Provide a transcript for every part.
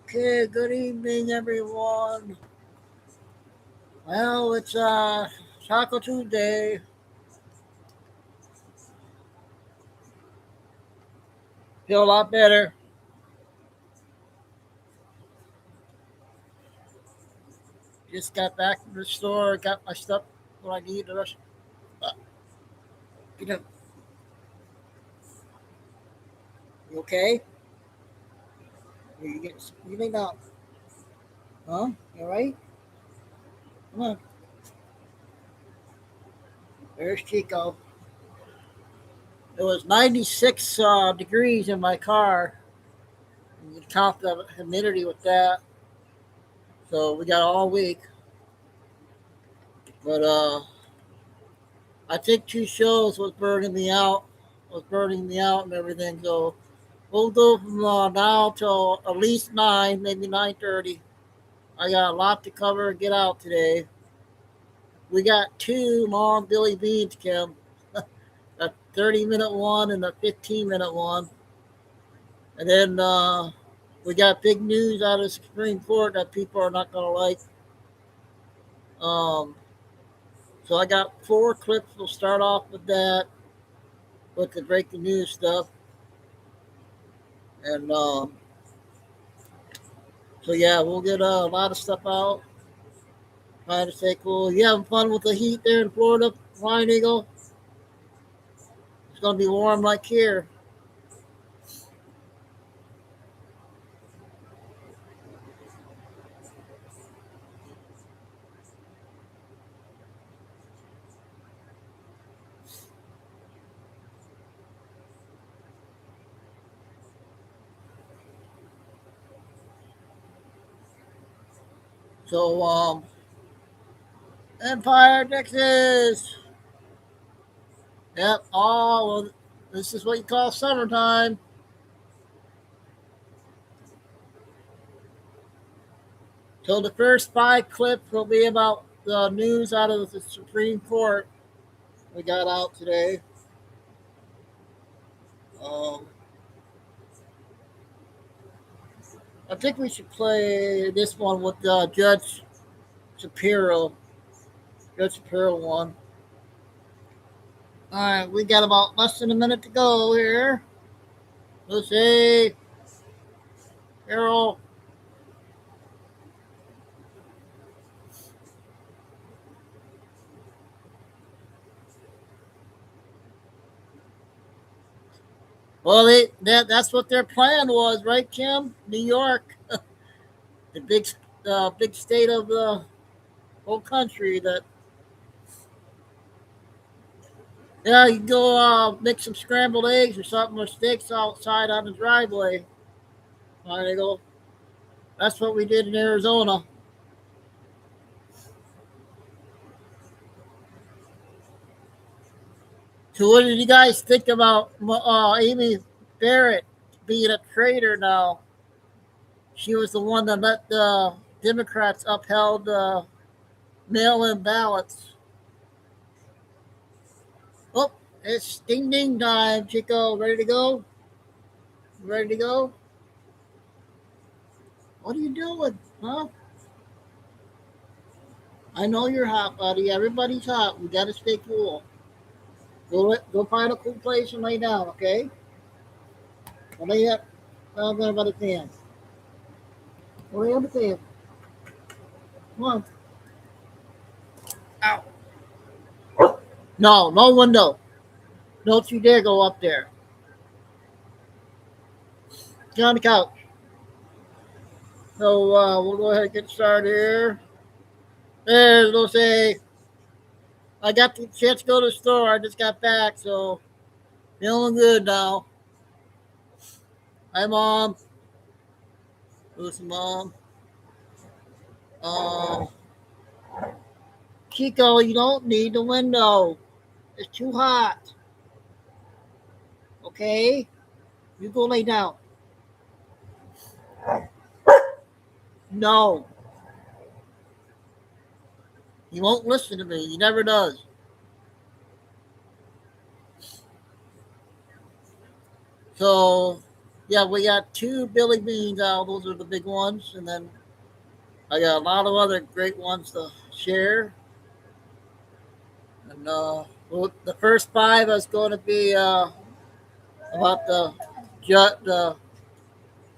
Okay, good evening, everyone. Well, it's Taco Tuesday. Feel a lot better. Just got back from the store, got my stuff, what I need. The rest. Uh, you know, you okay? You may not. Huh? You all right? Come on. There's Chico. It was 96 degrees in my car. You can count the humidity with that. So we got all week. But I think two shows was burning me out and everything. So we'll go from now till at least 9, maybe 9:30. I got a lot to cover and get out today. We got two long Billy Beans, Kim. A 30-minute one and a 15-minute one. And then we got big news out of the Supreme Court that people are not going to like. Um, so I got four clips. We'll start off with that, with the breaking news stuff. And so, yeah, we'll get a lot of stuff out. Trying to stay cool. You having fun with the heat there in Florida, Flying Eagle? It's going to be warm like here. So, Empire, Texas. Yep. Oh, well, this is what you call summertime. So the first five clips will be about the news out of the Supreme Court we got out today. Um, I think we should play this one with Shapiro. Judge Shapiro one. All right, we got about less than a minute to go here. Let's see. Carol. Well, that's what their plan was, right, Kim? New York, the big state of the whole country. That yeah, you can go make some scrambled eggs or something or steaks outside on the driveway. There you go. That's what we did in Arizona. So, what did you guys think about Amy Barrett being a traitor now? She was the one that let the Democrats upheld mail-in ballots. Oh, it's ding ding time, Chico. Ready to go? Ready to go? What are you doing? Huh? I know you're hot, buddy. Everybody's hot. We gotta stay cool. Go find a cool place and lay down, okay? Well, lay up. I'm going by the fan. Lay on the fan. Come on. Ow. No, no window. Don't you dare go up there. Get on the couch. So we'll go ahead and get started here. There's they'll say I got the chance to go to the store. I just got back, so feeling good now. Hi, Mom. Listen, Mom. Uh, Chico, you don't need the window. It's too hot. Okay? You go lay down. No. He won't listen to me. He never does. So Yeah, we got two Billy Beans out. Those are the big ones, and then I got a lot of other great ones to share. And well, the first five is going to be about the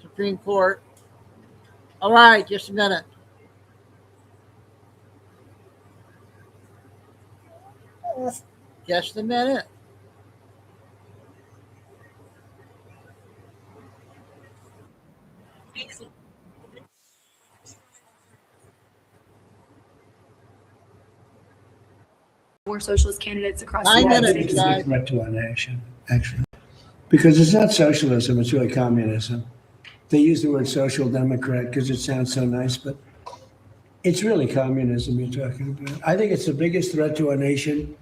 Supreme Court. All right, just a minute. Just a minute. More socialist candidates across the 9 United minutes, States. you guys. It's a threat to our nation, actually. Because it's not socialism, it's really communism. They use the word social democrat because it sounds so nice, but it's really communism you're talking about. I think it's the biggest threat to our nation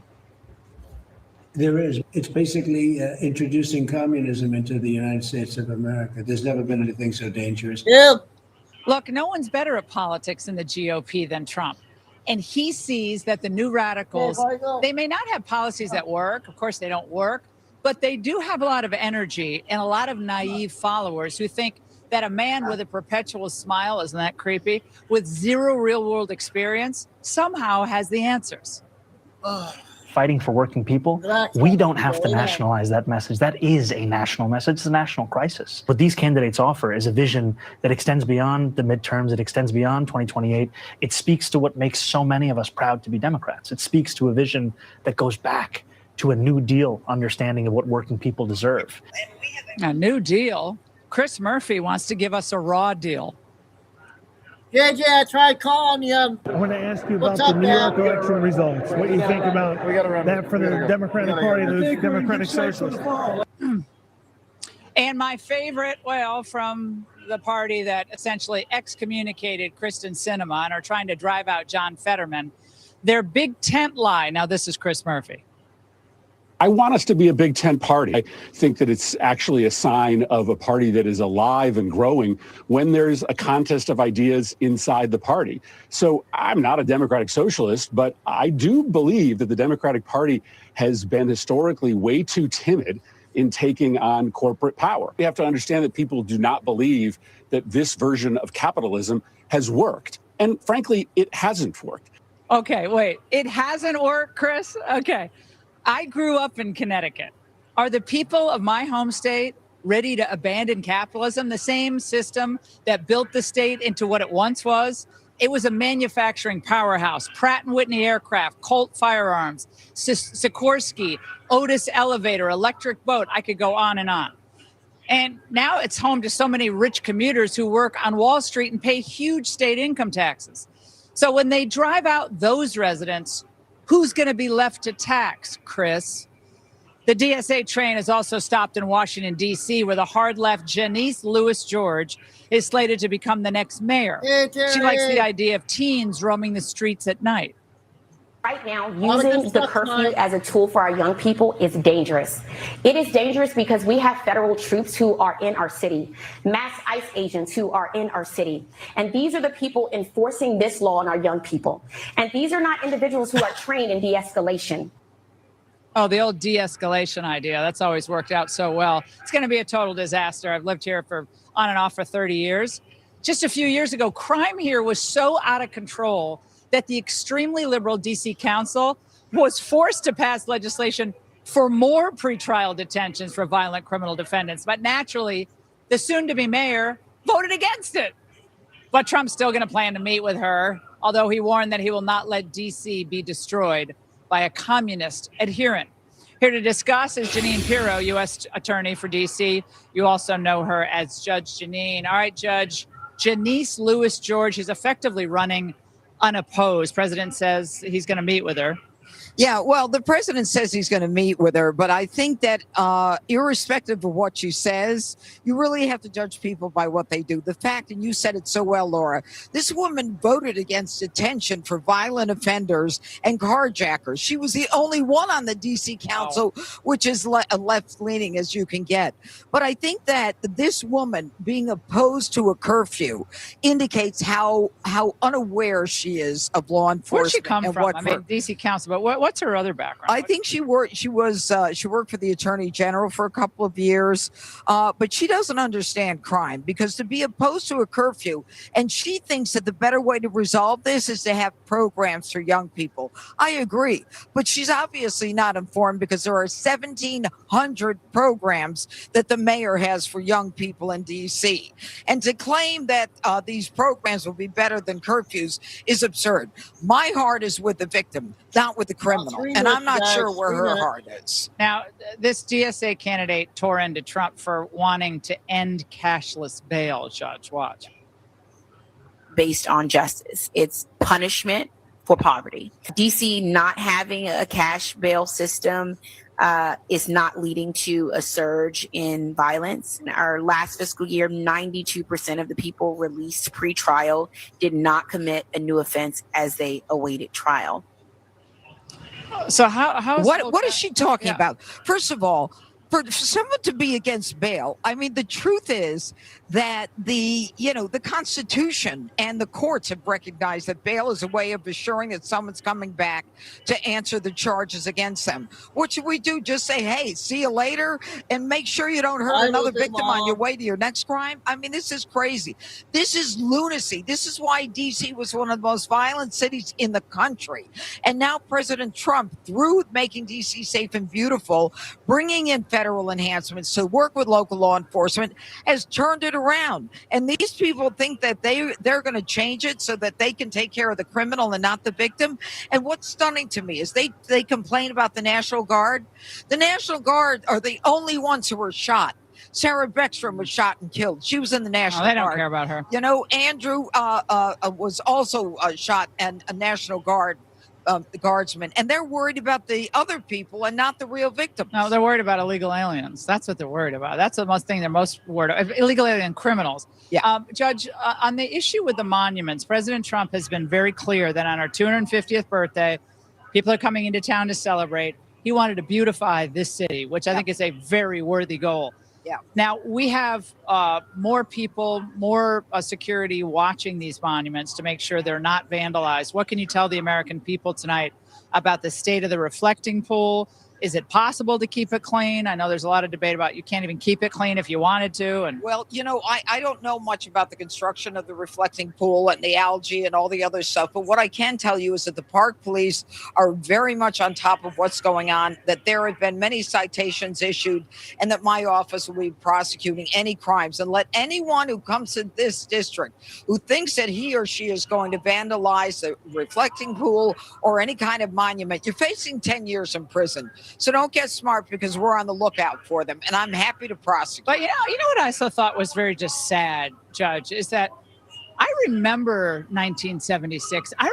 there is. It's basically introducing communism into the United States of America. There's never been anything so dangerous. Yeah. Look, no one's better at politics in the GOP than Trump. And he sees that the new radicals, they may not have policies that work. Of course, they don't work, but they do have a lot of energy and a lot of naive followers who think that a man with a perpetual smile, isn't that creepy, with zero real world experience somehow has the answers. Fighting for working people, we don't have to nationalize that message. That is a national message. It's a national crisis. What these candidates offer is a vision that extends beyond the midterms. It extends beyond 2028. It speaks to what makes so many of us proud to be Democrats. It speaks to a vision that goes back to a New Deal understanding of what working people deserve. A New Deal? Chris Murphy wants to give us a raw deal. JJ, I tried calling you. I want to ask you about the New York election results. What you think about that for the Democratic Party, the Democratic Socialists? And my favorite, well, from the party that essentially excommunicated Kristen Sinema and are trying to drive out John Fetterman, their big tent lie. Now, this is Chris Murphy. I want us to be a big tent party. I think that it's actually a sign of a party that is alive and growing when there's a contest of ideas inside the party. So I'm not a democratic socialist, but I do believe that the Democratic Party has been historically way too timid in taking on corporate power. We have to understand that people do not believe that this version of capitalism has worked. And frankly, it hasn't worked. Okay, wait, it hasn't worked, Chris? Okay. I grew up in Connecticut. Are the people of my home state ready to abandon capitalism, the same system that built the state into what it once was? It was a manufacturing powerhouse. Pratt & Whitney aircraft, Colt firearms, Sikorsky, Otis elevator, electric boat. I could go on and on. And now it's home to so many rich commuters who work on Wall Street and pay huge state income taxes. So when they drive out those residents, who's going to be left to tax, Chris? The DSA train has also stopped in Washington, D.C., where the hard-left Janice Lewis George is slated to become the next mayor. She likes the idea of teens roaming the streets at night. Right now, using the curfew as a tool for our young people is dangerous. It is dangerous because we have federal troops who are in our city, mass ICE agents who are in our city. And these are the people enforcing this law on our young people. And these are not individuals who are trained in de-escalation. Oh, the old de-escalation idea. That's always worked out so well. It's going to be a total disaster. I've lived here on and off for 30 years. Just a few years ago, crime here was so out of control that the extremely liberal D.C. Council was forced to pass legislation for more pretrial detentions for violent criminal defendants. But naturally, the soon-to-be mayor voted against it. But Trump's still going to plan to meet with her, although he warned that he will not let D.C. be destroyed by a communist adherent. Here to discuss is Jeanine Pirro, U.S. Attorney for D.C. You also know her as Judge Jeanine. All right, Judge, Janice Lewis George is effectively running unopposed. President says he's going to meet with her. Yeah, well, the president says he's going to meet with her, but I think that irrespective of what she says, you really have to judge people by what they do. The fact, and you said it so well, Laura, this woman voted against detention for violent offenders and carjackers. She was the only one on the D.C. Council, which is left-leaning as you can get. But I think that this woman being opposed to a curfew indicates how unaware she is of law enforcement. Where'd she come from? I mean, D.C. Council, but what's her other background? I think she worked for the Attorney General for a couple of years, but she doesn't understand crime, because to be opposed to a curfew, and she thinks that the better way to resolve this is to have programs for young people. I agree, but she's obviously not informed, because there are 1,700 programs that the mayor has for young people in D.C. And to claim that these programs will be better than curfews is absurd. My heart is with the victim, not with the criminal. And I'm not sure where her heart is. Now, this DSA candidate tore into Trump for wanting to end cashless bail, Judge. Watch. Based on justice. It's punishment for poverty. DC not having a cash bail system is not leading to a surge in violence. In our last fiscal year, 92% of the people released pre-trial did not commit a new offense as they awaited trial. So how what is she talking about? First of all, for someone to be against bail, I mean, the truth is that the Constitution and the courts have recognized that bail is a way of assuring that someone's coming back to answer the charges against them. What should we do? Just say, hey, see you later, and make sure you don't hurt another victim on your way to your next crime? I mean, this is crazy. This is lunacy. This is why D.C. was one of the most violent cities in the country. And now President Trump, through making D.C. safe and beautiful, bringing in federal enhancements to work with local law enforcement, has turned it around. And these people think that they're going to change it so that they can take care of the criminal and not the victim. And what's stunning to me is they complain about the National Guard. The National Guard are the only ones who were shot. Sarah Beckstrom was shot and killed. She was in the National Guard. They don't care about her. You know, Andrew was also shot, and a National Guard the guardsmen, and they're worried about the other people and not the real victim. No, they're worried about illegal aliens. That's what they're worried about. That's the most thing they're most worried about. Illegal alien criminals. Yeah. Judge, on the issue with the monuments, President Trump has been very clear that on our 250th birthday, people are coming into town to celebrate. He wanted to beautify this city, which I think is a very worthy goal. Yeah. Now, we have more people, more security watching these monuments to make sure they're not vandalized. What can you tell the American people tonight about the state of the reflecting pool? Is it possible to keep it clean? I know there's a lot of debate about you can't even keep it clean if you wanted to. And well, you know, I don't know much about the construction of the reflecting pool and the algae and all the other stuff. But what I can tell you is that the park police are very much on top of what's going on, that there have been many citations issued, and that my office will be prosecuting any crimes. And let anyone who comes to this district who thinks that he or she is going to vandalize the reflecting pool or any kind of monument, you're facing 10 years in prison. So don't get smart, because we're on the lookout for them, and I'm happy to prosecute. But you know what I also thought was very just sad, Judge, is that I remember 1976. I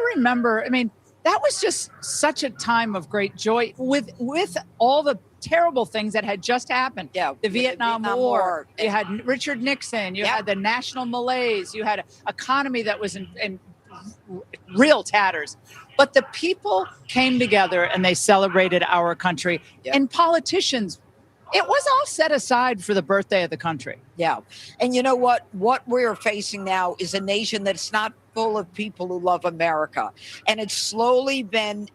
mean, that was just such a time of great joy with all the terrible things that had just happened. Yeah, the Vietnam War. You had Richard Nixon. You had the national malaise. You had an economy that was in real tatters. But the people came together and they celebrated our country. Yep. And politicians, it was all set aside for the birthday of the country. Yeah. And you know what? What we're facing now is a nation that's not full of people who love America. And it's slowly been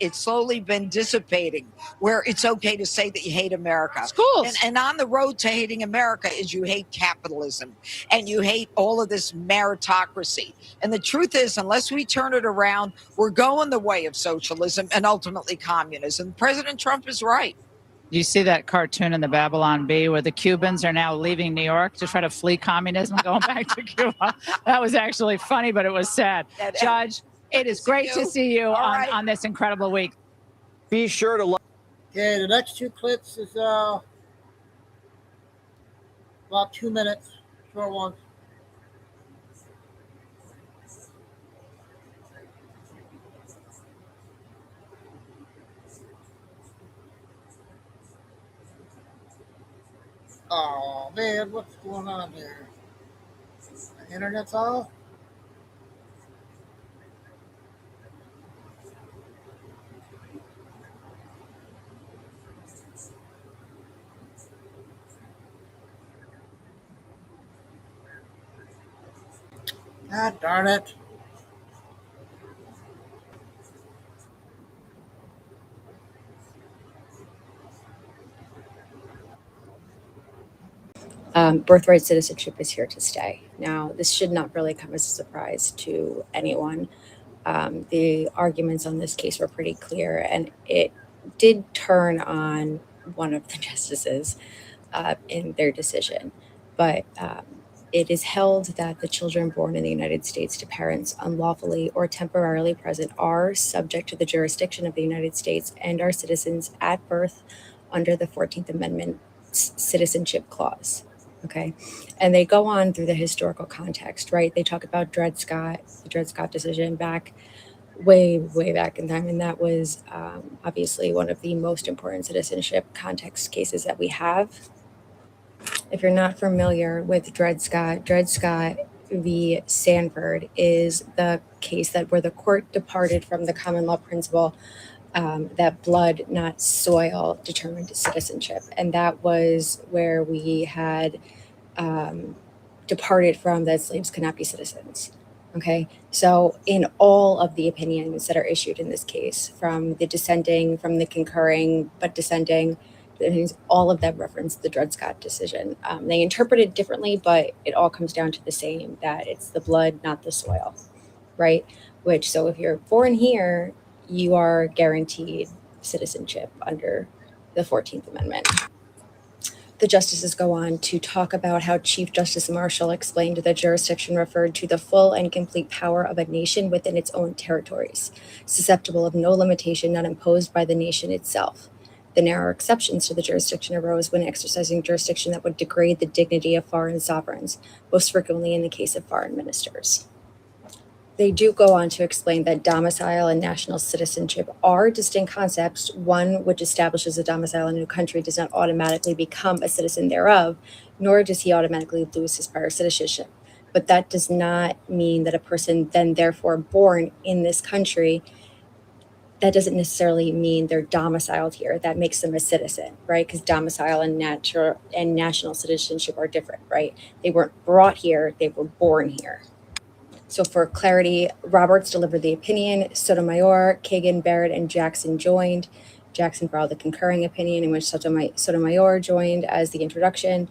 dissipating, where it's okay to say that you hate America. Schools. And on the road to hating America is you hate capitalism and you hate all of this meritocracy. And the truth is, unless we turn it around, we're going the way of socialism and ultimately communism. President Trump is right. You see that cartoon in the Babylon Bee where the Cubans are now leaving New York to try to flee communism, going back to Cuba? That was actually funny, but it was sad. Judge, it is great to see you on this incredible week. Be sure to like. Okay, the next two clips is about 2 minutes, short ones. Oh man, what's going on here? The internet's off? God darn it. Birthright citizenship is here to stay. Now, this should not really come as a surprise to anyone. The arguments on this case were pretty clear, and it did turn on one of the justices in their decision. But it is held that the children born in the United States to parents unlawfully or temporarily present are subject to the jurisdiction of the United States and are citizens at birth under the 14th Amendment Citizenship Clause. Okay. And they go on through the historical context, right? They talk about Dred Scott, the Dred Scott decision back way back in time. And that was obviously one of the most important citizenship context cases that we have. If you're not familiar with Dred Scott v. Sanford is the case where the court departed from the common law principle that blood, not soil, determined citizenship. And that was where we had departed from that slaves could not be citizens. Okay, so in all of the opinions that are issued in this case, from the dissenting, from the concurring, but dissenting, all of them reference the Dred Scott decision. They interpret it differently, but it all comes down to the same, that it's the blood, not the soil, right? So if you're born here, you are guaranteed citizenship under the 14th Amendment. The justices go on to talk about how Chief Justice Marshall explained that jurisdiction referred to the full and complete power of a nation within its own territories, susceptible of no limitation not imposed by the nation itself. The narrow exceptions to the jurisdiction arose when exercising jurisdiction that would degrade the dignity of foreign sovereigns, most frequently in the case of foreign ministers. They do go on to explain that domicile and national citizenship are distinct concepts. One which establishes a domicile in a new country does not automatically become a citizen thereof, nor does he automatically lose his prior citizenship. But that does not mean that a person then therefore born in this country, that doesn't necessarily mean they're domiciled here. That makes them a citizen, right? Because domicile and national citizenship are different, right? They weren't brought here, they were born here. So for clarity, Roberts delivered the opinion, Sotomayor, Kagan, Barrett, and Jackson joined. Jackson filed the concurring opinion in which Sotomayor joined as the introduction.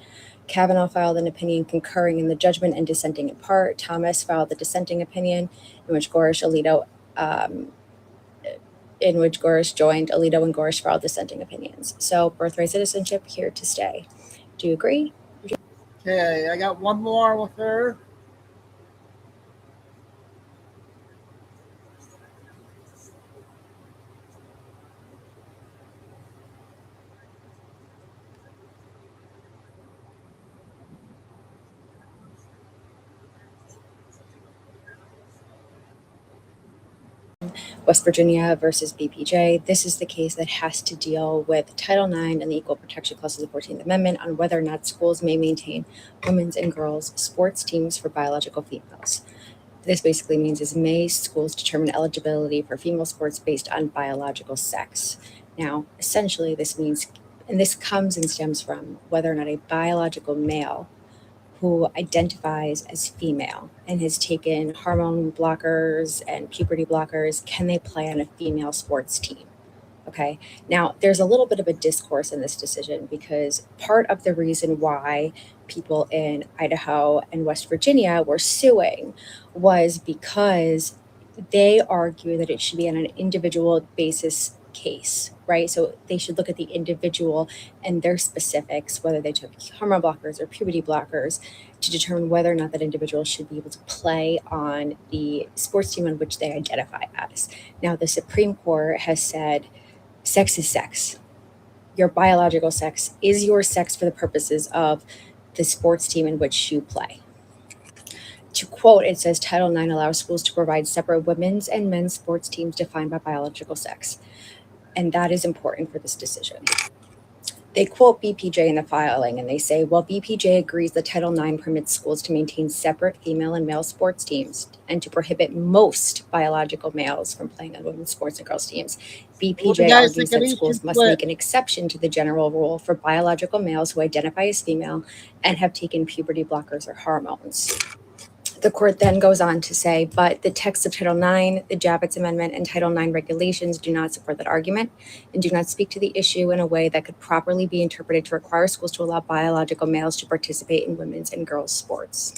Kavanaugh filed an opinion concurring in the judgment and dissenting in part. Thomas filed the dissenting opinion in which Gorish joined. Alito and Gorish filed dissenting opinions. So birthright citizenship here to stay. Do you agree? Okay, I got one more with her. West Virginia versus BPJ. This is the case that has to deal with Title IX and the Equal Protection Clause of the 14th Amendment on whether or not schools may maintain women's and girls' sports teams for biological females. This basically means may schools determine eligibility for female sports based on biological sex. Now, essentially this means, and this comes and stems from whether or not a biological male who identifies as female and has taken hormone blockers and puberty blockers, can they play on a female sports team? Okay. Now, there's a little bit of a discourse in this decision because part of the reason why people in Idaho and West Virginia were suing was because they argue that it should be on an individual basis case, right? So they should look at the individual and their specifics, whether they took hormone blockers or puberty blockers, to determine whether or not that individual should be able to play on the sports team on which they identify as. Now, the Supreme Court has said sex is sex. Your biological sex is your sex for the purposes of the sports team in which you play. To quote, it says Title IX allows schools to provide separate women's and men's sports teams defined by biological sex. And that is important for this decision. They quote BPJ in the filing and they say, well, BPJ agrees that Title IX permits schools to maintain separate female and male sports teams and to prohibit most biological males from playing on women's sports and girls' teams. BPJ argues that schools must make an exception to the general rule for biological males who identify as female and have taken puberty blockers or hormones. The court then goes on to say, but the text of Title IX, the Javits Amendment, and Title IX regulations do not support that argument and do not speak to the issue in a way that could properly be interpreted to require schools to allow biological males to participate in women's and girls' sports.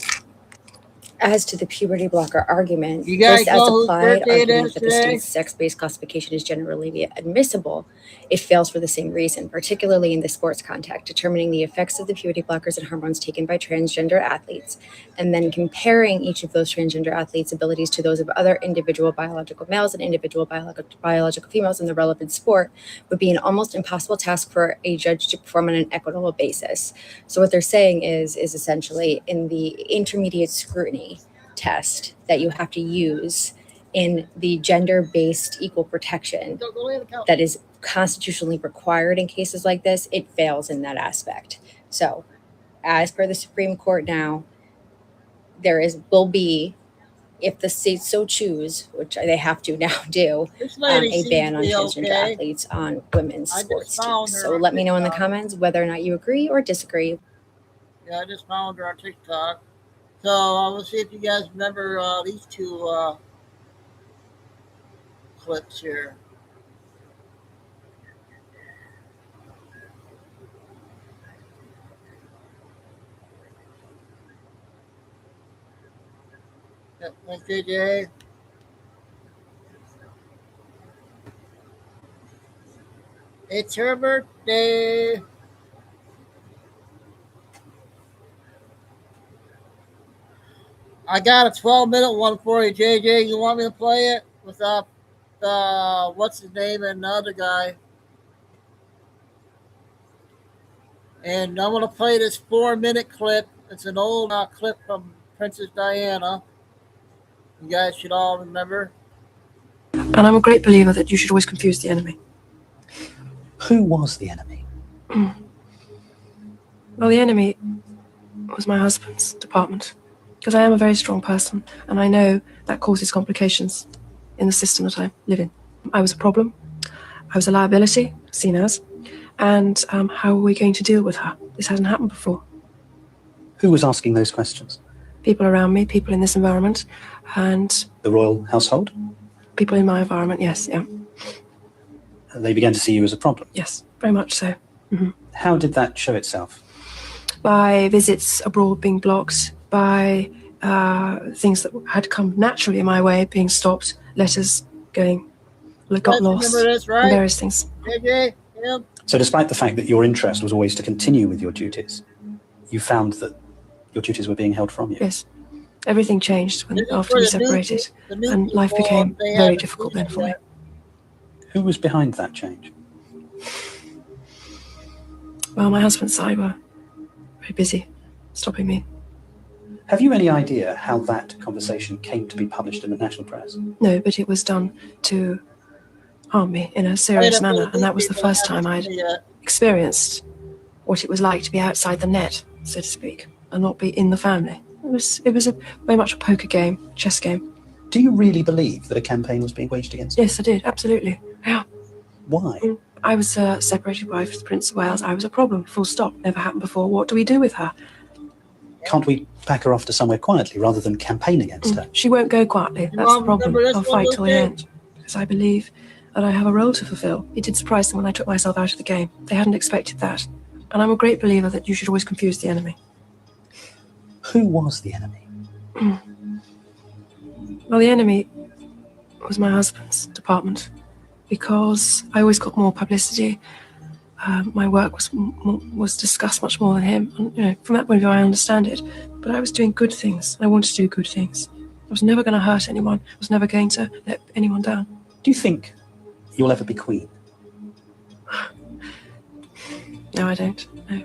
As to the puberty blocker argument, You guys this as know whose applied birthday it argument is that the today? state's sex-based classification is generally admissible, it fails for the same reason, particularly in the sports context, determining the effects of the puberty blockers and hormones taken by transgender athletes, and then comparing each of those transgender athletes' abilities to those of other individual biological males and individual biological females in the relevant sport would be an almost impossible task for a judge to perform on an equitable basis. So what they're saying is essentially in the intermediate scrutiny test that you have to use in the gender-based equal protection that is constitutionally required in cases like this, it fails in that aspect. So as per the Supreme Court now, will be, if the states so choose, which they have to now do, a ban on transgender athletes on women's sports teams. So let me know in the comments whether or not you agree or disagree. Yeah, I just found her on TikTok. So I will see if you guys remember these two clips here. Yep, thanks, JJ. It's her birthday. I got a 12-minute one for you, JJ. You want me to play it with what's his name and the other guy? And I'm going to play this 4-minute clip. It's an old clip from Princess Diana. You guys should all remember. And I'm a great believer that you should always confuse the enemy. Who was the enemy? Well, the enemy was my husband's department. Because I am a very strong person, and I know that causes complications in the system that I live in. I was a problem. I was a liability, seen as. And how are we going to deal with her? This hasn't happened before. Who was asking those questions? People around me, people in this environment, and... The royal household? People in my environment, yes, yeah. They began to see you as a problem? Yes, very much so. Mm-hmm. How did that show itself? By visits abroad being blocked, by things that had come naturally my way being stopped, letters got lost, this, right? and various things. JJ, yeah. So despite the fact that your interest was always to continue with your duties, you found that your duties were being held from you? Yes. Everything changed after we separated, and life became very difficult then for me. Who was behind that change? Well, my husband's side were very busy stopping me. Have you any idea how that conversation came to be published in the national press? No, but it was done to harm me in a serious manner, and that was the first time I'd experienced what it was like to be outside the net, so to speak, and not be in the family. It was very much a poker game, chess game. Do you really believe that a campaign was being waged against you? Yes, I did, absolutely. Yeah. Why? I was a separated wife of the Prince of Wales. I was a problem, full stop. Never happened before. What do we do with her? Can't we pack her off to somewhere quietly rather than campaign against her? She won't go quietly. That's the problem. I'll fight till the end. Because I believe that I have a role to fulfill. It did surprise them when I took myself out of the game. They hadn't expected that. And I'm a great believer that you should always confuse the enemy. Who was the enemy? Well, the enemy was my husband's department. Because I always got more publicity. My work was discussed much more than him. And, from that point of view, I understand it. But I was doing good things. I wanted to do good things. I was never going to hurt anyone. I was never going to let anyone down. Do you think you'll ever be queen? No, I don't. No.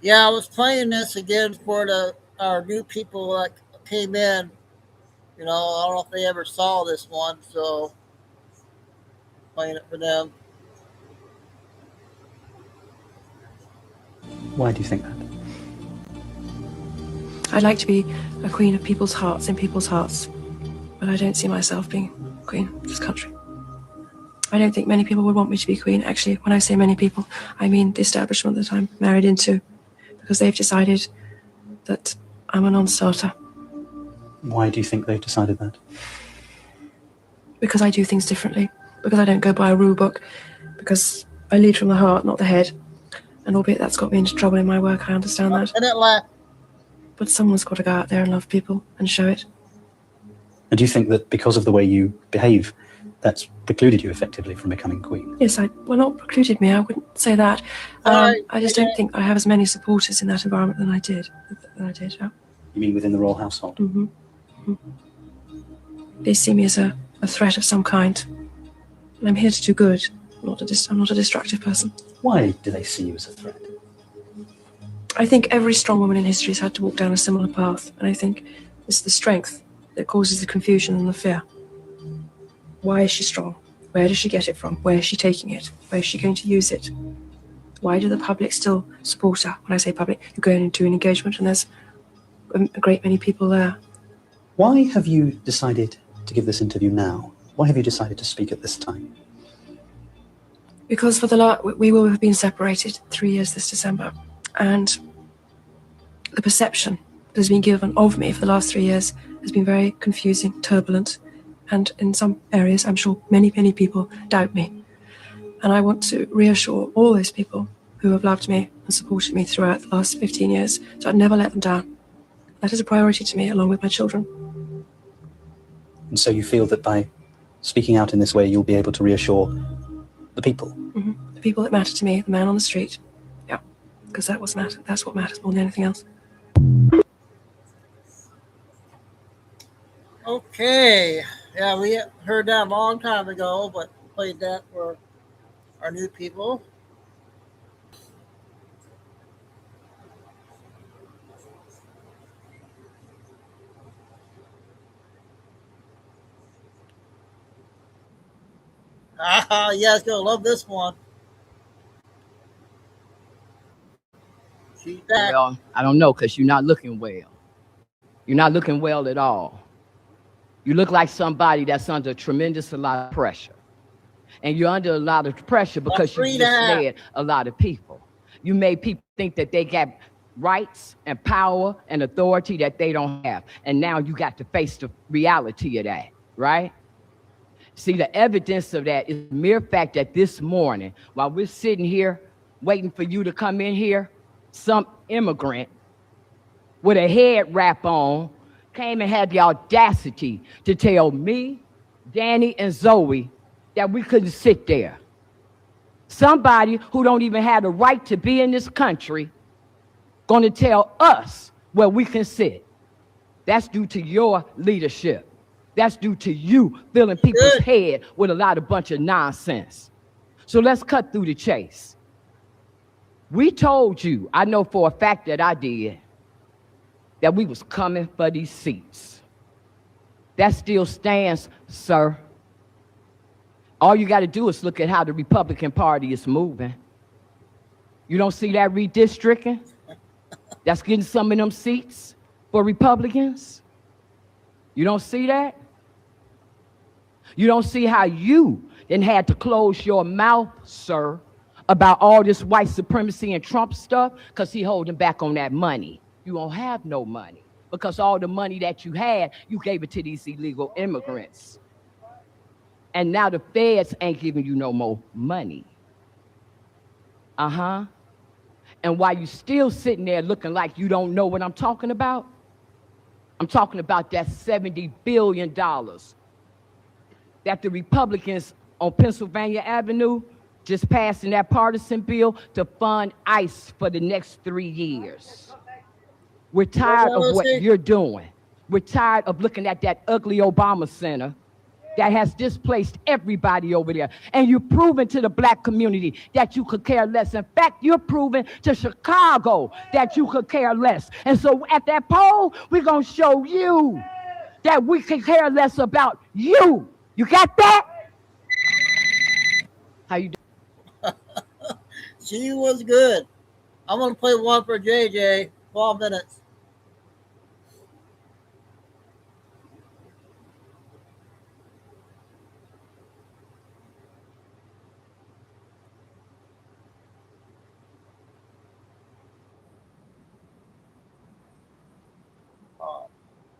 Yeah, I was playing this again for our new people that came in. I don't know if they ever saw this one, so playing it for them. Why do you think that? I'd like to be a queen of people's hearts, in people's hearts. But I don't see myself being queen of this country. I don't think many people would want me to be queen. Actually, when I say many people, I mean the establishment that I'm married into. Because they've decided that I'm a non-starter. Why do you think they've decided that? Because I do things differently. Because I don't go by a rule book. Because I lead from the heart, not the head. And albeit that's got me into trouble in my work, I understand that. But someone's got to go out there and love people and show it. And do you think that because of the way you behave, that's precluded you effectively from becoming queen? Yes, well, not precluded me. I wouldn't say that. I just don't think I have as many supporters in that environment than I did. Yeah. You mean within the royal household? Mm-hmm. They see me as a threat of some kind. And I'm here to do good. I'm not a destructive person. Why do they see you as a threat? I think every strong woman in history has had to walk down a similar path. And I think it's the strength that causes the confusion and the fear. Why is she strong? Where does she get it from? Where is she taking it? Where is she going to use it? Why do the public still support her? When I say public, you're going into an engagement and there's a great many people there. Why have you decided to give this interview now? Why have you decided to speak at this time? Because we will have been separated 3 years this December. And the perception that has been given of me for the last 3 years has been very confusing, turbulent. And in some areas, I'm sure many, many people doubt me. And I want to reassure all those people who have loved me and supported me throughout the last 15 years, so I'd never let them down. That is a priority to me, along with my children. And so you feel that by speaking out in this way, you'll be able to reassure the people? Mm-hmm. The people that matter to me, the man on the street. Yeah, because that's what matters more than anything else. Okay. Yeah, we heard that a long time ago, but played that for our new people. You guys gonna love this one. She's back. Well, I don't know, because you're not looking well. You're not looking well at all. You look like somebody that's under a lot of pressure. And you're under a lot of pressure because you misled a lot of people. You made people think that they got rights and power and authority that they don't have. And now you got to face the reality of that, right? See, the evidence of that is the mere fact that this morning, while we're sitting here waiting for you to come in here, some immigrant with a head wrap on came and had the audacity to tell me, Danny, and Zoe that we couldn't sit there. Somebody who don't even have the right to be in this country gonna tell us where we can sit. That's due to your leadership. That's due to you filling people's head with a lot of bunch of nonsense. So let's cut through the chase. We told you, I know for a fact that I did, that we was coming for these seats. That still stands, sir. All you got to do is look at how the Republican Party is moving. You don't see that redistricting? That's getting some of them seats for Republicans? You don't see that? You don't see how you then had to close your mouth, sir, about all this white supremacy and Trump stuff, because he holding back on that money. You don't have no money, because all the money that you had, you gave it to these illegal immigrants. And now the feds ain't giving you no more money. And while you still sitting there looking like you don't know what I'm talking about that $70 billion that the Republicans on Pennsylvania Avenue just passing that partisan bill to fund ICE for the next 3 years. We're tired of what you're doing. We're tired of looking at that ugly Obama Center that has displaced everybody over there. And you're proving to the black community that you could care less. In fact, you're proving to Chicago that you could care less. And so at that poll, we're going to show you that we can care less about you. You got that? How you doing? She was good. I'm going to play one for JJ. 12 minutes.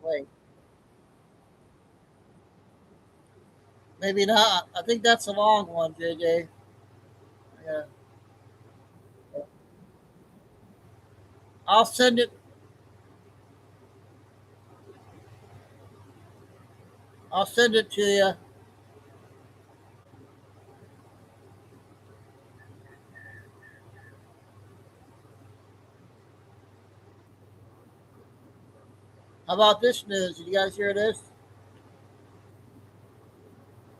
Wait. Maybe not. I think that's a long one, JJ. Yeah. I'll send it. I'll send it to you. How about this news? Did you guys hear this?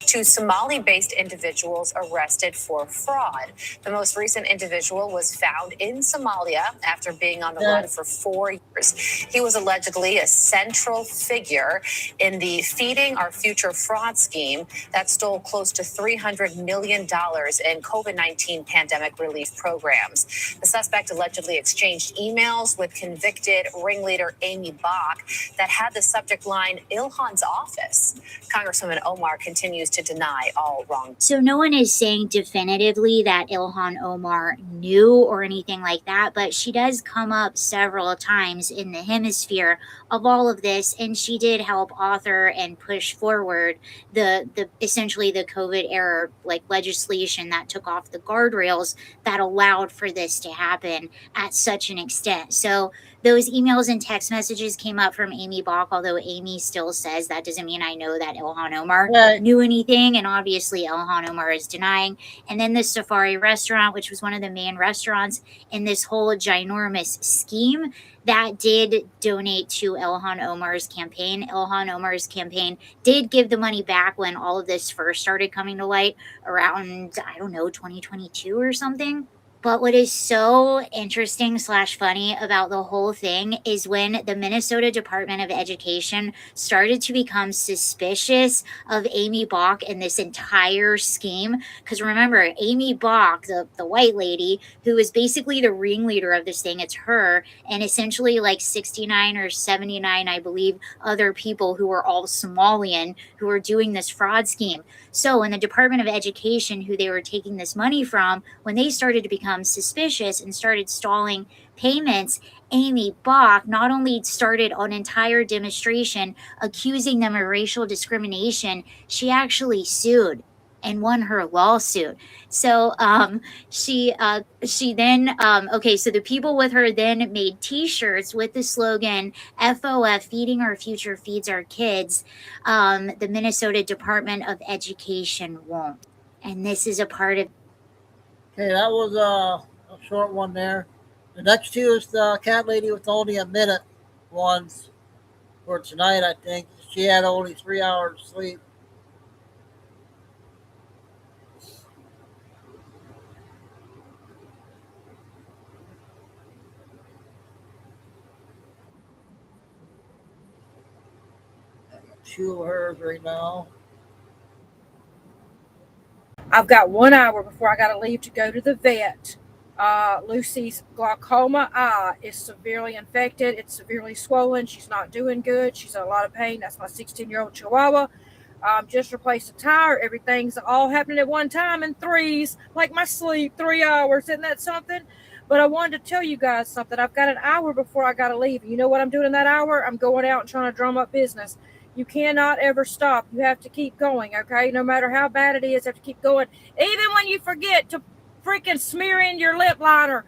Two Somali-based individuals arrested for fraud. The most recent individual was found in Somalia after being on the run for 4 years. He was allegedly a central figure in the Feeding Our Future fraud scheme that stole close to $300 million in COVID-19 pandemic relief programs. The suspect allegedly exchanged emails with convicted ringleader Amy Bach that had the subject line Ilhan's office. Congresswoman Omar continues to deny all wrong. So no one is saying definitively that Ilhan Omar knew or anything like that, but she does come up several times in the hemisphere of all of this, and she did help author and push forward the essentially the COVID era legislation that took off the guardrails that allowed for this to happen at such an extent. So those emails and text messages came up from Amy Bach, although Amy still says that doesn't mean I know that Ilhan Omar knew anything. And obviously Ilhan Omar is denying. And then the Safari restaurant, which was one of the main restaurants in this whole ginormous scheme, that did donate to Ilhan Omar's campaign. Ilhan Omar's campaign did give the money back when all of this first started coming to light around, I don't know, 2022 or something. But what is so interesting / funny about the whole thing is when the Minnesota Department of Education started to become suspicious of Amy Bach and this entire scheme. Because remember, Amy Bach, the white lady, who is basically the ringleader of this thing, it's her, and essentially like 69 or 79, I believe, other people who are all Somalian who are doing this fraud scheme. So when the Department of Education, who they were taking this money from, when they started to become suspicious and started stalling payments, Amy Bach not only started an entire demonstration accusing them of racial discrimination, she actually sued and won her lawsuit. So she then so the people with her then made T-shirts with the slogan FOF, Feeding Our Future Feeds Our Kids. The Minnesota Department of Education won't. And this is a part of. Okay, that was a short one there. The next two is the cat lady with only a minute ones for tonight, I think. She had only 3 hours of sleep. Two of hers right now. I've got 1 hour before I got to leave to go to the vet. Lucy's glaucoma eye is severely infected. It's severely swollen. She's not doing good. She's in a lot of pain. That's my 16-year-old Chihuahua. Just replaced a tire. Everything's all happening at one time in threes, like my sleep, 3 hours. Isn't that something? But I wanted to tell you guys something. I've got an hour before I got to leave. You know what I'm doing in that hour? I'm going out and trying to drum up business. You cannot ever stop. You have to keep going, okay? No matter how bad it is, you have to keep going. Even when you forget to freaking smear in your lip liner.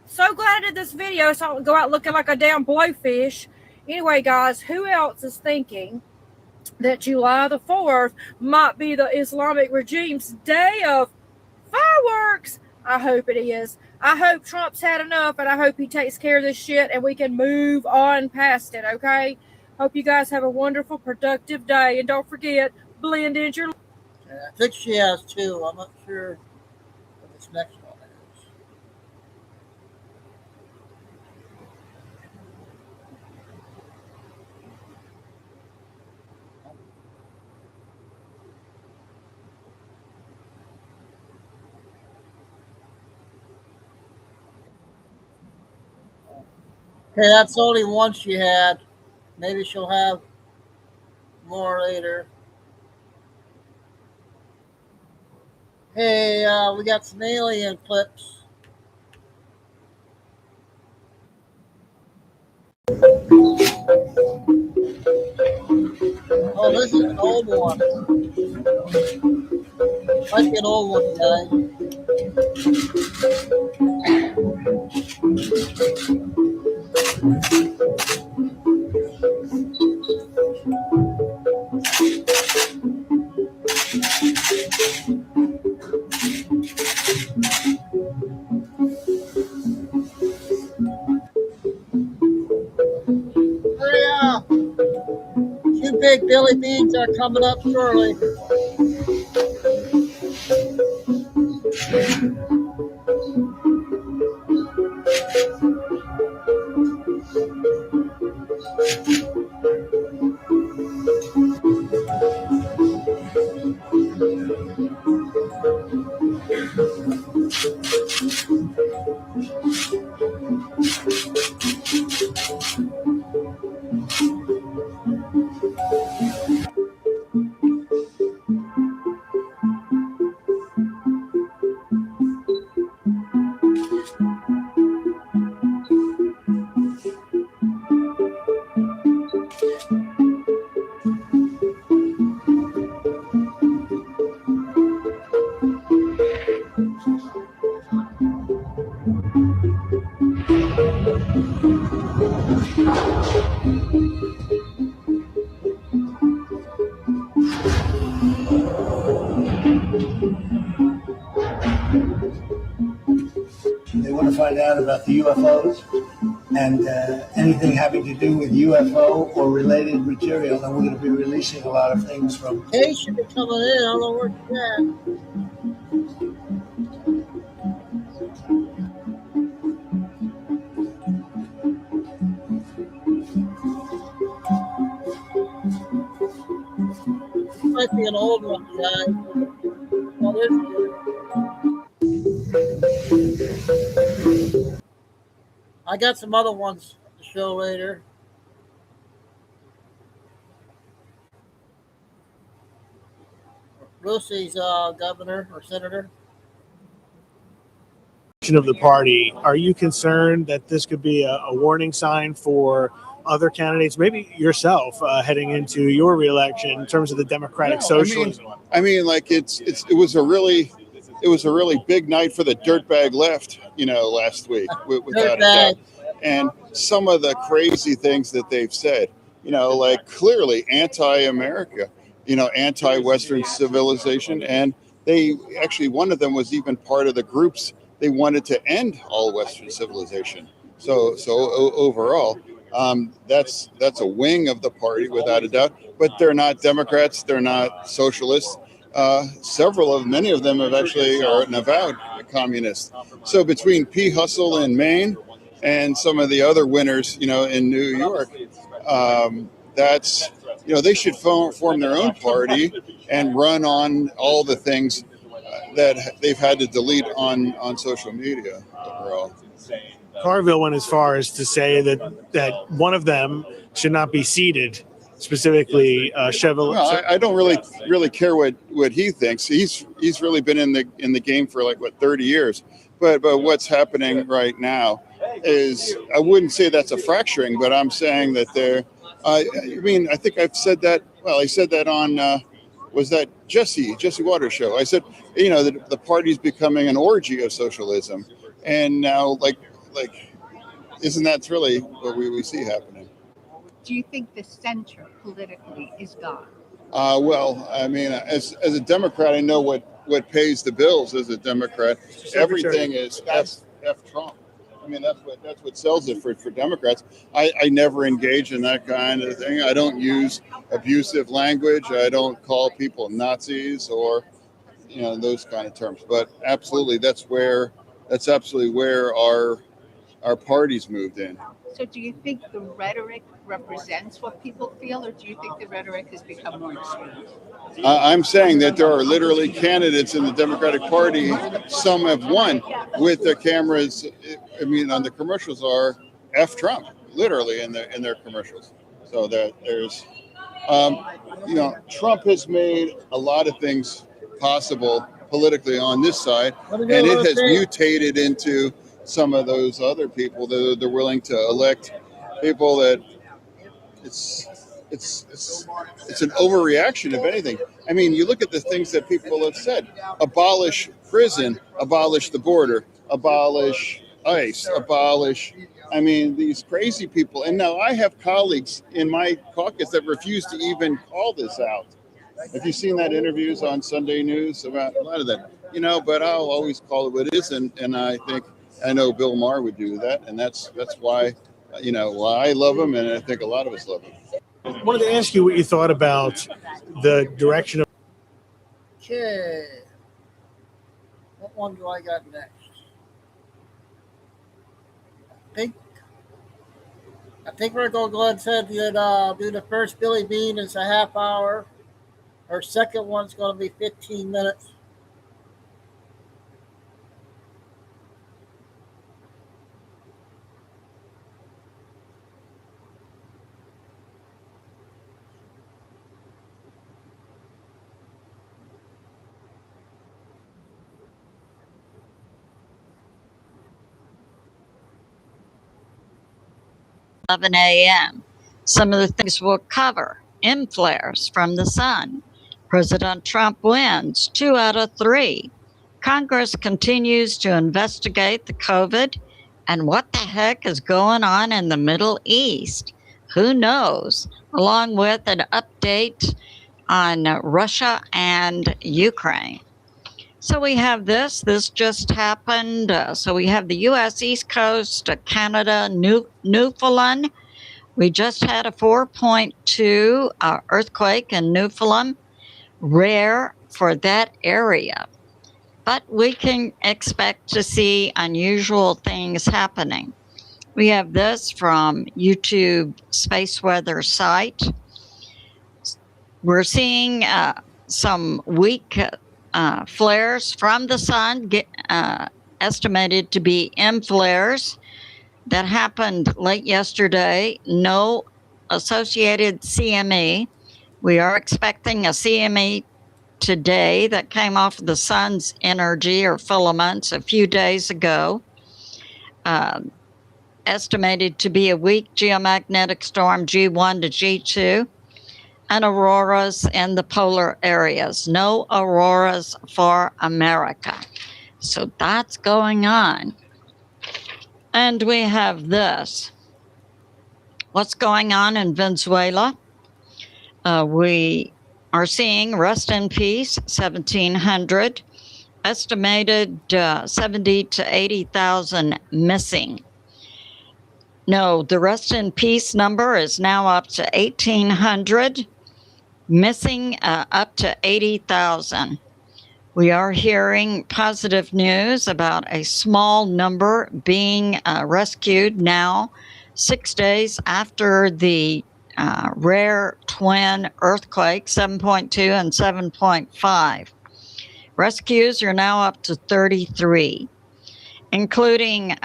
So glad I did this video so I don't go out looking like a damn blowfish. Anyway, guys, who else is thinking that July the 4th might be the Islamic regime's day of fireworks? I hope it is. I hope Trump's had enough, and I hope he takes care of this shit and we can move on past it, okay? Hope you guys have a wonderful, productive day. And don't forget, blend in your... Yeah, I think she has two. I'm not sure what this next one is. Okay, that's only one she had. Maybe she'll have more later. Hey, we got some alien clips. this is an old one. Might be an old one, guys. Hurry up! 2 big Billy Beans are coming up shortly. They want to find out about the UFOs and anything having to do with UFO or related material. And we're going to be releasing a lot of things from. Kay should be coming in. I don't know where she's at. Might be an old one, guys. Oh, there's I got some other ones to show later. Lucy's governor or senator. Of the party, are you concerned that this could be a warning sign for other candidates, maybe yourself, heading into your reelection in terms of the Democratic socialism? I mean, like it was a really big night for the dirtbag left, last week, without a doubt. And some of the crazy things that they've said, like clearly anti-America, anti-Western civilization, and they actually, one of them was even part of the groups. They wanted to end all Western civilization. So overall, that's a wing of the party without a doubt. But they're not Democrats. They're not socialists. Many of them are an avowed communist. So between P. Hustle in Maine and some of the other winners, in New York, they should form their own party and run on all the things that they've had to delete on social media overall. Carville went as far as to say that one of them should not be seated, specifically Chevrolet. Well, I don't really care what he thinks. He's really been in the game for 30 years. But what's happening right now is, I wouldn't say that's a fracturing, but I'm saying that I think I've said that. Well, I said that on. Was that Jesse Waters' show? I said, the party's becoming an orgy of socialism, and now, isn't that really what we see happening? Do you think the center politically is gone? Well, I mean, as a Democrat, I know what pays the bills as a Democrat. Everything is F Trump. I mean, that's what sells it for Democrats. I never engage in that kind of thing. I don't use abusive language. I don't call people Nazis or, those kind of terms. But absolutely, that's absolutely where our party's moved in. So do you think the rhetoric represents what people feel, or do you think the rhetoric has become more extreme? I'm saying that there are literally candidates in the Democratic Party. Some have won with the cameras. I mean, on the commercials are F Trump, literally in their commercials. So that there's, Trump has made a lot of things possible politically on this side, and it has mutated into some of those other people that they're willing to elect people that it's an overreaction, if anything. I mean, you look at the things that people have said: abolish prison, abolish the border, abolish ICE, abolish. I mean, these crazy people. And now I have colleagues in my caucus that refuse to even call this out. Have you seen that interviews on Sunday News about a lot of that? But I'll always call it what it is, and I know Bill Maher would do that, and that's why why I love him, and I think a lot of us love him. I wanted to ask you what you thought about the direction of. Okay. What one do I got next? I think we're going to go ahead and say that do the first Billy Bean is a half hour. Our second one's going to be 15 minutes. a.m. Some of the things we'll cover: M flares from the sun. President Trump wins 2 out of 3. Congress continues to investigate the COVID. And what the heck is going on in the Middle East? Who knows? Along with an update on Russia and Ukraine. So we have this just happened. So we have the U.S. East Coast, Canada, Newfoundland. We just had a 4.2 earthquake in Newfoundland, rare for that area. But we can expect to see unusual things happening. We have this from YouTube Space Weather site. We're seeing some weak flares from the sun, estimated to be M flares. That happened late yesterday. No associated CME. We are expecting a CME today that came off of the sun's energy or filaments a few days ago. Estimated to be a weak geomagnetic storm G1 to G2. And auroras in the polar areas. No auroras for America. So that's going on. And we have this. What's going on in Venezuela? We are seeing rest in peace, 1,700. Estimated 70 to 80,000 missing. No, the rest in peace number is now up to 1,800. Missing up to 80,000. We are hearing positive news about a small number being rescued now, 6 days after the rare twin earthquake, 7.2 and 7.5. Rescues are now up to 33, including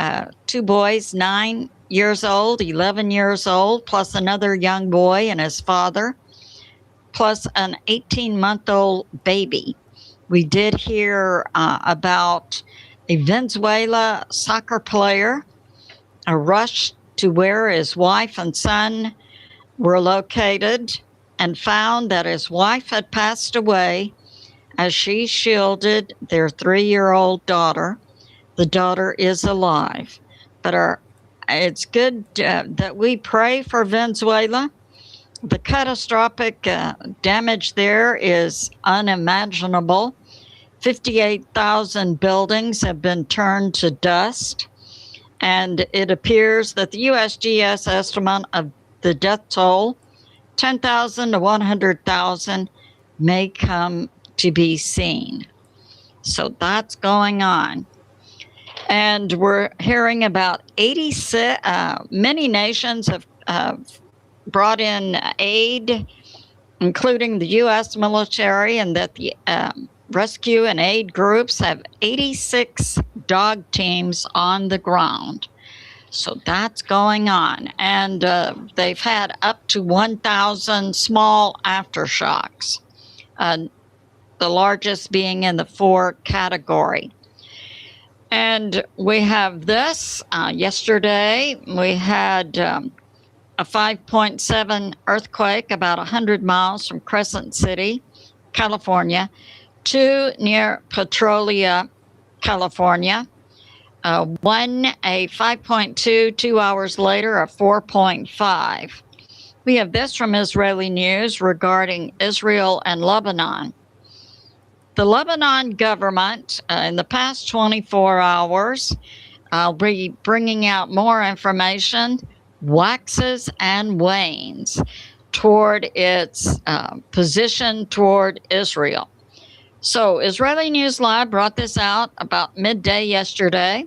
2 boys, 9 years old, 11 years old, plus another young boy and his father, plus an 18-month-old baby. We did hear about a Venezuela soccer player, a rush to where his wife and son were located, and found that his wife had passed away as she shielded their 3-year-old daughter. The daughter is alive. But it's good that we pray for Venezuela. The catastrophic damage there is unimaginable. 58,000 buildings have been turned to dust. And it appears that the USGS estimate of the death toll, 10,000 to 100,000, may come to be seen. So that's going on. And we're hearing about 86, many nations have brought in aid, including the U.S. military, and that the rescue and aid groups have 86 dog teams on the ground. So that's going on. And they've had up to 1,000 small aftershocks, the largest being in the 4 category. And we have this. Yesterday, we had a 5.7 earthquake about 100 miles from Crescent City, California, 2 near Petrolia, California, 1 a 5.2, 2 hours later a 4.5. We have this from Israeli News regarding Israel and Lebanon. The Lebanon government, in the past 24 hours, I'll be bringing out more information, waxes and wanes toward its position toward Israel. So Israeli News Live brought this out about midday yesterday,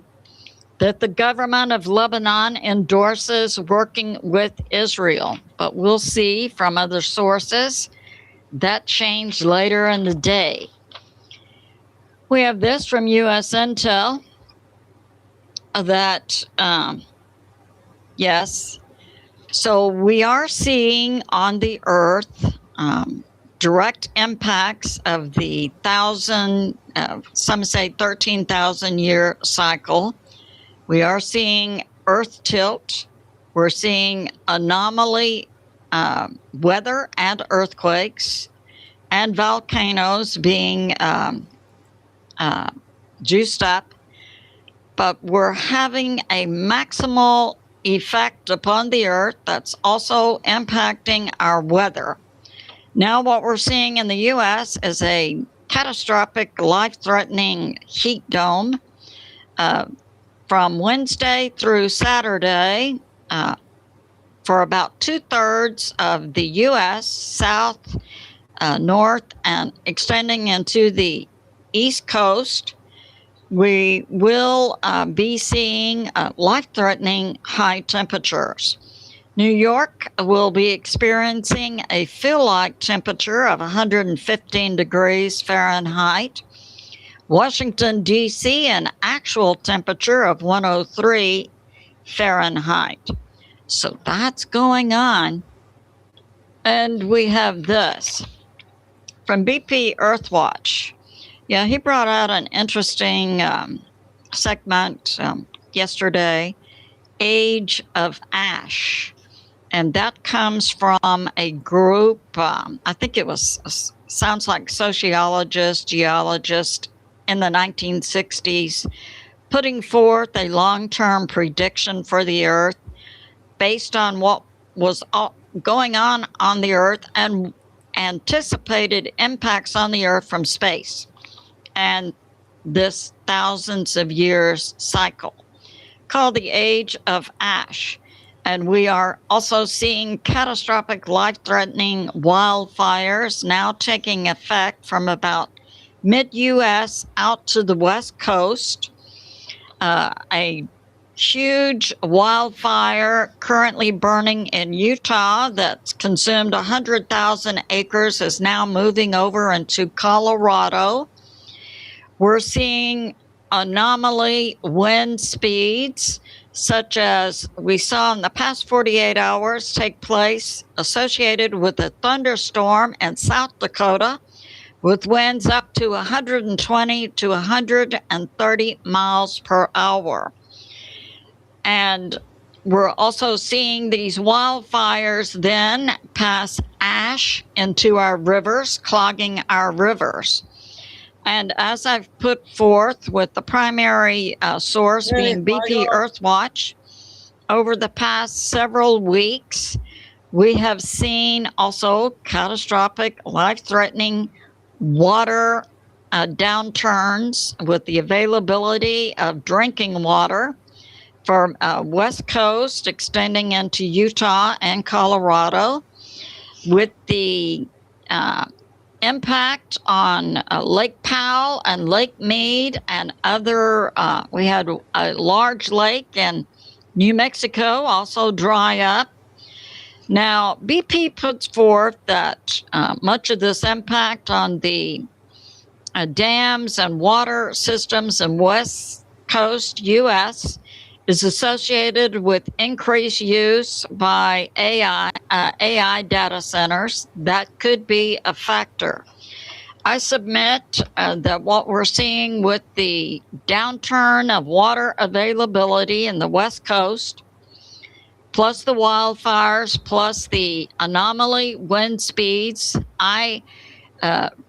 that the government of Lebanon endorses working with Israel. But we'll see from other sources that changed later in the day. We have this from U.S. Intel that, yes, so we are seeing on the Earth direct impacts of the some say 13,000 year cycle. We are seeing Earth tilt. We're seeing anomaly weather and earthquakes and volcanoes being juiced up. But we're having a maximal effect upon the Earth that's also impacting our weather. Now what we're seeing in the U.S. is a catastrophic, life-threatening heat dome from Wednesday through Saturday for about 2/3 of the U.S., south, north, and extending into the East Coast. We will be seeing life-threatening high temperatures. New York will be experiencing a feel-like temperature of 115 degrees Fahrenheit. Washington, D.C., an actual temperature of 103 Fahrenheit. So that's going on. And we have this from BP Earthwatch. Yeah, he brought out an interesting segment yesterday, Age of Ash. And that comes from a group, I think it was, sounds like sociologists, geologists in the 1960s, putting forth a long-term prediction for the Earth based on what was going on the Earth and anticipated impacts on the Earth from space and this thousands of years cycle called the Age of Ash. And we are also seeing catastrophic, life-threatening wildfires now taking effect from about mid-U.S. out to the West Coast. A huge wildfire currently burning in Utah that's consumed 100,000 acres is now moving over into Colorado. We're seeing anomaly wind speeds, such as we saw in the past 48 hours take place associated with a thunderstorm in South Dakota with winds up to 120 to 130 miles per hour. And we're also seeing these wildfires then pass ash into our rivers, clogging our rivers. And as I've put forth with the primary source being BP Earthwatch, over the past several weeks, we have seen also catastrophic, life-threatening water downturns with the availability of drinking water from West Coast extending into Utah and Colorado, with the impact on Lake Powell and Lake Mead and other, we had a large lake in New Mexico also dry up. Now, BP puts forth that much of this impact on the dams and water systems in West Coast U.S. is associated with increased use by AI data centers. That could be a factor. I submit that what we're seeing with the downturn of water availability in the West Coast plus the wildfires, plus the anomaly wind speeds, I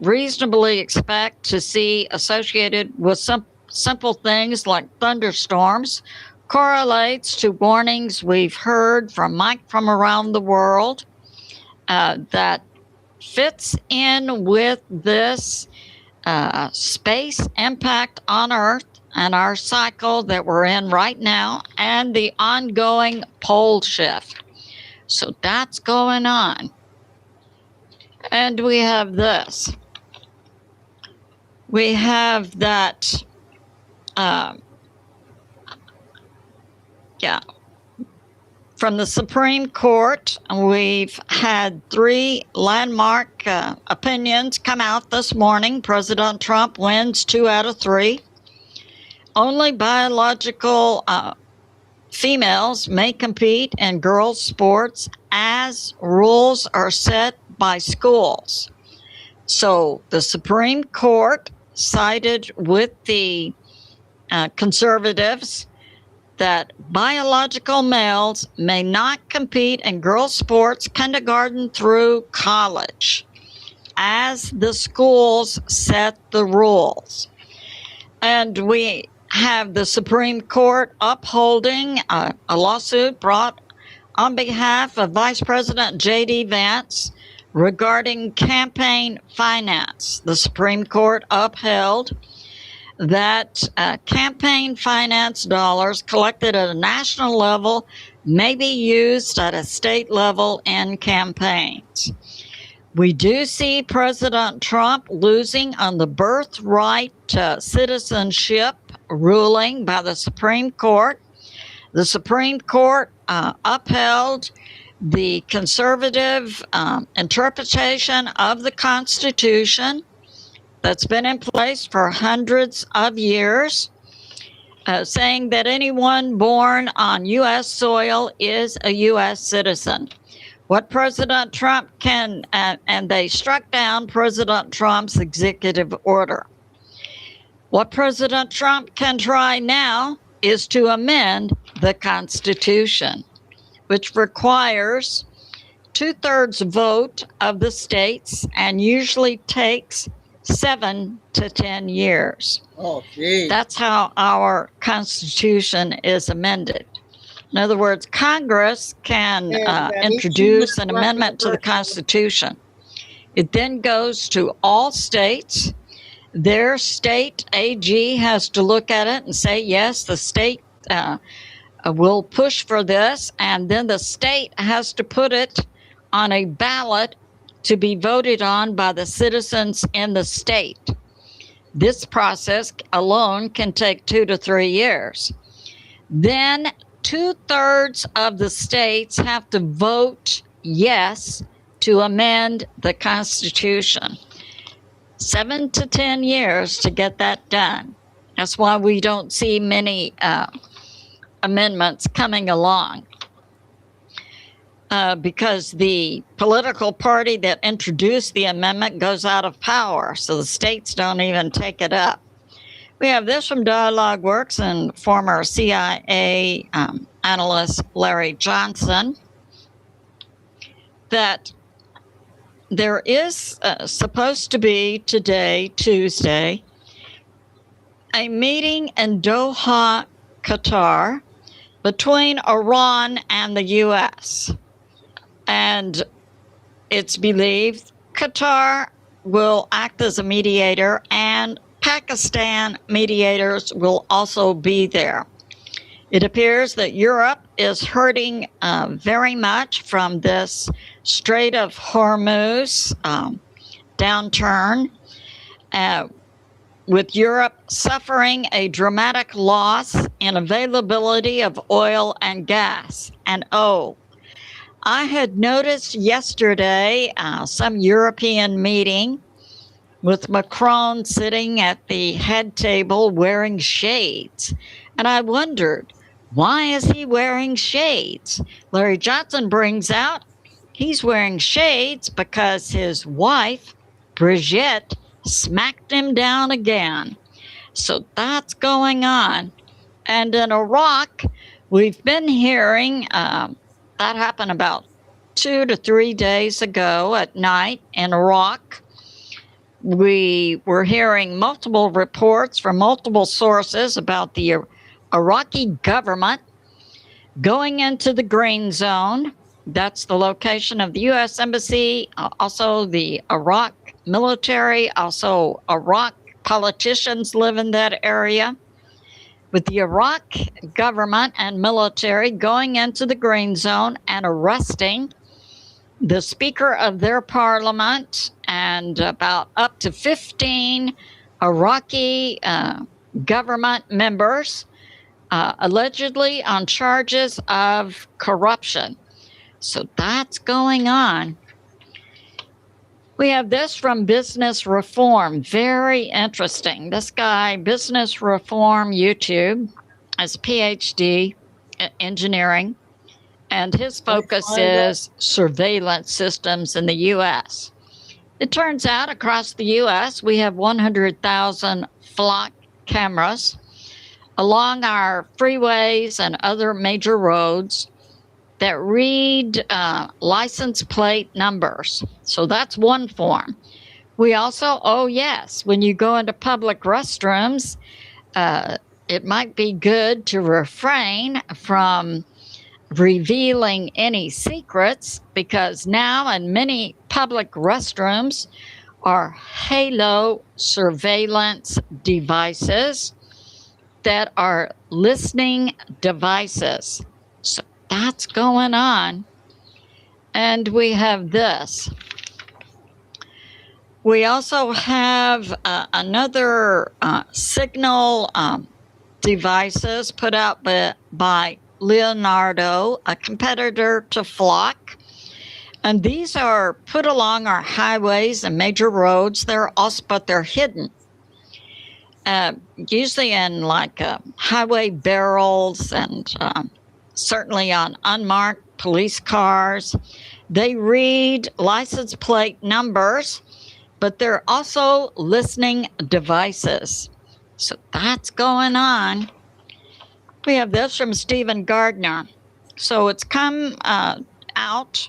reasonably expect to see associated with some simple things like thunderstorms correlates to warnings we've heard from Mike from around the world that fits in with this space impact on Earth and our cycle that we're in right now and the ongoing pole shift. So that's going on. And we have this. We have that, from the Supreme Court, we've had 3 landmark opinions come out this morning. President Trump wins 2 out of 3. Only biological females may compete in girls' sports as rules are set by schools. So the Supreme Court sided with the conservatives that biological males may not compete in girls' sports kindergarten through college as the schools set the rules. And we have the Supreme Court upholding a lawsuit brought on behalf of Vice President J.D. Vance regarding campaign finance. The Supreme Court upheld that campaign finance dollars collected at a national level may be used at a state level in campaigns. We do see President Trump losing on the birthright citizenship ruling by the Supreme Court. The Supreme Court upheld the conservative interpretation of the Constitution that's been in place for hundreds of years, saying that anyone born on U.S. soil is a U.S. citizen. What President Trump can, and they struck down President Trump's executive order. What President Trump can try now is to amend the Constitution, which requires 2/3 vote of the states and usually takes 7 to 10 years. Oh, geez. That's how our Constitution is amended. In other words, Congress can introduce an amendment to the Constitution. It then goes to all states. Their state AG has to look at it and say, yes, the state will push for this, and then the state has to put it on a ballot to be voted on by the citizens in the state. This process alone can take 2 to 3 years. Then 2/3 of the states have to vote yes to amend the Constitution. 7 to 10 years to get that done. That's why we don't see many amendments coming along. Because the political party that introduced the amendment goes out of power, so the states don't even take it up. We have this from Dialogue Works and former CIA analyst Larry Johnson, that there is supposed to be today, Tuesday, a meeting in Doha, Qatar, between Iran and the U.S. And it's believed Qatar will act as a mediator, and Pakistan mediators will also be there. It appears that Europe is hurting very much from this Strait of Hormuz downturn, with Europe suffering a dramatic loss in availability of oil and gas. And I had noticed yesterday some European meeting with Macron sitting at the head table wearing shades. And I wondered, why is he wearing shades? Larry Johnson brings out he's wearing shades because his wife, Brigitte, smacked him down again. So that's going on. And in Iraq, we've been hearing That happened about 2 to 3 days ago at night in Iraq. We were hearing multiple reports from multiple sources about the Iraqi government going into the green zone. That's the location of the U.S. Embassy, also the Iraq military, also Iraq politicians live in that area. With the Iraq government and military going into the green zone and arresting the Speaker of their parliament and about up to 15 Iraqi government members, allegedly on charges of corruption. So that's going on. We have this from Business Reform. Very interesting. This guy, Business Reform YouTube, has a PhD in engineering, and his focus is surveillance systems in the U.S. It turns out across the U.S. we have 100,000 flock cameras along our freeways and other major roads that read license plate numbers. So that's one form. We also, oh yes, when you go into public restrooms, it might be good to refrain from revealing any secrets, because now in many public restrooms are halo surveillance devices that are listening devices. So that's going on. And we have this. We also have another signal devices put out by Leonardo, a competitor to Flock. And these are put along our highways and major roads. But they're hidden. Usually in like highway barrels and certainly on unmarked police cars. They read license plate numbers, but they're also listening devices. So that's going on. We have this from Stephen Gardner. So it's come out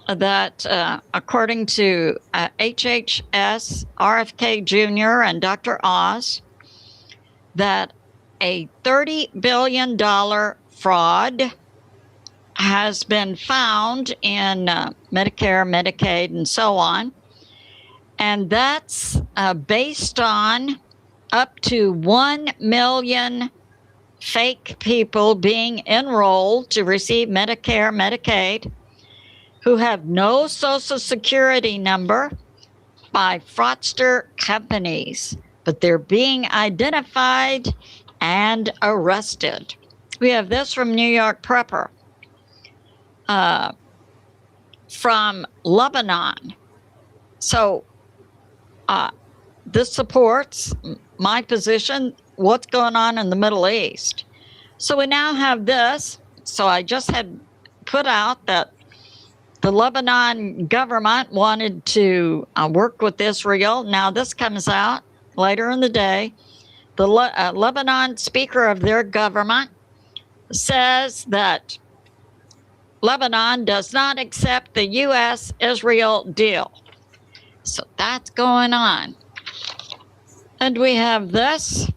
that according to HHS, RFK Jr. and Dr. Oz, that a $30 billion fraud has been found in Medicare, Medicaid, and so on. And that's based on up to 1 million fake people being enrolled to receive Medicare, Medicaid, who have no Social Security number by fraudster companies, but they're being identified and arrested. We have this from New York Prepper, from Lebanon. So this supports my position, what's going on in the Middle East. So we now have this. So I just had put out that the Lebanon government wanted to work with Israel. Now this comes out later in the day. The Lebanon speaker of their government says that Lebanon does not accept the U.S.-Israel deal. So that's going on. And we have this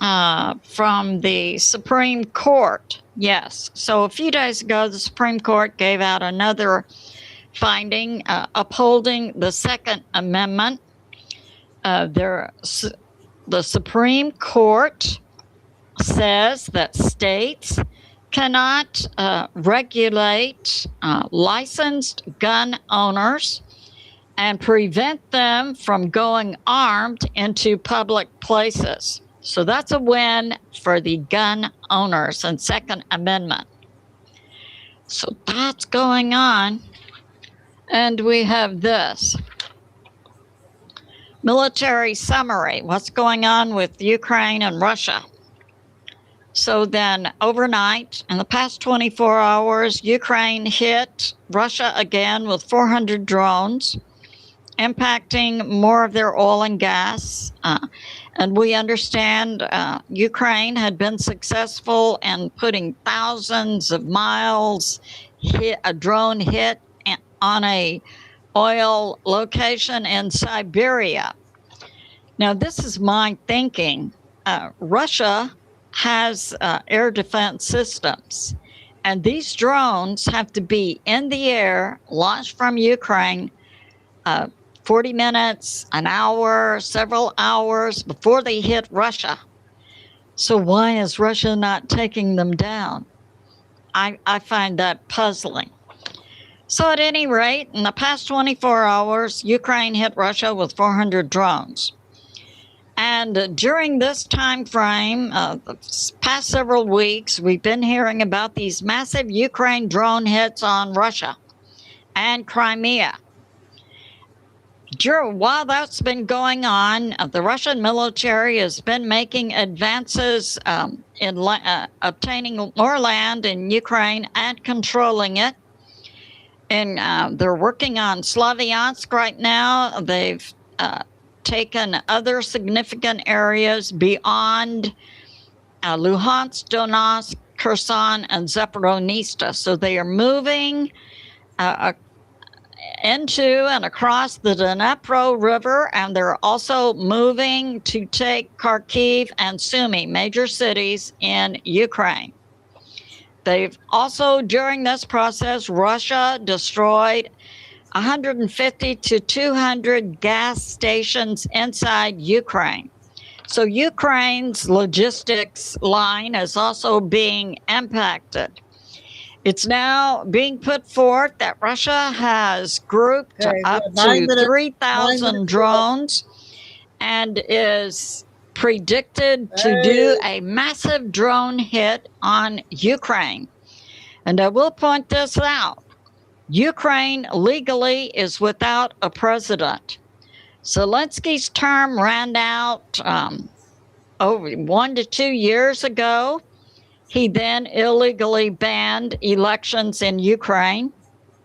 from the Supreme Court. Yes. So a few days ago, the Supreme Court gave out another finding upholding the Second Amendment. The Supreme Court says that states cannot regulate licensed gun owners and prevent them from going armed into public places. So that's a win for the gun owners and Second Amendment. So that's going on. And we have this. Military summary. What's going on with Ukraine and Russia? So then overnight, in the past 24 hours, Ukraine hit Russia again with 400 drones, impacting more of their oil and gas. And we understand Ukraine had been successful in putting thousands of miles, a drone hit on a oil location in Siberia. Now, this is my thinking. Russia has air defense systems, and these drones have to be in the air, launched from Ukraine, 40 minutes, an hour, several hours before they hit Russia. So why is Russia not taking them down? I find that puzzling. So at any rate, in the past 24 hours, Ukraine hit Russia with 400 drones. And during this time frame, the past several weeks, we've been hearing about these massive Ukraine drone hits on Russia and Crimea. While that's been going on, the Russian military has been making advances in obtaining more land in Ukraine and controlling it. And they're working on Slavyansk right now. They've taken other significant areas beyond Luhansk, Donetsk, Kherson, and Zaporizhzhia. So they are moving into and across the Dnipro River, and they're also moving to take Kharkiv and Sumy, major cities in Ukraine. They've also, during this process, Russia destroyed 150 to 200 gas stations inside Ukraine. So Ukraine's logistics line is also being impacted. It's now being put forth that Russia has grouped up to 3,000 drones and is predicted to do a massive drone hit on Ukraine. And I will point this out. Ukraine legally is without a president. Zelensky's term ran out over 1 to 2 years ago. He then illegally banned elections in Ukraine.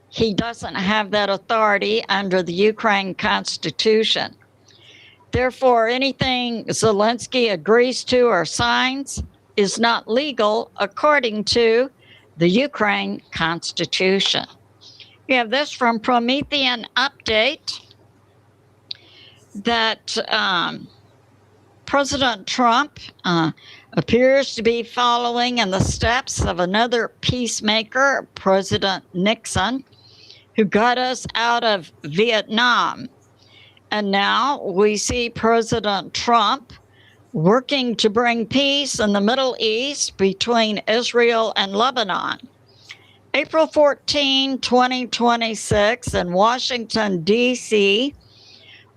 He doesn't have that authority under the Ukraine Constitution. Therefore, anything Zelensky agrees to or signs is not legal according to the Ukraine Constitution. We have this from Promethean Update that President Trump appears to be following in the steps of another peacemaker, President Nixon, who got us out of Vietnam. And now we see President Trump working to bring peace in the Middle East between Israel and Lebanon. April 14, 2026 in Washington, D.C.,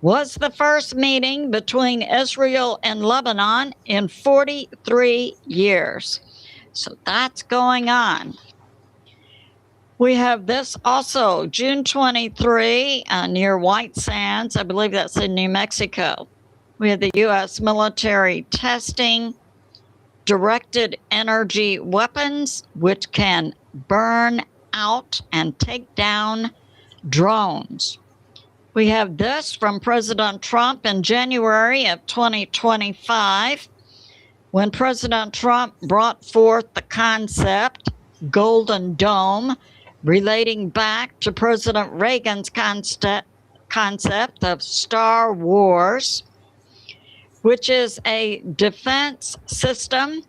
was the first meeting between Israel and Lebanon in 43 years. So that's going on. We have this also, June 23, near White Sands. I believe that's in New Mexico. We have the U.S. military testing directed energy weapons, which can burn out and take down drones. We have this from President Trump in January of 2025, when President Trump brought forth the concept, Golden Dome, relating back to President Reagan's concept of Star Wars, which is a defense system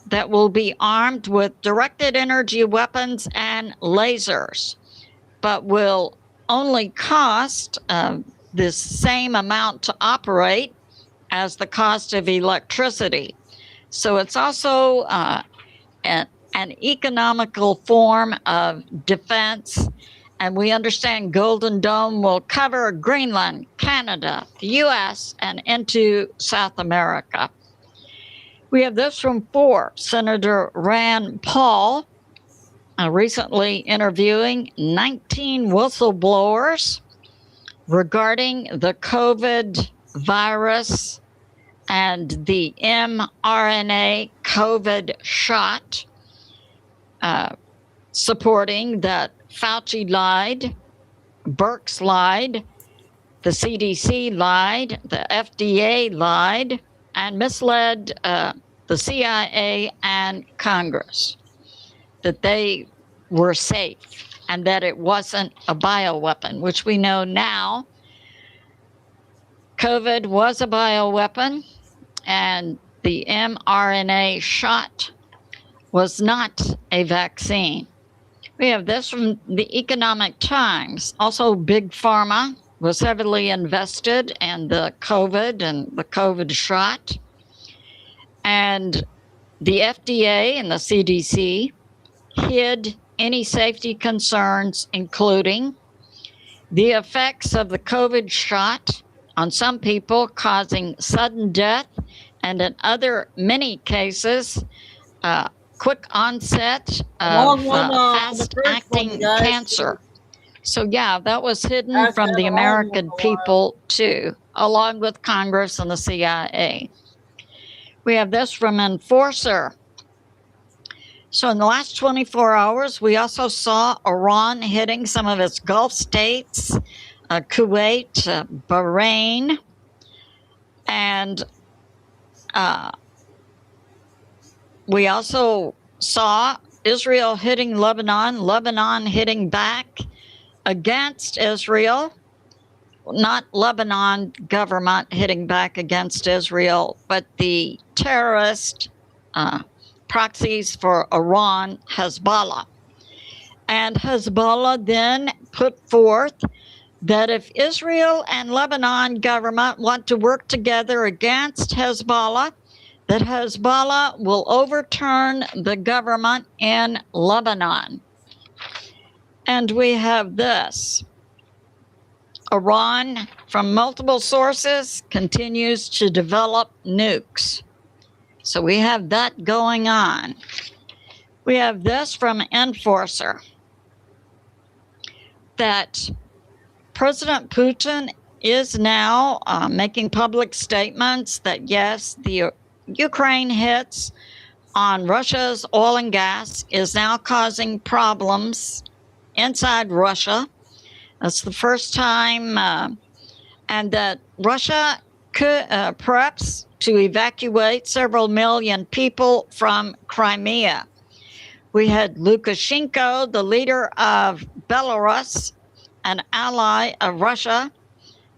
that will be armed with directed energy weapons and lasers, but will only cost the same amount to operate as the cost of electricity. So it's also an economical form of defense. And we understand Golden Dome will cover Greenland, Canada, the U.S., and into South America. We have this from Forbes, Senator Rand Paul, recently interviewing 19 whistleblowers regarding the COVID virus and the mRNA COVID shot, supporting that Fauci lied, Birx lied, the CDC lied, the FDA lied, and misled the CIA and Congress that they were safe and that it wasn't a bioweapon, which we know now COVID was a bioweapon, and the mRNA shot was not a vaccine. We have this from the Economic Times. Also, Big Pharma was heavily invested in the COVID and the COVID shot. And the FDA and the CDC hid any safety concerns, including the effects of the COVID shot on some people causing sudden death, and in many cases, quick onset of fast-acting cancer. So yeah, that was hidden from the American people too, along with Congress and the CIA. We have this from Enforcer. So in the last 24 hours, we also saw Iran hitting some of its Gulf states, Kuwait, Bahrain, and we also saw Israel hitting Lebanon, Lebanon hitting back against Israel, not Lebanon government hitting back against Israel, but the terrorist proxies for Iran, Hezbollah. And Hezbollah then put forth that if Israel and Lebanon government want to work together against Hezbollah, that Hezbollah will overturn the government in Lebanon. And we have this. Iran, from multiple sources, continues to develop nukes. So we have that going on. We have this from Enforcer, that President Putin is now making public statements that, yes, the Ukraine hits on Russia's oil and gas is now causing problems inside Russia. That's the first time, and that Russia could preps to evacuate several million people from Crimea. We had Lukashenko, the leader of Belarus, an ally of Russia,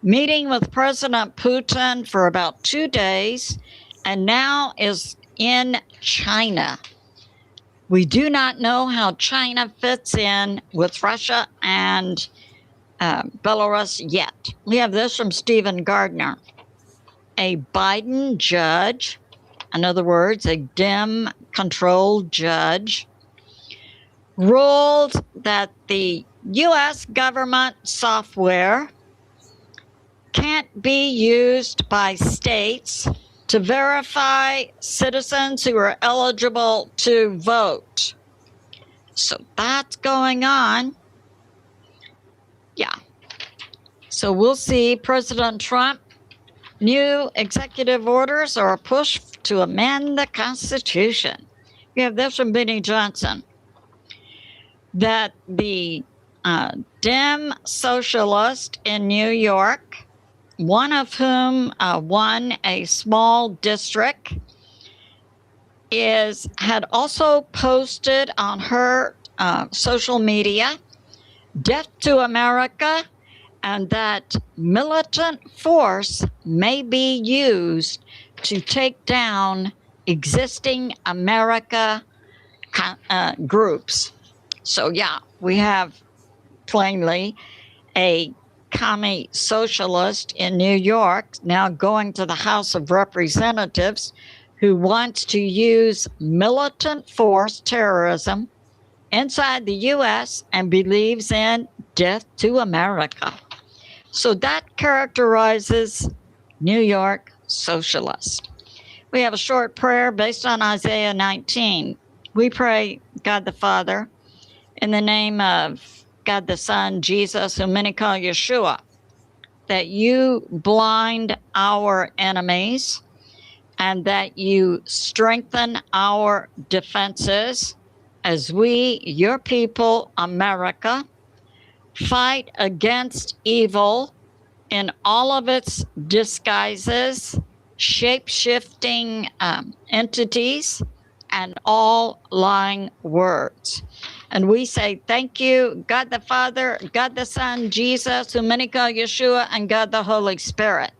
meeting with President Putin for about 2 days, and now is in China. We do not know how China fits in with Russia and Belarus yet. We have this from Stephen Gardner. A Biden judge, in other words, a Dem-controlled judge, ruled that the U.S. government software can't be used by states to verify citizens who are eligible to vote. So that's going on. Yeah. So we'll see President Trump. New executive orders are a push to amend the Constitution. We have this from Benny Johnson, that the Dem socialist in New York, one of whom won a small district, had also posted on her social media, "Death to America," and that militant force may be used to take down existing America groups. So yeah, we have plainly a commie socialist in New York now going to the House of Representatives who wants to use militant force terrorism inside the U.S. and believes in death to America. So that characterizes New York socialist. We have a short prayer based on Isaiah 19. We pray, God the Father, in the name of God the Son, Jesus, whom many call Yeshua, that you blind our enemies and that you strengthen our defenses as we, your people, America, fight against evil in all of its disguises shape-shifting entities, and all lying words. And we say, thank you, God the Father, God the Son, Jesus, whom many call Yeshua, and God the Holy Spirit.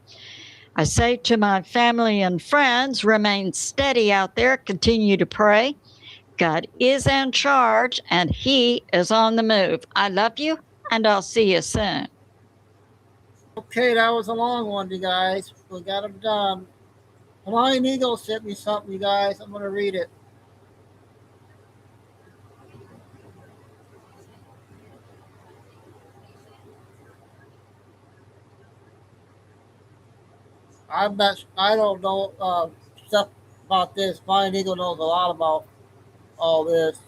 I say to my family and friends, remain steady out there, continue to pray. God is in charge, and he is on the move. I love you, and I'll see you soon. Okay, that was a long one, you guys. We got them done. Flying Eagle sent me something, you guys. I'm going to read it. I don't know stuff about this. Flying Eagle knows a lot about all this.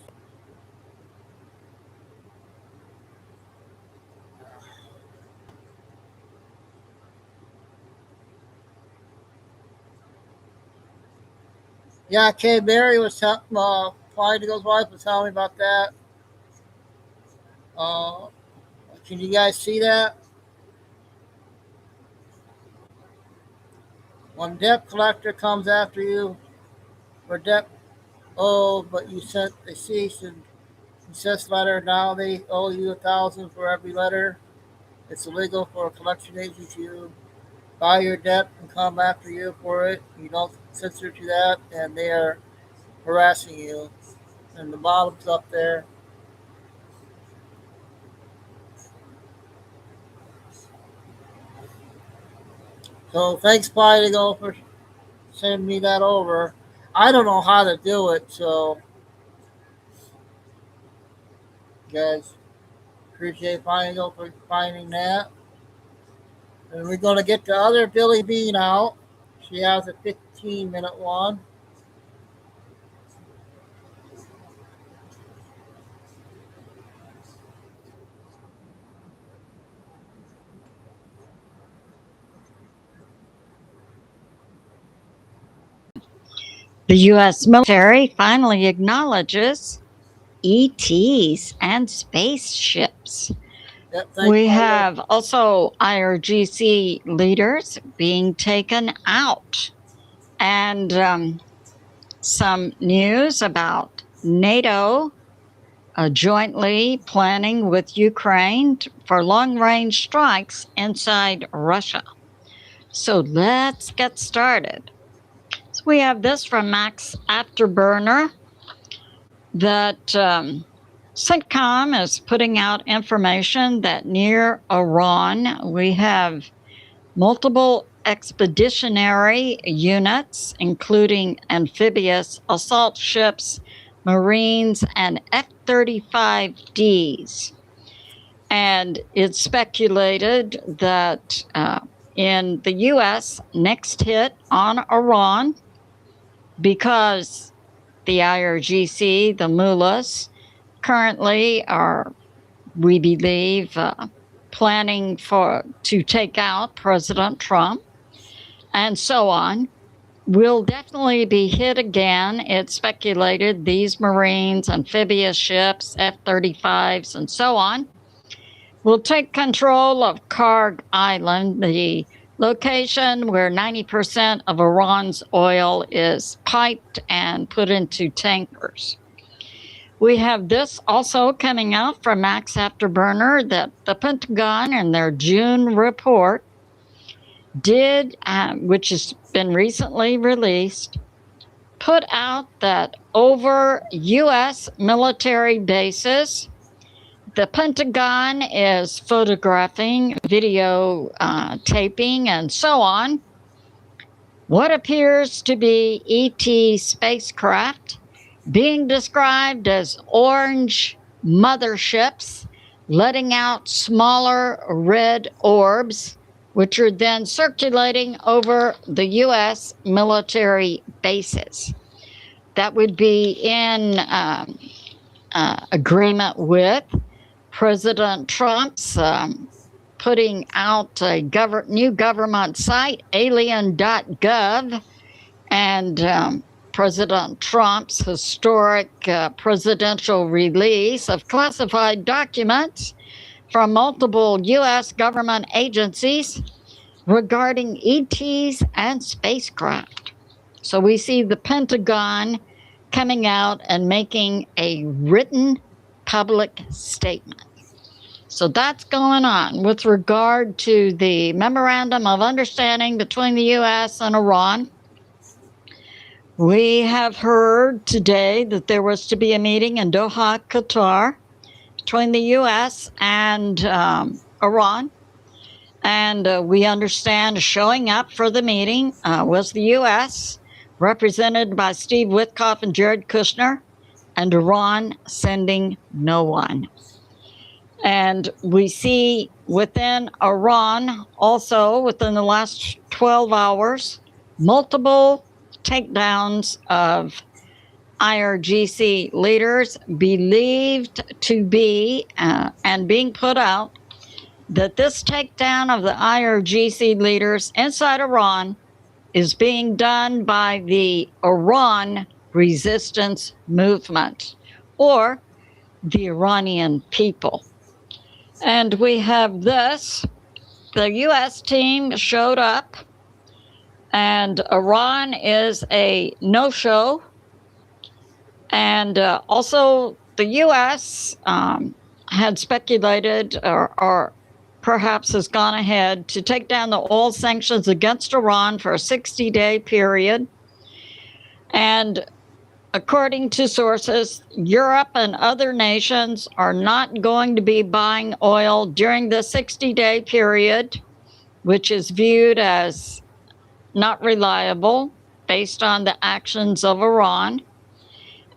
Yeah, Kay Barry was Flying Eagle's wife was telling me about that. Can you guys see that? When debt collector comes after you for debt owed, but you sent a cease and desist letter, now they owe you $1,000 for every letter. It's illegal for a collection agent to buy your debt and come after you for it. You don't censor to that, and they are harassing you. And the bottom's up there. So thanks, Plightigo, for sending me that over. I don't know how to do it, so guys, appreciate Plightigo for finding that. And we're going to get the other Billy Bean out. She has a 15-minute one. The U.S. military finally acknowledges ETs and spaceships. Yep, we have also IRGC leaders being taken out. And some news about NATO jointly planning with Ukraine for long-range strikes inside Russia. So let's get started. So we have this from Max Afterburner that CENTCOM is putting out information that near Iran, we have multiple expeditionary units, including amphibious assault ships, Marines, and F-35Ds. And it's speculated that in the U.S. next hit on Iran, because the IRGC, the mullahs, currently are, we believe, planning to take out President Trump, and so on, will definitely be hit again. It's speculated these Marines, amphibious ships, F-35s, and so on, will take control of Karg Island, the location where 90% of Iran's oil is piped and put into tankers. We have this also coming out from Max Afterburner that the Pentagon in their June report did, which has been recently released, put out that over U.S. military bases, the Pentagon is photographing, video taping, and so on, what appears to be ET spacecraft being described as orange motherships, letting out smaller red orbs, which are then circulating over the U.S. military bases. That would be in agreement with President Trump's putting out a new government site, alien.gov, and President Trump's historic presidential release of classified documents from multiple U.S. government agencies regarding ETs and spacecraft. So we see the Pentagon coming out and making a written public statement. So that's going on with regard to the Memorandum of Understanding between the U.S. and Iran. We have heard today that there was to be a meeting in Doha, Qatar, between the U.S. and Iran. And we understand showing up for the meeting was the U.S., represented by Steve Witkoff and Jared Kushner, and Iran sending no one. And we see within Iran, also within the last 12 hours, multiple takedowns of IRGC leaders believed to be and being put out that this takedown of the IRGC leaders inside Iran is being done by the Iran Resistance Movement, or the Iranian people. And we have this. The U.S. team showed up, and Iran is a no-show. And also the U.S. Had speculated or perhaps has gone ahead to take down the oil sanctions against Iran for a 60-day period. And according to sources, Europe and other nations are not going to be buying oil during the 60-day period, which is viewed as not reliable based on the actions of Iran,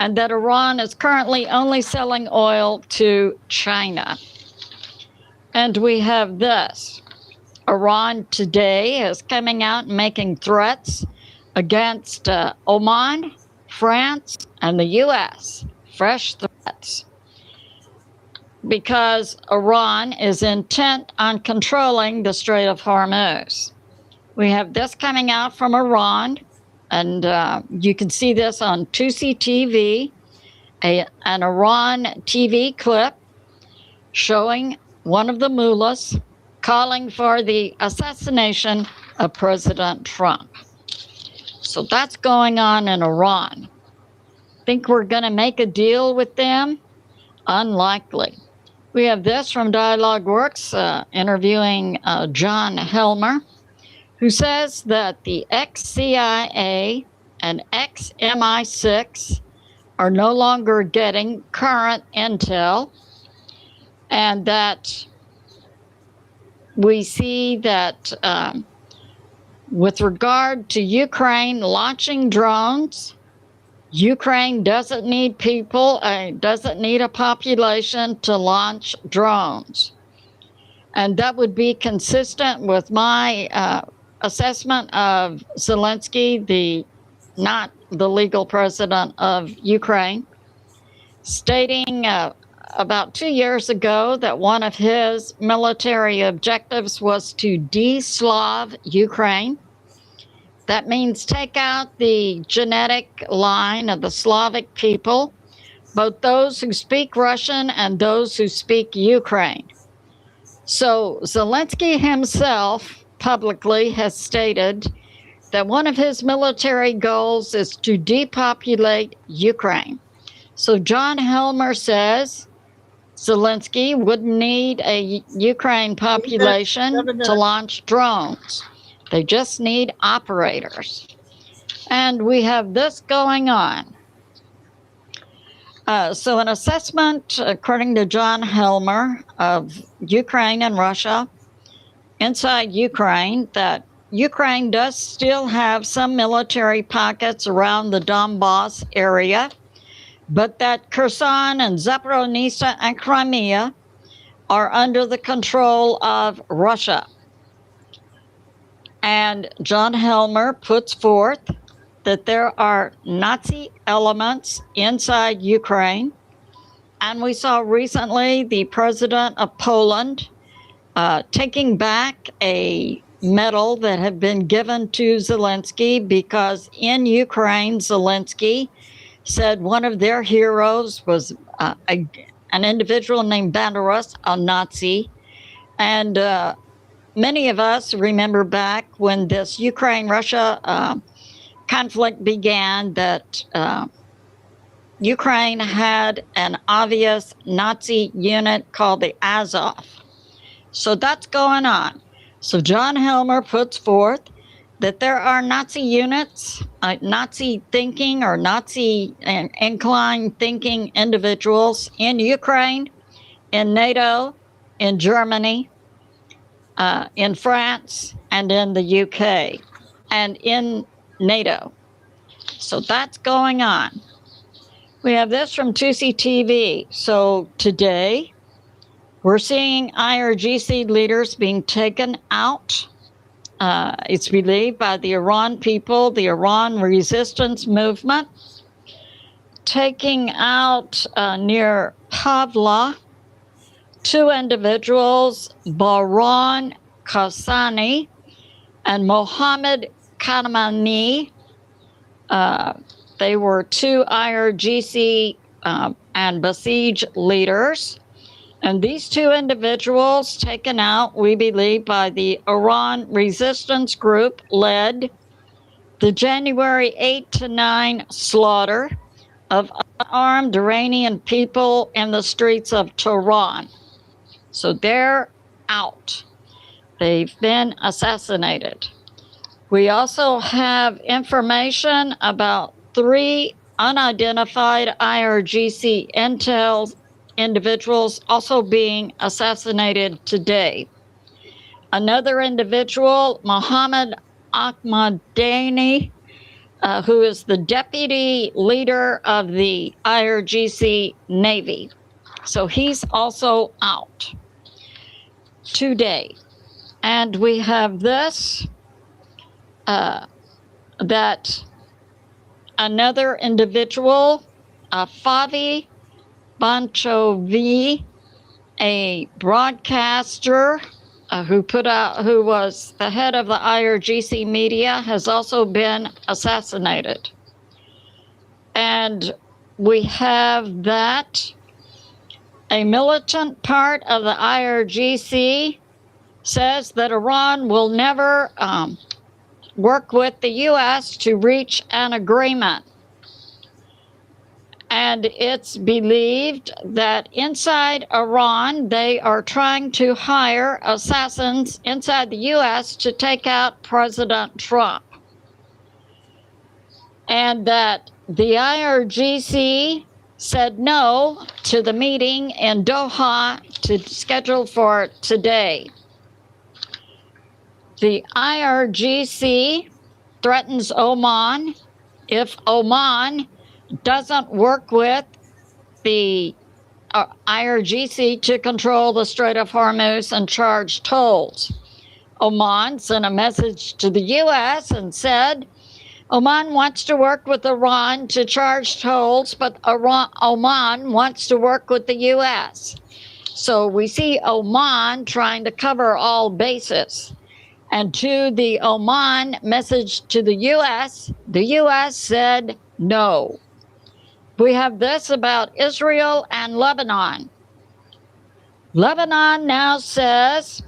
and that Iran is currently only selling oil to China. And we have this. Iran today is coming out and making threats against Oman, France, and the U.S. Fresh threats. Because Iran is intent on controlling the Strait of Hormuz. We have this coming out from Iran, and you can see this on Tusi TV, an Iran TV clip showing one of the mullahs calling for the assassination of President Trump. So that's going on in Iran. Think we're going to make a deal with them? Unlikely. We have this from Dialogue Works, interviewing John Helmer, who says that the ex-CIA and ex-MI6 are no longer getting current intel, and that we see that with regard to Ukraine launching drones, Ukraine doesn't need people, doesn't need a population to launch drones. And that would be consistent with my assessment of Zelensky, not the legal president of Ukraine, stating about 2 years ago that one of his military objectives was to de-Slav Ukraine. That means take out the genetic line of the Slavic people, both those who speak Russian and those who speak Ukraine. So Zelensky himself publicly has stated that one of his military goals is to depopulate Ukraine. So John Helmer says Zelensky wouldn't need a Ukraine population to launch drones. They just need operators. And we have this going on. So an assessment, according to John Helmer, of Ukraine and Russia, inside Ukraine, that Ukraine does still have some military pockets around the Donbass area, but that Kherson and Zaporizhzhia and Crimea are under the control of Russia. And John Helmer puts forth that there are Nazi elements inside Ukraine. And we saw recently the president of Poland taking back a medal that had been given to Zelensky because in Ukraine, Zelensky said one of their heroes was an individual named Banderas, a Nazi. And many of us remember back when this Ukraine-Russia conflict began that Ukraine had an obvious Nazi unit called the Azov. So that's going on. So John Helmer puts forth that there are Nazi units, Nazi thinking or Nazi inclined thinking individuals in Ukraine, in NATO, in Germany, in France, and in the UK, and in NATO. So that's going on. We have this from Tusi TV. So today, we're seeing IRGC leaders being taken out. It's believed by the Iran people, the Iran resistance movement, taking out near Pavla 2 individuals, Bahran Qassani and Mohammed Kadamani. They were 2 IRGC and Basij leaders. And these 2 individuals taken out, we believe, by the Iran resistance group led the January 8 to 9 slaughter of unarmed Iranian people in the streets of Tehran. So they're out. They've been assassinated. We also have information about 3 unidentified IRGC intel individuals also being assassinated today. Another individual, Mohammed Ahmadani, who is the deputy leader of the IRGC Navy. So he's also out today. And we have this, that another individual, Favi Banchovi, a broadcaster who was the head of the IRGC media, has also been assassinated. And we have that a militant part of the IRGC says that Iran will never work with the U.S. to reach an agreement. And it's believed that inside Iran, they are trying to hire assassins inside the U.S. to take out President Trump. And that the IRGC said no to the meeting in Doha scheduled for today. The IRGC threatens Oman if Oman doesn't work with the IRGC to control the Strait of Hormuz and charge tolls. Oman sent a message to the U.S. and said Oman wants to work with Iran to charge tolls, but Oman wants to work with the U.S. So we see Oman trying to cover all bases. And to the Oman message to the U.S. said no. We have this about Israel and Lebanon. Lebanon now says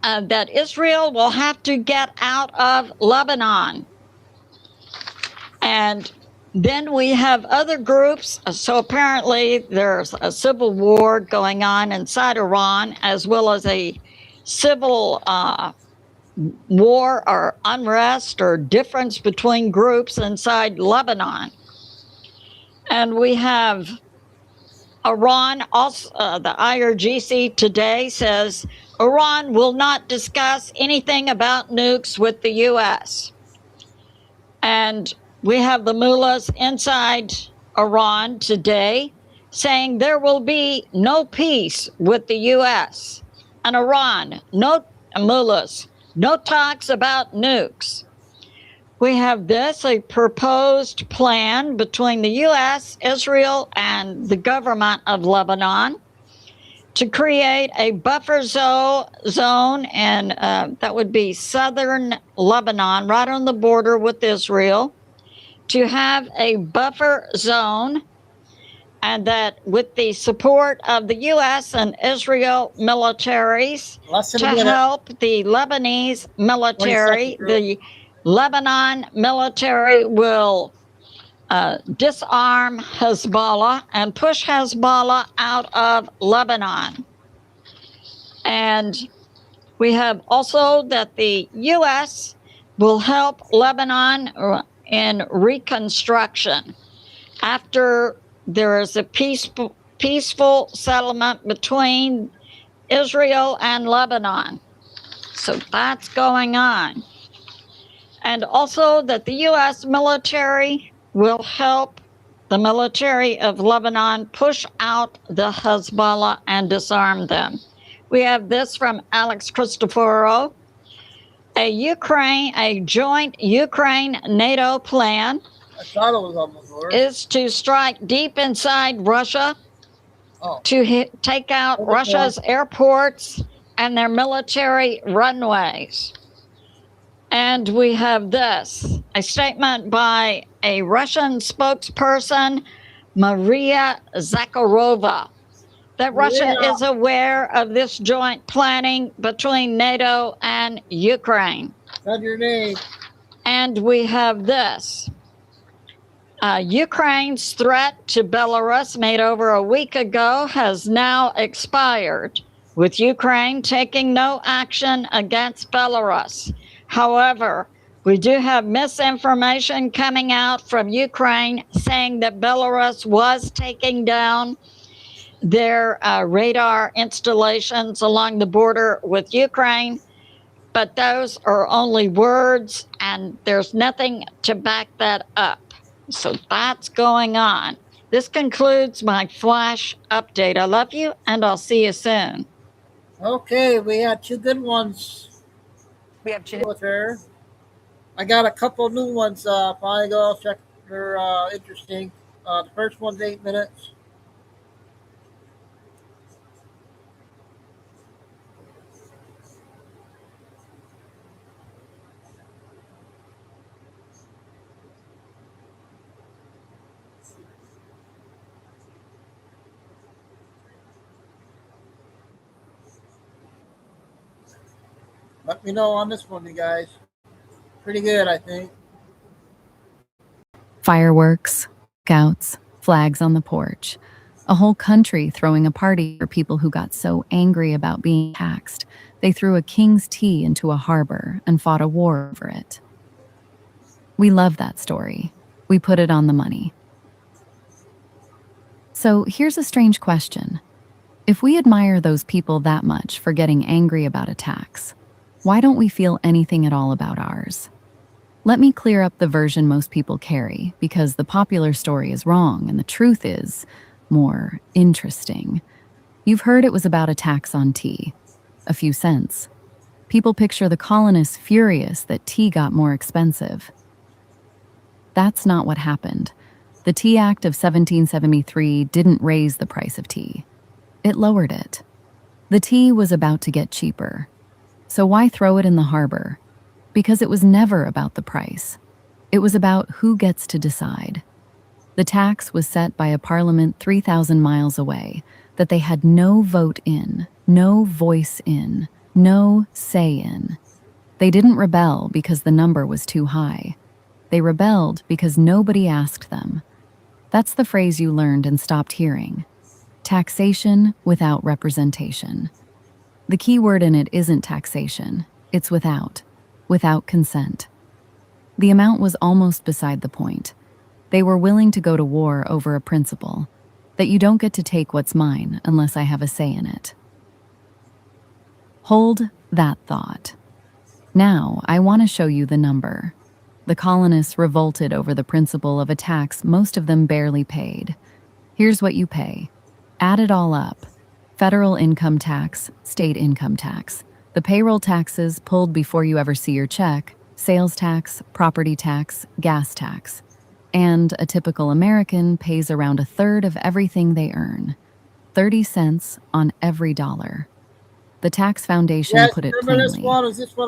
that Israel will have to get out of Lebanon. And then we have other groups. So apparently there's a civil war going on inside Iran, as well as a civil war or unrest or difference between groups inside Lebanon. And we have Iran, also the IRGC today says Iran will not discuss anything about nukes with the U.S. And we have the mullahs inside Iran today saying there will be no peace with the U.S. and Iran, no mullahs, no talks about nukes. We have this, a proposed plan between the U.S., Israel, and the government of Lebanon to create a buffer zone, and that would be southern Lebanon, right on the border with Israel, to have a buffer zone and that with the support of the U.S. and Israel militaries to help the Lebanese military, the Lebanon military will disarm Hezbollah and push Hezbollah out of Lebanon. And we have also that the U.S. will help Lebanon in reconstruction after there is a peaceful settlement between Israel and Lebanon. So that's going on. And also that the U.S. military will help the military of Lebanon push out the Hezbollah and disarm them. We have this from Alex Christoforo. A joint Ukraine-NATO plan is to strike deep inside Russia to take out Russia's airports and their military runways. And we have this, a statement by a Russian spokesperson, Maria Zakharova, that Russia is aware of this joint planning between NATO and Ukraine. That's your name. And we have this. Ukraine's threat to Belarus made over a week ago has now expired, with Ukraine taking no action against Belarus. However, we do have misinformation coming out from Ukraine saying that Belarus was taking down their radar installations along the border with Ukraine, but those are only words and there's nothing to back that up. So that's going on. This concludes my flash update. I love you and I'll see you soon. Okay, we had two good ones. We have two with her. I got a couple new ones. Probably go check. They're interesting. The first one's 8 minutes. Let me know on this one, you guys. Pretty good, I think. Fireworks, scouts, flags on the porch. A whole country throwing a party for people who got so angry about being taxed, they threw a king's tea into a harbor and fought a war over it. We love that story. We put it on the money. So here's a strange question. If we admire those people that much for getting angry about a tax, why don't we feel anything at all about ours? Let me clear up the version most people carry, because the popular story is wrong and the truth is more interesting. You've heard it was about a tax on tea, a few cents. People picture the colonists furious that tea got more expensive. That's not what happened. The Tea Act of 1773 didn't raise the price of tea. It lowered it. The tea was about to get cheaper. So why throw it in the harbor? Because it was never about the price. It was about who gets to decide. The tax was set by a parliament 3,000 miles away that they had no vote in, no voice in, no say in. They didn't rebel because the number was too high. They rebelled because nobody asked them. That's the phrase you learned and stopped hearing. Taxation without representation. The key word in it isn't taxation, it's without consent. The amount was almost beside the point. They were willing to go to war over a principle, that you don't get to take what's mine unless I have a say in it. Hold that thought. Now, I want to show you the number. The colonists revolted over the principle of a tax most of them barely paid. Here's what you pay. Add it all up. Federal income tax, state income tax, the payroll taxes pulled before you ever see your check, sales tax, property tax, gas tax. And a typical American pays around a third of everything they earn. 30 cents on every dollar. The Tax Foundation put it plainly.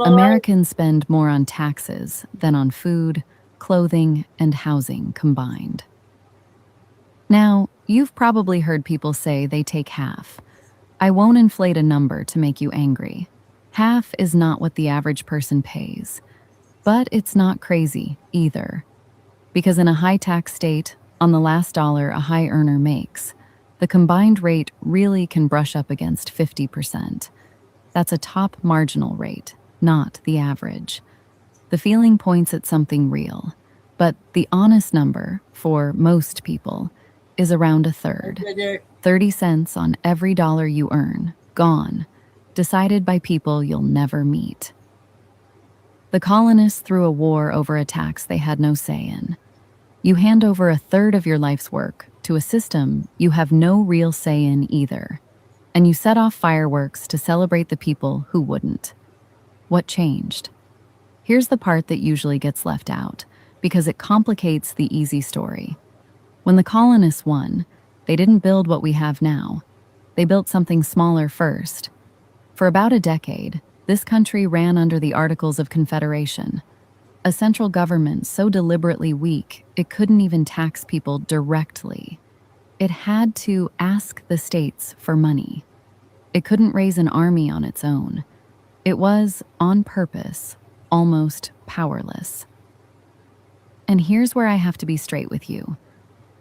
Americans spend more on taxes than on food, clothing, and housing combined. Now, you've probably heard people say they take half. I won't inflate a number to make you angry. Half is not what the average person pays. But it's not crazy either. Because in a high-tax state, on the last dollar a high earner makes, the combined rate really can brush up against 50%. That's a top marginal rate, not the average. The feeling points at something real, but the honest number, for most people, is around a third. 30 cents on every dollar you earn, gone, decided by people you'll never meet. The colonists threw a war over a tax they had no say in. You hand over a third of your life's work to a system you have no real say in either, and you set off fireworks to celebrate the people who wouldn't. What changed? Here's the part that usually gets left out, because it complicates the easy story. When the colonists won, they didn't build what we have now. They built something smaller first. For about a decade, this country ran under the Articles of Confederation, a central government so deliberately weak it couldn't even tax people directly. It had to ask the states for money. It couldn't raise an army on its own. It was, on purpose, almost powerless. And here's where I have to be straight with you.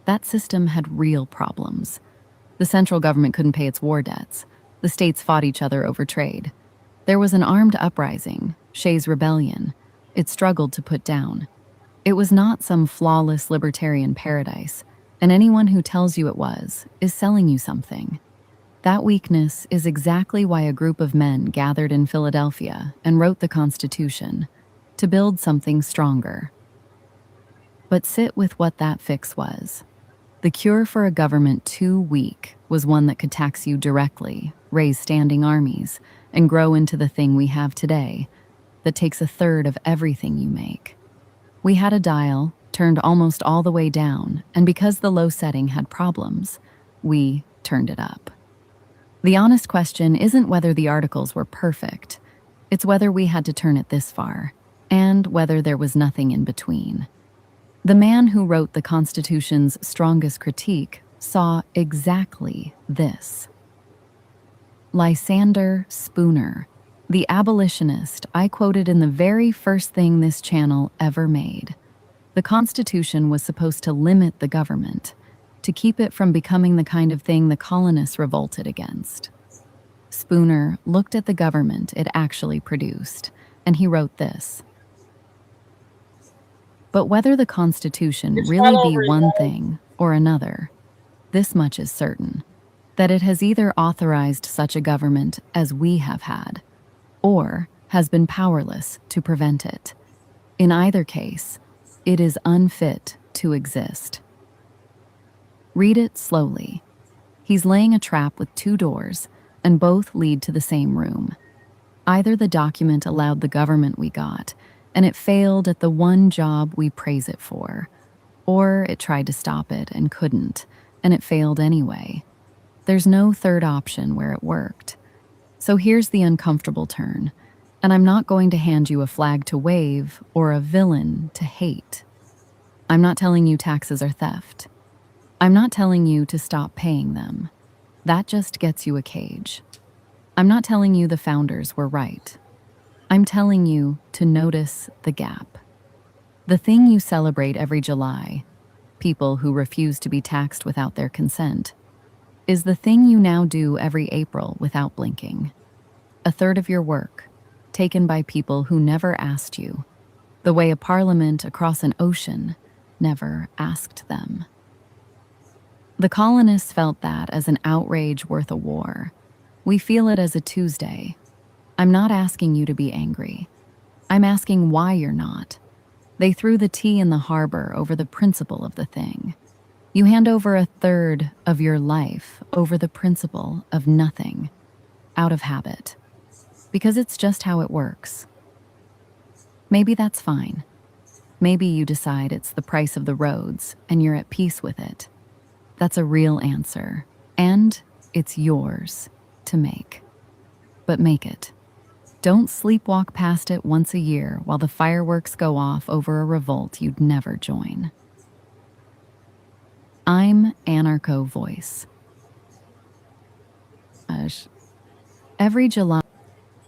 That system had real problems. The central government couldn't pay its war debts. The states fought each other over trade. There was an armed uprising, Shays' Rebellion. It struggled to put down. It was not some flawless libertarian paradise, and anyone who tells you it was is selling you something. That weakness is exactly why a group of men gathered in Philadelphia and wrote the Constitution, to build something stronger. But sit with what that fix was. The cure for a government too weak was one that could tax you directly, raise standing armies, and grow into the thing we have today, that takes a third of everything you make. We had a dial, turned almost all the way down, and because the low setting had problems, we turned it up. The honest question isn't whether the articles were perfect, it's whether we had to turn it this far, and whether there was nothing in between. The man who wrote the Constitution's strongest critique saw exactly this. Lysander Spooner, the abolitionist I quoted in the very first thing this channel ever made. The Constitution was supposed to limit the government, to keep it from becoming the kind of thing the colonists revolted against. Spooner looked at the government it actually produced, and he wrote this. But whether the Constitution really be one thing or another, this much is certain, that it has either authorized such a government as we have had, or has been powerless to prevent it. In either case, it is unfit to exist. Read it slowly. He's laying a trap with two doors, and both lead to the same room. Either the document allowed the government we got, and it failed at the one job we praise it for, or it tried to stop it and couldn't, and it failed anyway. There's no third option where it worked. So here's the uncomfortable turn, and I'm not going to hand you a flag to wave or a villain to hate. I'm not telling you taxes are theft. I'm not telling you to stop paying them. That just gets you a cage. I'm not telling you the founders were right. I'm telling you to notice the gap. The thing you celebrate every July, people who refuse to be taxed without their consent, is the thing you now do every April without blinking. A third of your work, taken by people who never asked you, the way a parliament across an ocean never asked them. The colonists felt that as an outrage worth a war. We feel it as a Tuesday. I'm not asking you to be angry. I'm asking why you're not. They threw the tea in the harbor over the principle of the thing. You hand over a third of your life over the principle of nothing, out of habit, because it's just how it works. Maybe that's fine. Maybe you decide it's the price of the roads and you're at peace with it. That's a real answer, and it's yours to make. But make it. Don't sleepwalk past it once a year while the fireworks go off over a revolt you'd never join. I'm Anarcho Voice. Every July.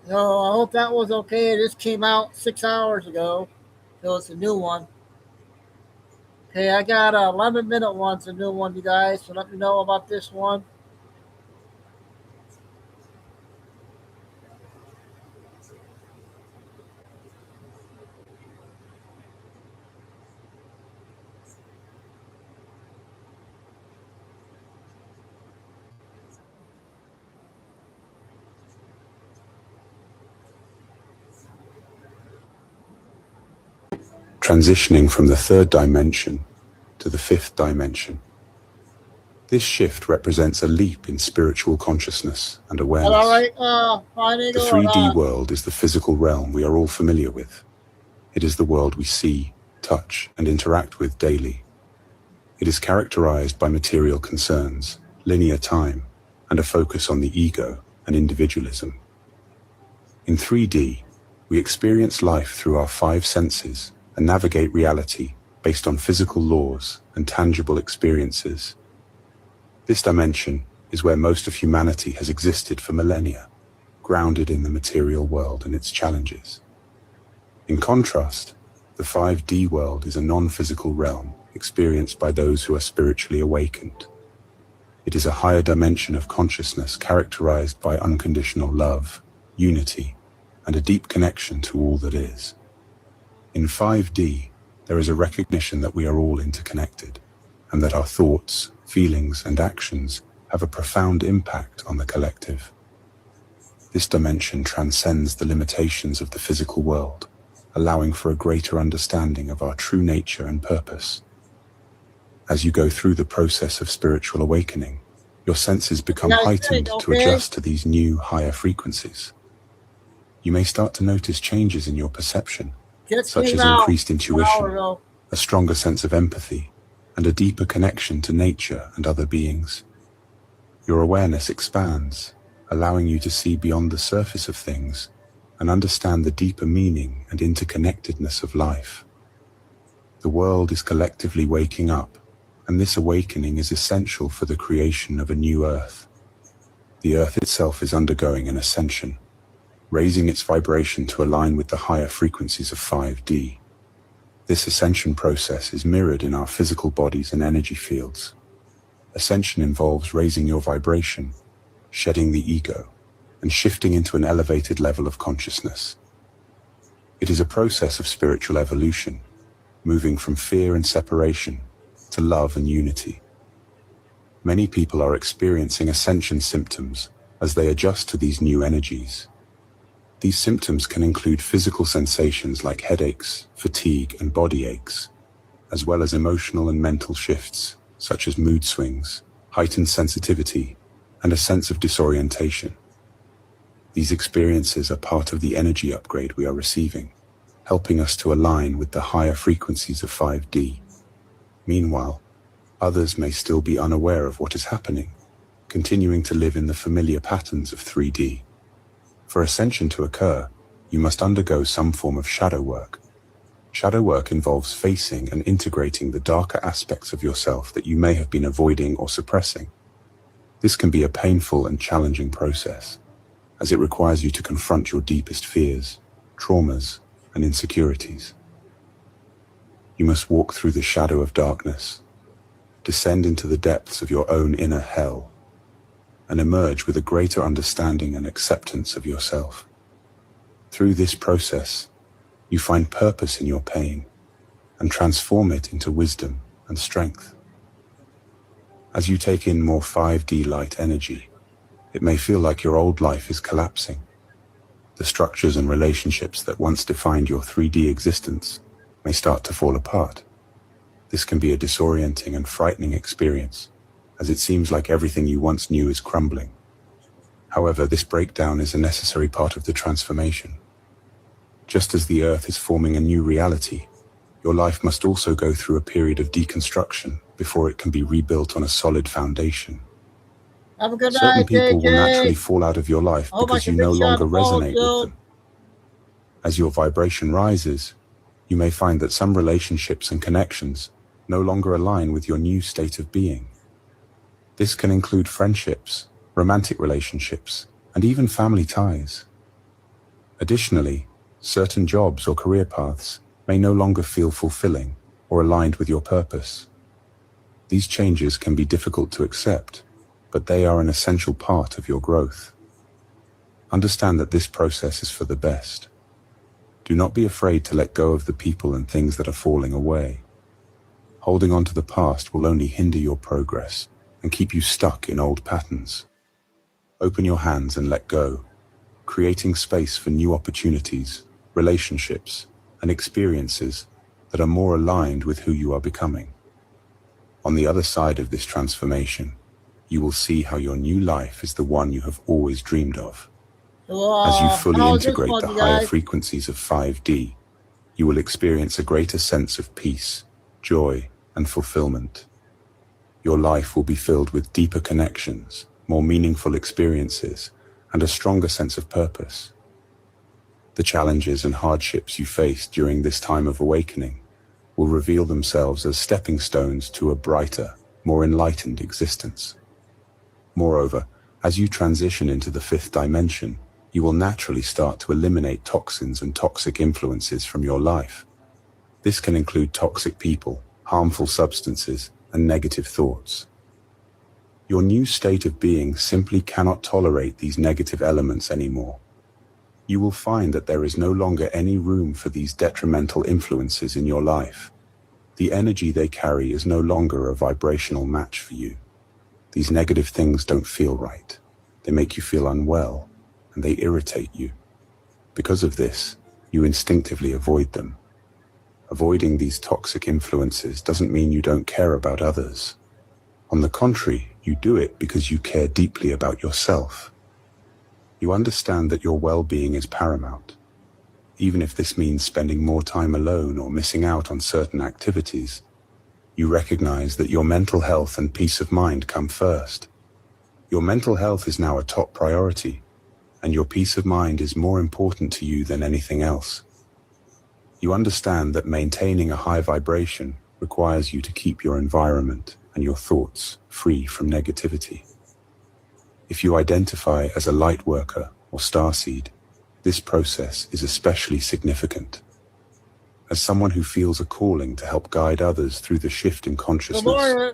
So I hope that was okay. This came out 6 hours ago, so it's a new one. Okay, I got a 11-minute one. It's a new one, you guys. So let me know about this one. Transitioning from the third dimension to the fifth dimension. This shift represents a leap in spiritual consciousness and awareness. All right, The 3D world is the physical realm we are all familiar with. It is the world we see, touch, and interact with daily. It is characterized by material concerns, linear time, and a focus on the ego and individualism. In 3D, we experience life through our 5 senses and navigate reality based on physical laws and tangible experiences. This dimension is where most of humanity has existed for millennia, grounded in the material world and its challenges. In contrast, the 5D world is a non-physical realm experienced by those who are spiritually awakened. It is a higher dimension of consciousness characterized by unconditional love, unity, and a deep connection to all that is. In 5D, there is a recognition that we are all interconnected, and that our thoughts, feelings, and actions have a profound impact on the collective. This dimension transcends the limitations of the physical world, allowing for a greater understanding of our true nature and purpose. As you go through the process of spiritual awakening, your senses become heightened to adjust to these new, higher frequencies. You may start to notice changes in your perception, such as increased intuition, a stronger sense of empathy, and a deeper connection to nature and other beings. Your awareness expands, allowing you to see beyond the surface of things and understand the deeper meaning and interconnectedness of life. The world is collectively waking up, and this awakening is essential for the creation of a new Earth. The Earth itself is undergoing an ascension, raising its vibration to align with the higher frequencies of 5D. This ascension process is mirrored in our physical bodies and energy fields. Ascension involves raising your vibration, shedding the ego, and shifting into an elevated level of consciousness. It is a process of spiritual evolution, moving from fear and separation to love and unity. Many people are experiencing ascension symptoms as they adjust to these new energies. These symptoms can include physical sensations like headaches, fatigue, and body aches, as well as emotional and mental shifts, such as mood swings, heightened sensitivity, and a sense of disorientation. These experiences are part of the energy upgrade we are receiving, helping us to align with the higher frequencies of 5D. Meanwhile, others may still be unaware of what is happening, continuing to live in the familiar patterns of 3D. For ascension to occur, you must undergo some form of shadow work. Shadow work involves facing and integrating the darker aspects of yourself that you may have been avoiding or suppressing. This can be a painful and challenging process, as it requires you to confront your deepest fears, traumas, and insecurities. You must walk through the shadow of darkness, descend into the depths of your own inner hell, and emerge with a greater understanding and acceptance of yourself. Through this process, you find purpose in your pain and transform it into wisdom and strength. As you take in more 5D light energy, it may feel like your old life is collapsing. The structures and relationships that once defined your 3D existence may start to fall apart. This can be a disorienting and frightening experience, as it seems like everything you once knew is crumbling. However, this breakdown is a necessary part of the transformation. Just as the Earth is forming a new reality, your life must also go through a period of deconstruction before it can be rebuilt on a solid foundation. Have a good Certain night, people will naturally JJ. fall out of your life I hope I because you can no reach you on longer the phone resonate soon. with them. As your vibration rises, you may find that some relationships and connections no longer align with your new state of being. This can include friendships, romantic relationships, and even family ties. Additionally, certain jobs or career paths may no longer feel fulfilling or aligned with your purpose. These changes can be difficult to accept, but they are an essential part of your growth. Understand that this process is for the best. Do not be afraid to let go of the people and things that are falling away. Holding on to the past will only hinder your progress and keep you stuck in old patterns. Open your hands and let go, creating space for new opportunities, relationships, and experiences that are more aligned with who you are becoming. On the other side of this transformation, you will see how your new life is the one you have always dreamed of. As you fully integrate the higher frequencies of 5D, you will experience a greater sense of peace, joy, and fulfillment. Your life will be filled with deeper connections, more meaningful experiences, and a stronger sense of purpose. The challenges and hardships you face during this time of awakening will reveal themselves as stepping stones to a brighter, more enlightened existence. Moreover, as you transition into the fifth dimension, you will naturally start to eliminate toxins and toxic influences from your life. This can include toxic people, harmful substances, and negative thoughts. Your new state of being simply cannot tolerate these negative elements anymore. You will find that there is no longer any room for these detrimental influences in your life. The energy they carry is no longer a vibrational match for you. These negative things don't feel right. They make you feel unwell, and they irritate you. Because of this, you instinctively avoid them. Avoiding these toxic influences doesn't mean you don't care about others. On the contrary, you do it because you care deeply about yourself. You understand that your well-being is paramount. Even if this means spending more time alone or missing out on certain activities, you recognize that your mental health and peace of mind come first. Your mental health is now a top priority, and your peace of mind is more important to you than anything else. You understand that maintaining a high vibration requires you to keep your environment and your thoughts free from negativity. If you identify as a light worker or starseed, this process is especially significant. As someone who feels a calling to help guide others through the shift in consciousness,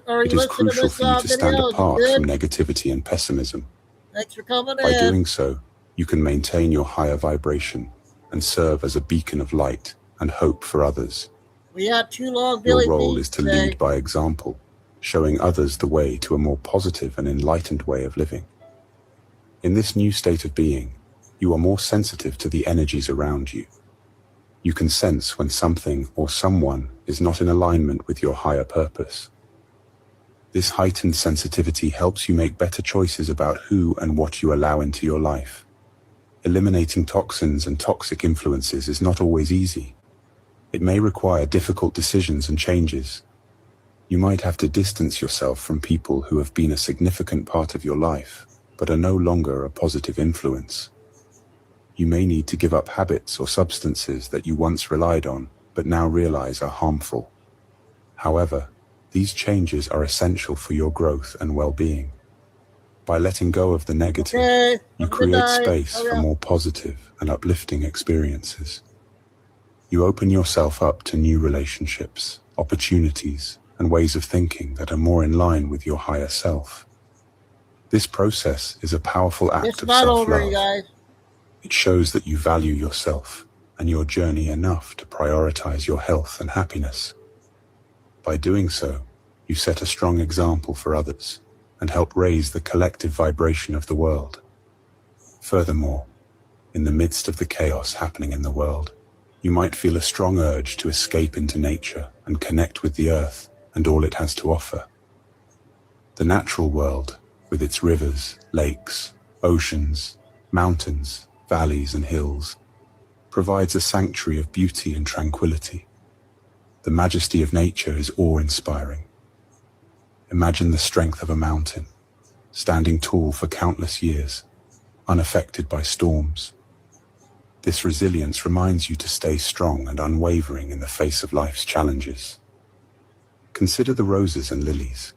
it is crucial for you to stand apart from negativity and pessimism. Thanks for coming By in. doing so, you can maintain your higher vibration and serve as a beacon of light and hope for others. We had 2 long Your Billy role Beans is to today. lead by example, showing others the way to a more positive and enlightened way of living. In this new state of being, you are more sensitive to the energies around you. You can sense when something or someone is not in alignment with your higher purpose. This heightened sensitivity helps you make better choices about who and what you allow into your life. Eliminating toxins and toxic influences is not always easy. It may require difficult decisions and changes. You might have to distance yourself from people who have been a significant part of your life, but are no longer a positive influence. You may need to give up habits or substances that you once relied on, but now realize are harmful. However, these changes are essential for your growth and well-being. By letting go of the negative, you create space for more positive and uplifting experiences. You open yourself up to new relationships, opportunities, and ways of thinking that are more in line with your higher self. This process is a powerful act It's of not over, self-love. you guys. It shows that you value yourself and your journey enough to prioritize your health and happiness. By doing so, you set a strong example for others and help raise the collective vibration of the world. Furthermore, in the midst of the chaos happening in the world, you might feel a strong urge to escape into nature and connect with the earth and all it has to offer. The natural world, with its rivers, lakes, oceans, mountains, valleys, and hills, provides a sanctuary of beauty and tranquility. The majesty of nature is awe-inspiring. Imagine the strength of a mountain, standing tall for countless years, unaffected by storms. This resilience reminds you to stay strong and unwavering in the face of life's challenges. Consider the roses and lilies.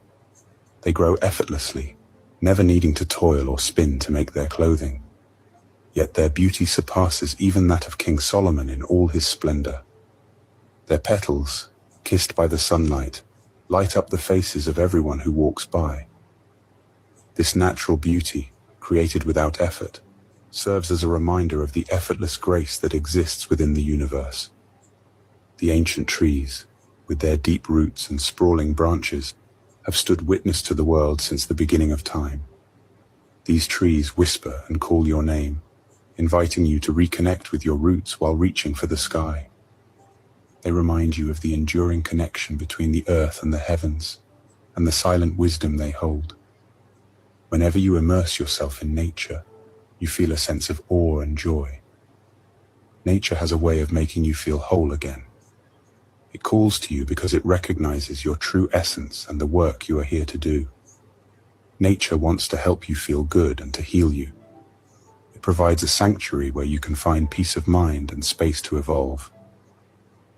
They grow effortlessly, never needing to toil or spin to make their clothing. Yet their beauty surpasses even that of King Solomon in all his splendor. Their petals, kissed by the sunlight, light up the faces of everyone who walks by. This natural beauty, created without effort, serves as a reminder of the effortless grace that exists within the universe. The ancient trees, with their deep roots and sprawling branches, have stood witness to the world since the beginning of time. These trees whisper and call your name, inviting you to reconnect with your roots while reaching for the sky. They remind you of the enduring connection between the earth and the heavens, and the silent wisdom they hold. Whenever you immerse yourself in nature, you feel a sense of awe and joy. Nature has a way of making you feel whole again. It calls to you because it recognizes your true essence and the work you are here to do. Nature wants to help you feel good and to heal you. It provides a sanctuary where you can find peace of mind and space to evolve.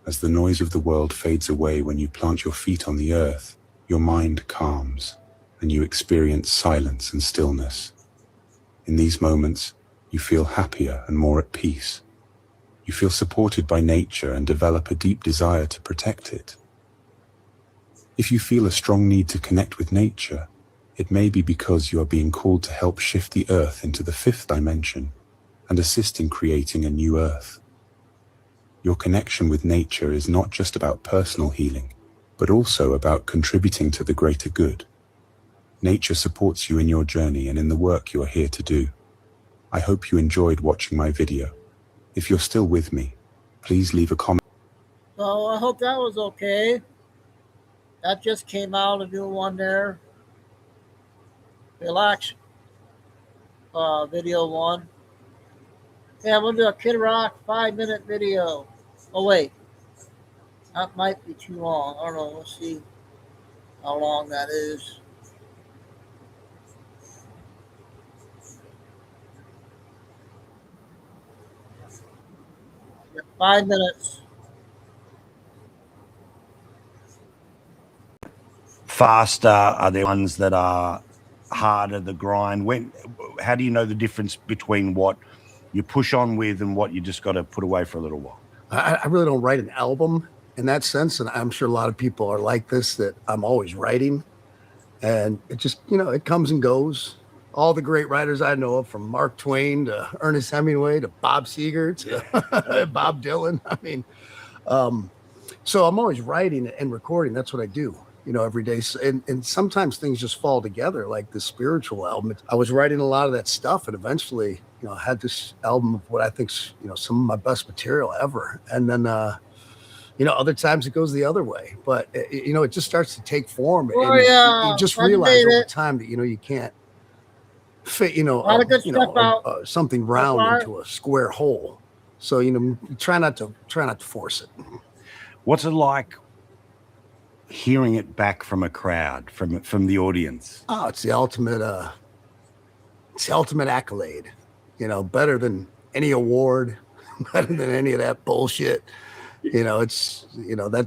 As the noise of the world fades away when you plant your feet on the earth, your mind calms, and you experience silence and stillness. In these moments, you feel happier and more at peace. You feel supported by nature and develop a deep desire to protect it. If you feel a strong need to connect with nature, it may be because you are being called to help shift the earth into the fifth dimension and assist in creating a new earth. Your connection with nature is not just about personal healing, but also about contributing to the greater good. Nature supports you in your journey and in the work you are here to do. I hope you enjoyed watching my video. If you're still with me, please leave a comment. So I hope that was okay. That just came out, a new one there. Relax. Video one. Yeah, we'll do a Kid Rock 5-minute video. Oh wait, that might be too long. I don't know. We'll see how long that is. Yeah, 5 minutes. Faster? Are there ones that are harder, the grind? How do you know the difference between what you push on with and what you just got to put away for a little while? I really don't write an album in that sense, and I'm sure a lot of people are like this, that I'm always writing, and it just, it comes and goes. All the great writers I know of, from Mark Twain to Ernest Hemingway to Bob Seger to Bob Dylan. I mean, so I'm always writing and recording. That's what I do, every day. And sometimes things just fall together, like the spiritual album. I was writing a lot of that stuff, and eventually, I had this album of what I think's, some of my best material ever. And then, other times it goes the other way, but it just starts to take form. Oh, and yeah. you just realize over time that, you can't fit, something round into a square hole. So, you try not to force it. What's it like hearing it back from a crowd, from the audience? Oh, it's the ultimate accolade, better than any award, better than any of that bullshit. It's,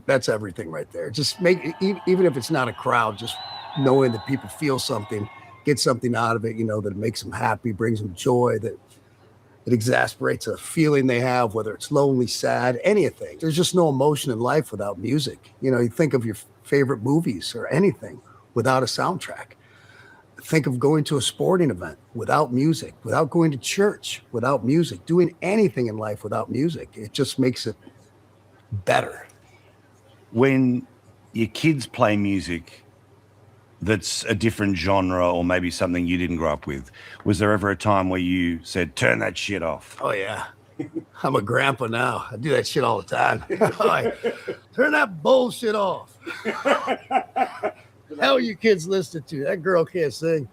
that's everything right there. Just even if it's not a crowd, just knowing that people feel something, get something out of it, that it makes them happy, brings them joy, that it exasperates a feeling they have, whether it's lonely, sad, anything. There's just no emotion in life without music. You think of your favorite movies or anything without a soundtrack. Think of going to a sporting event without music, without going to church without music, doing anything in life without music. It just makes it better. When your kids play music that's a different genre, or maybe something you didn't grow up with, was there ever a time where you said, turn that shit off? Oh, yeah. I'm a grandpa now. I do that shit all the time. Turn that bullshit off. Hell, you kids listen to that girl can't sing.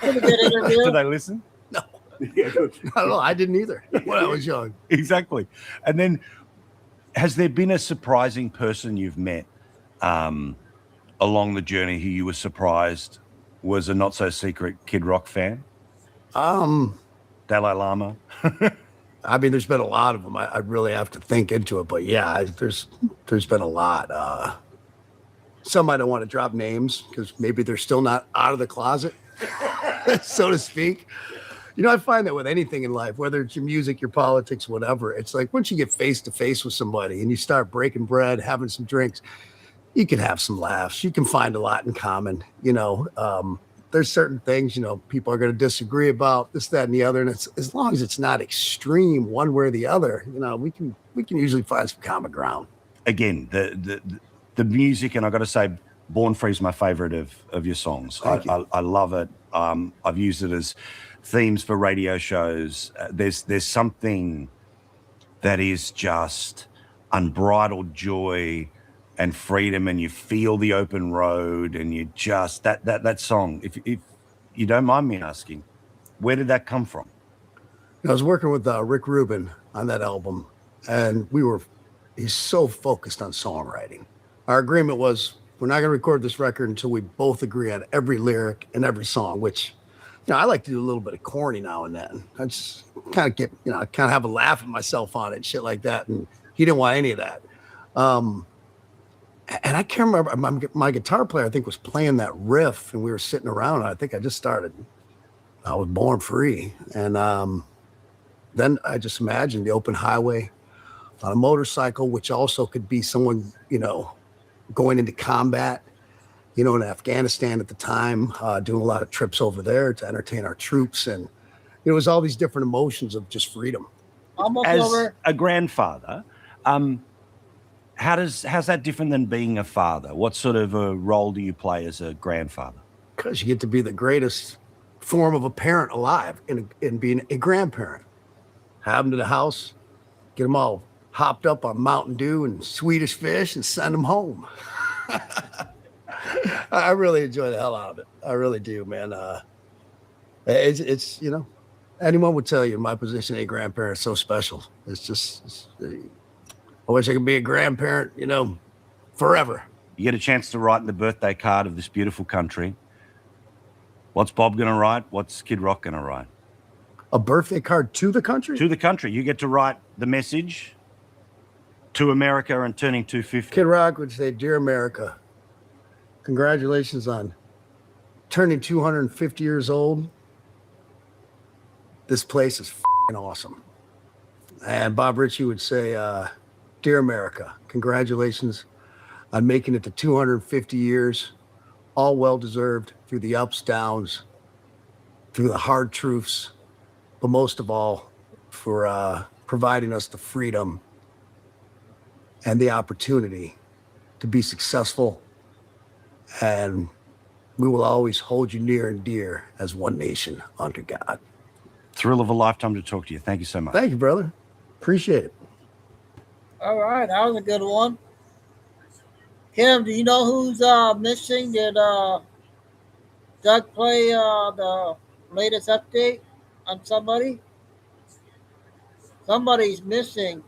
Did they listen? No. No, I didn't either when I was young. Exactly. And then, has there been a surprising person you've met along the journey who you were surprised was a not so secret Kid Rock fan? Dalai Lama. I mean, there's been a lot of them. I really have to think into it, but yeah, there's been a lot. some I don't want to drop names because maybe they're still not out of the closet, so to speak. You know, I find that with anything in life, whether it's your music, your politics, whatever, it's like once you get face to face with somebody and you start breaking bread, having some drinks, you can have some laughs. You can find a lot in common. You know, there's certain things, you know, people are going to disagree about this, that, and the other. And it's as long as it's not extreme one way or the other, you know, we can usually find some common ground. Again, the music, and I got to say, Born Free is my favorite of your songs. I love it. I've used it as themes for radio shows. There's something that is just unbridled joy and freedom, and you feel the open road, and you just that song. If you don't mind me asking, where did that come from? I was working with Rick Rubin on that album, and he's so focused on songwriting. Our agreement was we're not going to record this record until we both agree on every lyric and every song, which, you know, I like to do a little bit of corny now and then. I just kind of get, you know, I kind of have a laugh at myself on it and shit like that. And he didn't want any of that. And I can't remember, my guitar player, I think, was playing that riff, and we were sitting around. I think I just started, I was Born Free. And then I just imagined the open highway on a motorcycle, which also could be someone, you know, going into combat, you know, in Afghanistan at the time, doing a lot of trips over there to entertain our troops. And it was all these different emotions of just freedom. As a grandfather, how's that different than being a father? What sort of a role do you play as a grandfather? Because you get to be the greatest form of a parent alive in being a grandparent. Have them to the house, get them all hopped up on Mountain Dew and Swedish fish, and send them home. I really enjoy the hell out of it. I really do, man. It's you know, anyone would tell you my position as a grandparent is so special. I wish I could be a grandparent, you know, forever. You get a chance to write the birthday card of this beautiful country. What's Bob going to write? What's Kid Rock going to write? A birthday card to the country? To the country. You get to write the message to America and turning 250. Kid Rock would say, "Dear America, congratulations on turning 250 years old. This place is f***ing awesome." And Bob Ritchie would say, "Dear America, congratulations on making it to 250 years, all well-deserved through the ups, downs, through the hard truths, but most of all for providing us the freedom and the opportunity to be successful. And we will always hold you near and dear as one nation under God." Thrill of a lifetime to talk to you. Thank you so much. Thank you, brother. Appreciate it. All right, that was a good one. Kim, do you know who's missing? Did Doug play the latest update on somebody? Somebody's missing.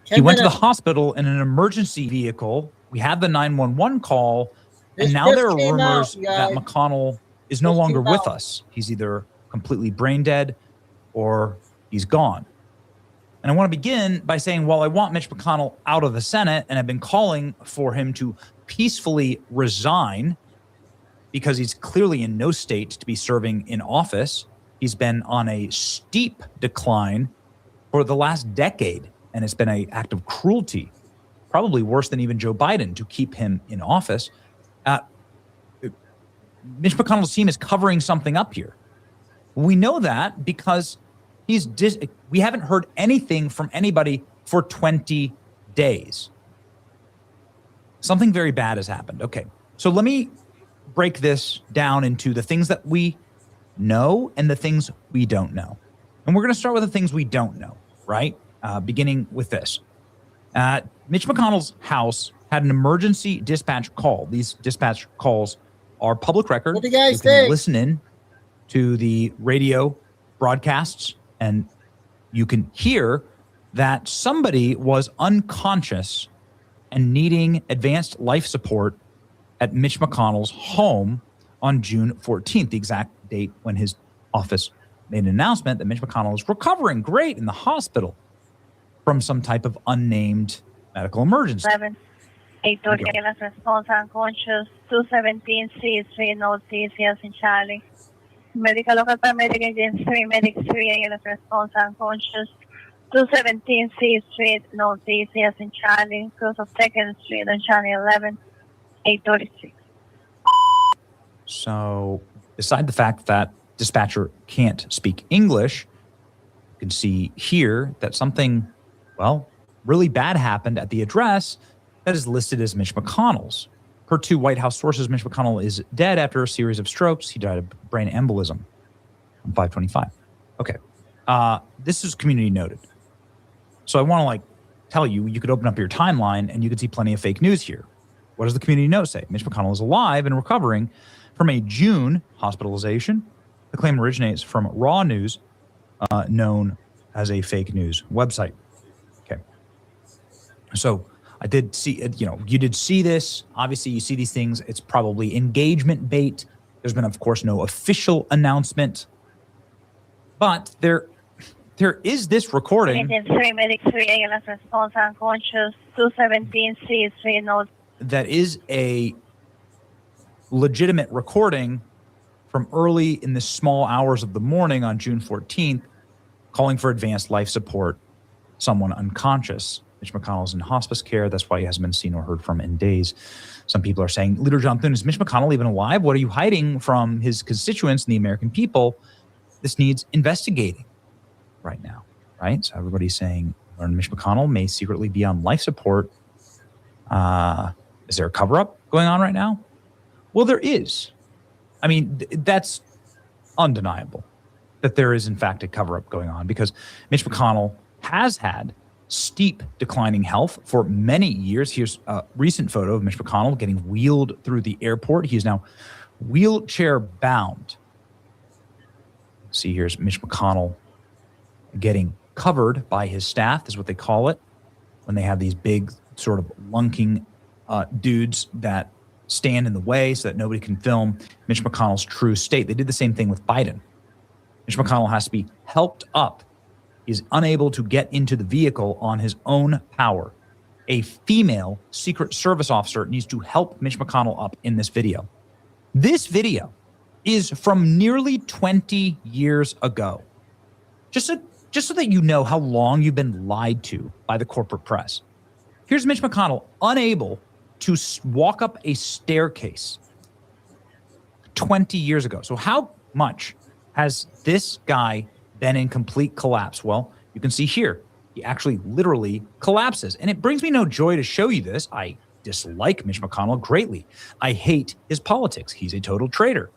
He went to the hospital in an emergency vehicle. We had the 911 call, and now there are rumors that McConnell is no longer with us. He's either completely brain dead or he's gone. And I want to begin by saying, while I want Mitch McConnell out of the Senate, and I've been calling for him to peacefully resign because he's clearly in no state to be serving in office. He's been on a steep decline for the last decade, and it's been an act of cruelty, probably worse than even Joe Biden, to keep him in office. Mitch McConnell's team is covering something up here. We know that because we haven't heard anything from anybody for 20 days. Something very bad has happened. Okay, so let me break this down into the things that we know and the things we don't know. And we're going to start with the things we don't know, right? Beginning with this. Mitch McConnell's house had an emergency dispatch call. These dispatch calls are public record. What do you guys can think? Listen in to the radio broadcasts, and you can hear that somebody was unconscious and needing advanced life support at Mitch McConnell's home on June 14th, the exact date when his office made an announcement that Mitch McConnell is recovering great in the hospital from some type of unnamed medical emergency. 8:30 last response unconscious, 217 C3, no CCS in Charlie. Medical local paramedic agent 3, medic 3, last response unconscious, 217 C Street, no CCS in Charlie, close of 2nd Street on Charlie 11, 8:36. So beside the fact that dispatcher can't speak English, you can see here that something, well, really bad happened at the address that is listed as Mitch McConnell's. Per two White House sources, Mitch McConnell is dead after a series of strokes. He died of brain embolism on 5/25. Okay. This is community noted. So I want to tell you, you could open up your timeline and you could see plenty of fake news here. What does the community note say? Mitch McConnell is alive and recovering from a June hospitalization. The claim originates from Raw News, known as a fake news website. Okay. So I did see, you did see this. Obviously, you see these things. It's probably engagement bait. There's been, of course, no official announcement. But there is this recording. Agent 3, medic 3, last response unconscious, 217 C3, no. That is a legitimate recording from early in the small hours of the morning on June 14th, calling for advanced life support, someone unconscious. Mitch McConnell's in hospice care. That's why he hasn't been seen or heard from in days. Some people are saying, Leader John Thune, is Mitch McConnell even alive? What are you hiding from his constituents and the American people? This needs investigating right now, right? So everybody's saying Mitch McConnell may secretly be on life support. Is there a cover-up going on right now? Well, there is. I mean, that's undeniable that there is, in fact, a cover-up going on because Mitch McConnell has had steep declining health for many years. Here's a recent photo of Mitch McConnell getting wheeled through the airport. He is now wheelchair-bound. See, here's Mitch McConnell getting covered by his staff, is what they call it, when they have these big sort of lunking dudes that stand in the way so that nobody can film Mitch McConnell's true state. They did the same thing with Biden. Mitch McConnell has to be helped up. He's unable to get into the vehicle on his own power. A female Secret Service officer needs to help Mitch McConnell up in this video. This video is from nearly 20 years ago. Just so that you know how long you've been lied to by the corporate press. Here's Mitch McConnell unable to walk up a staircase 20 years ago. So how much has this guy been in complete collapse? Well, you can see here, he actually literally collapses. And it brings me no joy to show you this. I dislike Mitch McConnell greatly. I hate his politics. He's a total traitor.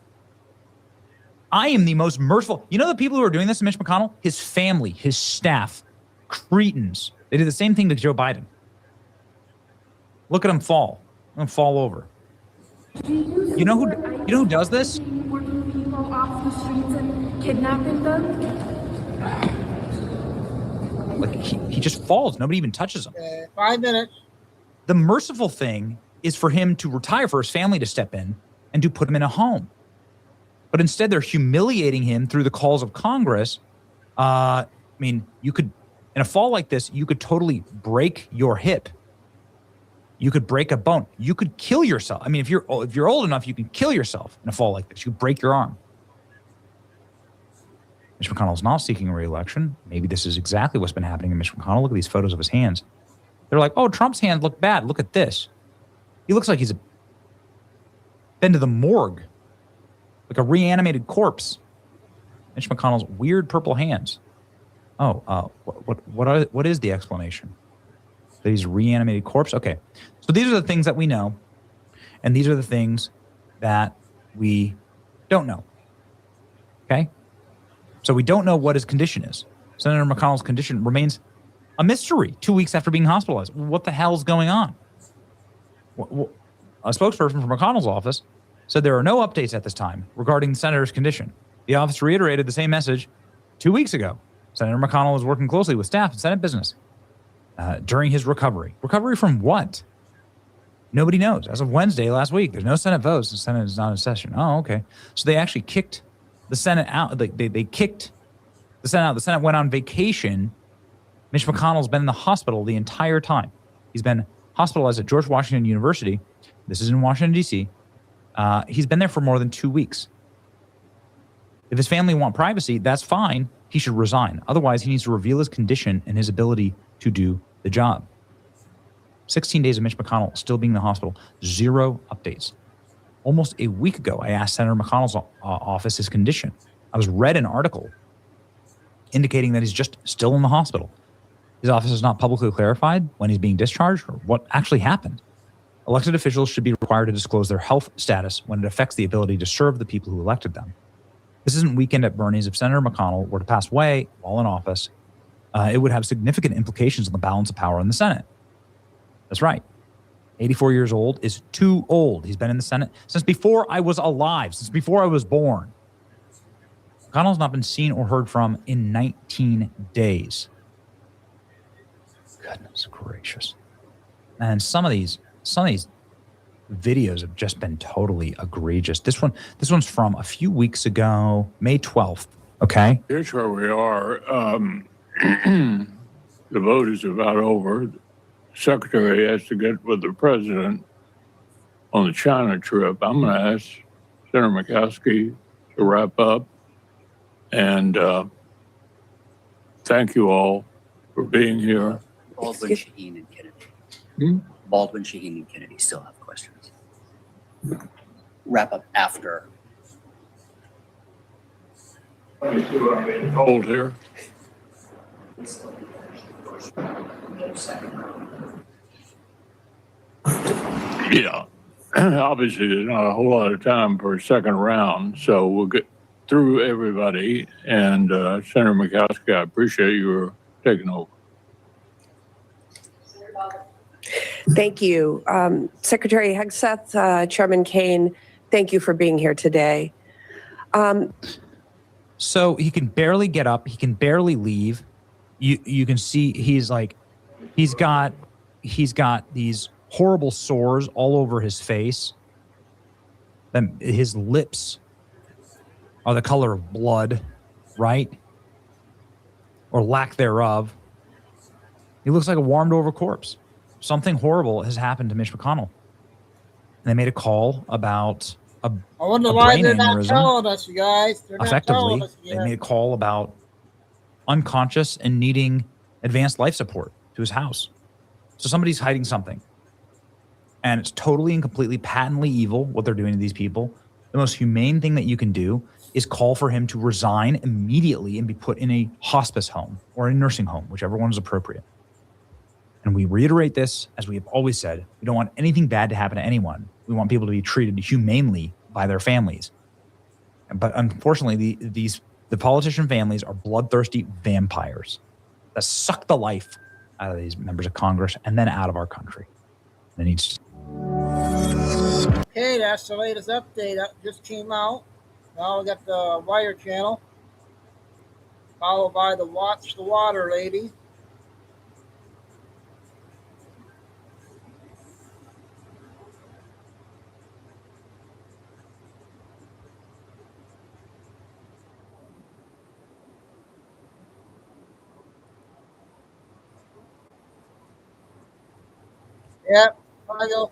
I am the most merciful. You know the people who are doing this to Mitch McConnell? His family, his staff, cretins. They did the same thing to Joe Biden. Look at him fall. Let him fall over. You know who does this? Working people off the streets and kidnapping them. Like he just falls. Nobody even touches him. 5 minutes. The merciful thing is for him to retire, for his family to step in and to put him in a home. But instead, they're humiliating him through the calls of Congress. I mean, you could, in a fall like this, you could totally break your hip. You could break a bone. You could kill yourself. I mean, if you're old enough, you can kill yourself in a fall like this. You break your arm. Mitch McConnell's not seeking re-election. Maybe this is exactly what's been happening to Mitch McConnell. Look at these photos of his hands. They're like, oh, Trump's hands look bad. Look at this. He looks like he's been to the morgue, like a reanimated corpse. Mitch McConnell's weird purple hands. Oh, what is the explanation? That he's a reanimated corpse? Okay. So these are the things that we know, and these are the things that we don't know. Okay? So we don't know what his condition is. Senator McConnell's condition remains a mystery 2 weeks after being hospitalized. What the hell's going on? A spokesperson from McConnell's office said there are no updates at this time regarding the senator's condition. The office reiterated the same message 2 weeks ago. Senator McConnell is working closely with staff and Senate business during his recovery. Recovery from what? Nobody knows. As of Wednesday last week, there's no Senate votes. The Senate is not in session. Oh, okay. So they actually kicked the Senate out. They kicked the Senate out. The Senate went on vacation. Mitch McConnell's been in the hospital the entire time. He's been hospitalized at George Washington University. This is in Washington, D.C. He's been there for more than 2 weeks. If his family want privacy, that's fine. He should resign. Otherwise, he needs to reveal his condition and his ability to do the job. 16 days of Mitch McConnell still being in the hospital. 0 updates. Almost a week ago, I asked Senator McConnell's office his condition. I read an article indicating that he's just still in the hospital. His office has not publicly clarified when he's being discharged or what actually happened. Elected officials should be required to disclose their health status when it affects the ability to serve the people who elected them. This isn't Weekend at Bernie's. If Senator McConnell were to pass away while in office, it would have significant implications on the balance of power in the Senate. That's right. 84 years old is too old. He's been in the Senate since before I was alive, since before I was born. McConnell's not been seen or heard from in 19 days. Goodness gracious. And some of these videos have just been totally egregious. This one's from a few weeks ago, May 12th. Okay. Here's where we are. The vote is about over. The Secretary has to get with the president on the China trip. I'm going to ask Senator Murkowski to wrap up. And thank you all for being here. Baldwin, Shaheen, and Kennedy. Baldwin, Shaheen, and Kennedy still have questions. Wrap up after. Let me see what I'm being told here. Yeah. Obviously, there's not a whole lot of time for a second round, so we'll get through everybody. And Senator Murkowski, I appreciate you taking over. Thank you. Secretary Hegseth, Chairman Kane, thank you for being here today. So he can barely get up. He can barely leave. You can see he's got these horrible sores all over his face. Then his lips are the color of blood, right? Or lack thereof. He looks like a warmed over corpse. Something horrible has happened to Mitch McConnell. And they made a call about a I wonder a why brain they're not aneurysm. telling us, you guys. They're not telling Effectively, us they yet. made a call about unconscious and needing advanced life support to his house. So somebody's hiding something. And it's totally and completely patently evil what they're doing to these people. The most humane thing that you can do is call for him to resign immediately and be put in a hospice home or a nursing home, whichever one is appropriate. And we reiterate this, as we have always said, we don't want anything bad to happen to anyone. We want people to be treated humanely by their families. But unfortunately, the politician families are bloodthirsty vampires that suck the life out of these members of Congress and then out of our country. And it needs to... Okay, that's the latest update that just came out. Now we got the Wire channel, followed by the Watch the Water lady. Yep, I go.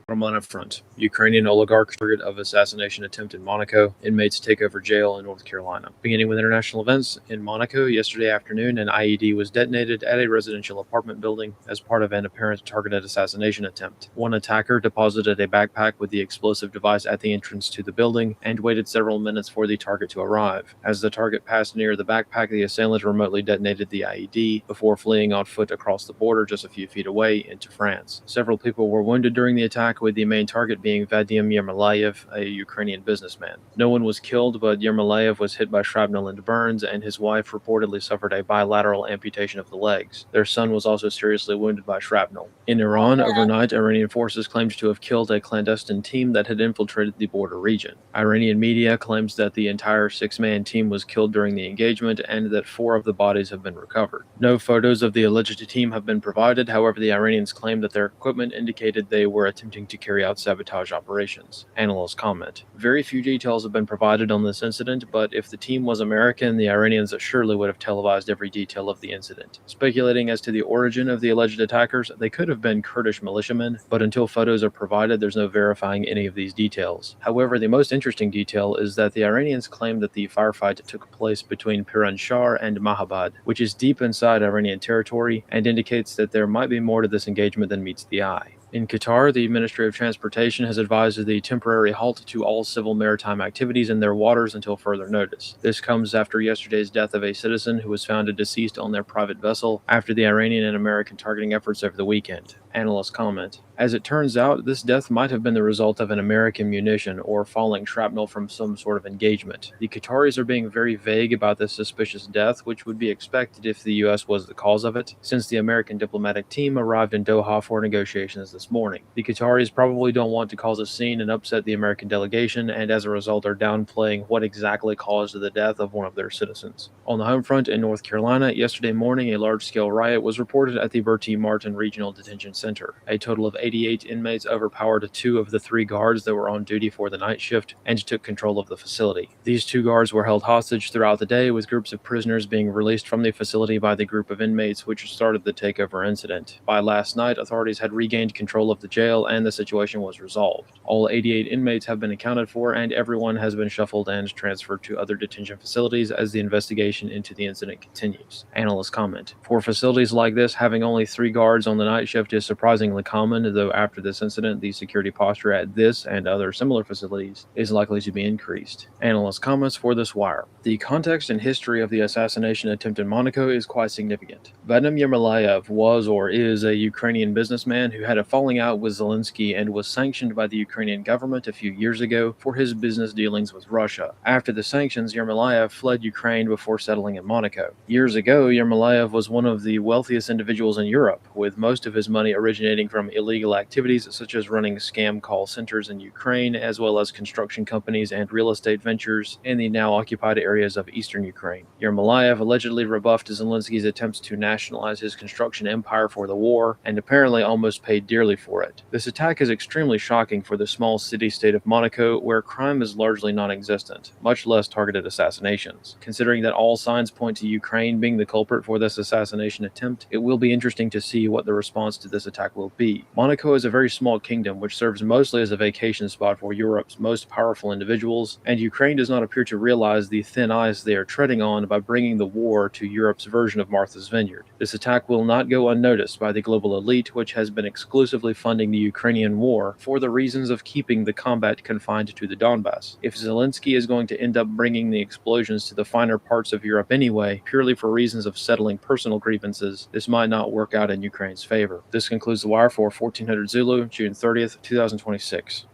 On up front, Ukrainian oligarch target of assassination attempt in Monaco. Inmates take over jail in North Carolina. Beginning with international events, in Monaco yesterday afternoon, an IED was detonated at a residential apartment building as part of an apparent targeted assassination attempt. One attacker deposited a backpack with the explosive device at the entrance to the building and waited several minutes for the target to arrive. As the target passed near the backpack, the assailant remotely detonated the IED before fleeing on foot across the border just a few feet away into France. Several people were wounded during the attack, with the main target being Vadim Yermolayev, a Ukrainian businessman. No one was killed, but Yermolayev was hit by shrapnel and burns, and his wife reportedly suffered a bilateral amputation of the legs. Their son was also seriously wounded by shrapnel. In Iran, overnight, Iranian forces claimed to have killed a clandestine team that had infiltrated the border region. Iranian media claims that the entire 6-man team was killed during the engagement and that 4 of the bodies have been recovered. No photos of the alleged team have been provided. However, the Iranians claim that their equipment indicated they were attempting to carry out sabotage operations. Analysts comment. Very few details have been provided on this incident, but if the team was American, the Iranians surely would have televised every detail of the incident. Speculating as to the origin of the alleged attackers, they could have been Kurdish militiamen, but until photos are provided, there's no verifying any of these details. However, the most interesting detail is that the Iranians claim that the firefight took place between Piranshar and Mahabad, which is deep inside Iranian territory and indicates that there might be more to this engagement than meets the eye. In Qatar, the Ministry of Transportation has advised the temporary halt to all civil maritime activities in their waters until further notice. This comes after yesterday's death of a citizen who was found deceased on their private vessel after the Iranian and American targeting efforts over the weekend. Analysts comment. As it turns out, this death might have been the result of an American munition or falling shrapnel from some sort of engagement. The Qataris are being very vague about this suspicious death, which would be expected if the U.S. was the cause of it, since the American diplomatic team arrived in Doha for negotiations this morning. The Qataris probably don't want to cause a scene and upset the American delegation, and as a result are downplaying what exactly caused the death of one of their citizens. On the home front in North Carolina, yesterday morning a large-scale riot was reported at the Bertie Martin Regional Detention Center. A total of 88 inmates overpowered 2 of the 3 guards that were on duty for the night shift and took control of the facility. These 2 guards were held hostage throughout the day, with groups of prisoners being released from the facility by the group of inmates which started the takeover incident. By last night, authorities had regained control of the jail and the situation was resolved. All 88 inmates have been accounted for and everyone has been shuffled and transferred to other detention facilities as the investigation into the incident continues. Analysts comment. For facilities like this, having only 3 guards on the night shift is surprisingly common, though after this incident, the security posture at this and other similar facilities is likely to be increased. Analyst comments for this wire. The context and history of the assassination attempt in Monaco is quite significant. Vadim Yermolayev was or is a Ukrainian businessman who had a falling out with Zelensky and was sanctioned by the Ukrainian government a few years ago for his business dealings with Russia. After the sanctions, Yermolayev fled Ukraine before settling in Monaco. Years ago, Yermolayev was one of the wealthiest individuals in Europe, with most of his money originating from illegal activities such as running scam call centers in Ukraine, as well as construction companies and real estate ventures in the now occupied areas of eastern Ukraine. Yermolayev allegedly rebuffed Zelensky's attempts to nationalize his construction empire for the war, and apparently almost paid dearly for it. This attack is extremely shocking for the small city-state of Monaco, where crime is largely non-existent, much less targeted assassinations. Considering that all signs point to Ukraine being the culprit for this assassination attempt, it will be interesting to see what the response to this attack will be. Monaco is a very small kingdom which serves mostly as a vacation spot for Europe's most powerful individuals, and Ukraine does not appear to realize the thin ice they are treading on by bringing the war to Europe's version of Martha's Vineyard. This attack will not go unnoticed by the global elite, which has been exclusively funding the Ukrainian war for the reasons of keeping the combat confined to the Donbass. If Zelensky is going to end up bringing the explosions to the finer parts of Europe anyway, purely for reasons of settling personal grievances, this might not work out in Ukraine's favor. This concludes the wire for 1400 Zulu, June 30th, 2026.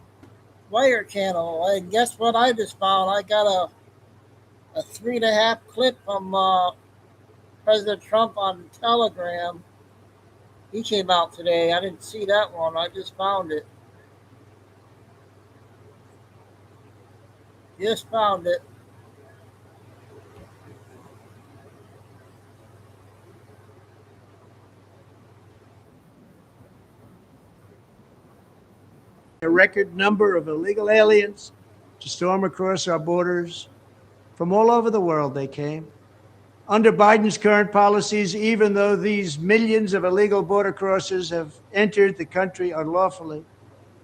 Wire channel. And guess what I just found? I got a 3.5 clip from President Trump on Telegram. He came out today. I didn't see that one. I just found it. Just found it. A record number of illegal aliens to storm across our borders. From all over the world they came. Under Biden's current policies, even though these millions of illegal border crossers have entered the country unlawfully,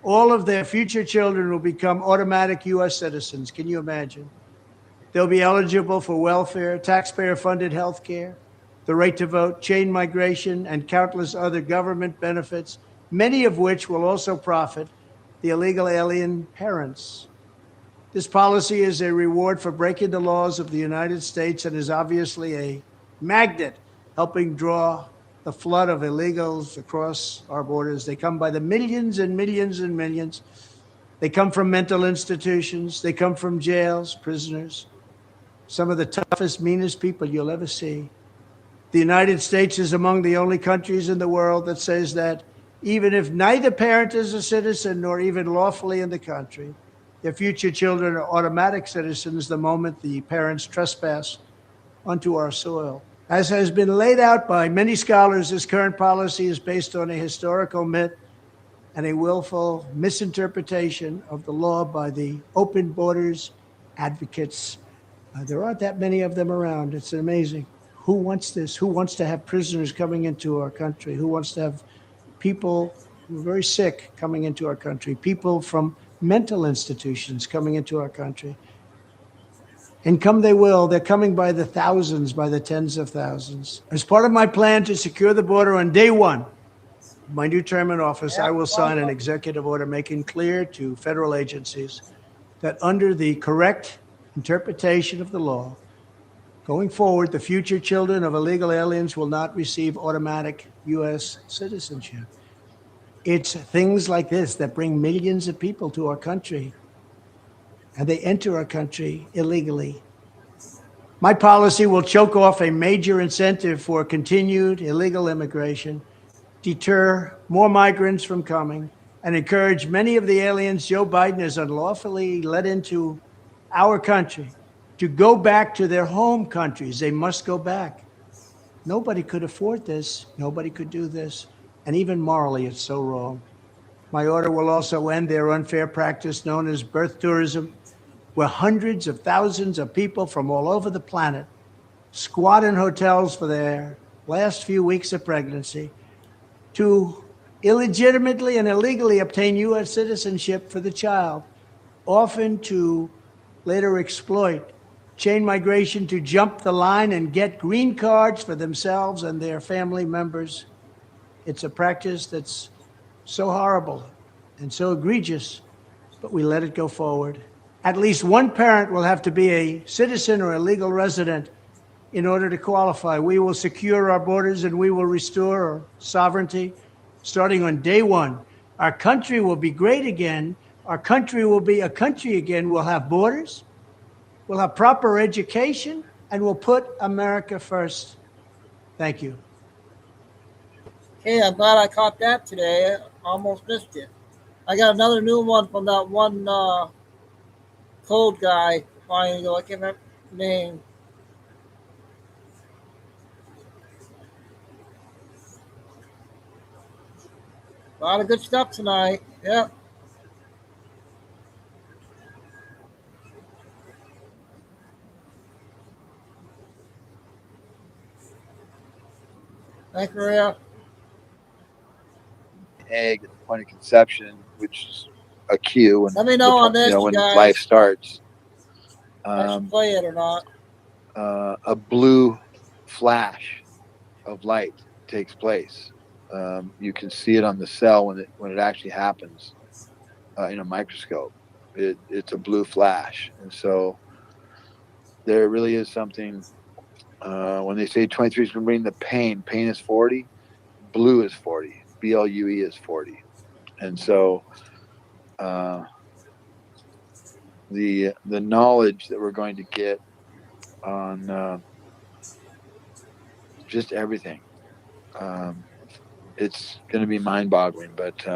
all of their future children will become automatic U.S. citizens. Can you imagine? They'll be eligible for welfare, taxpayer-funded health care, the right to vote, chain migration, and countless other government benefits, many of which will also profit the illegal alien parents. This policy is a reward for breaking the laws of the United States and is obviously a magnet helping draw the flood of illegals across our borders. They come by the millions and millions and millions. They come from mental institutions. They come from jails, prisoners, some of the toughest, meanest people you'll ever see. The United States is among the only countries in the world that says that even if neither parent is a citizen nor even lawfully in the country, their future children are automatic citizens the moment the parents trespass onto our soil. As has been laid out by many scholars, this current policy is based on a historical myth and a willful misinterpretation of the law by the open borders advocates. There aren't that many of them around. It's amazing. Who wants this? Who wants to have prisoners coming into our country? Who wants to have people who are very sick coming into our country? People from mental institutions coming into our country? And come they will. They're coming by the thousands, by the tens of thousands. As part of my plan to secure the border on day one, my new term in office, I will sign an executive order making clear to federal agencies that under the correct interpretation of the law, going forward, the future children of illegal aliens will not receive automatic U.S. citizenship. It's things like this that bring millions of people to our country, and they enter our country illegally. My policy will choke off a major incentive for continued illegal immigration, deter more migrants from coming, and encourage many of the aliens Joe Biden has unlawfully let into our country to go back to their home countries. They must go back. Nobody could afford this. Nobody could do this. And even morally, it's so wrong. My order will also end their unfair practice known as birth tourism, where hundreds of thousands of people from all over the planet squat in hotels for their last few weeks of pregnancy to illegitimately and illegally obtain U.S. citizenship for the child, often to later exploit chain migration to jump the line and get green cards for themselves and their family members. It's a practice that's so horrible and so egregious, but we let it go forward. At least one parent will have to be a citizen or a legal resident in order to qualify. We will secure our borders and we will restore our sovereignty starting on day one. Our country will be great again. Our country will be a country again. We'll have borders, we'll have proper education, and we'll put America first. Thank you. Okay, I'm glad I caught that today. I almost missed it. I got another new one from that one code guy. Finally, I can't remember the name. A lot of good stuff tonight. Yep. Thanks, Maria. Egg at the point of conception, which is a cue. Let me know on this, when guys. life starts. I should play it or not. A blue flash of light takes place. You can see it on the cell when it actually happens in a microscope. It's a blue flash, and so there really is something. When they say 23 is going to bring the pain is 40, blue is 40, BLUE is 40, and so the knowledge that we're going to get on just everything. It's going to be mind-boggling, but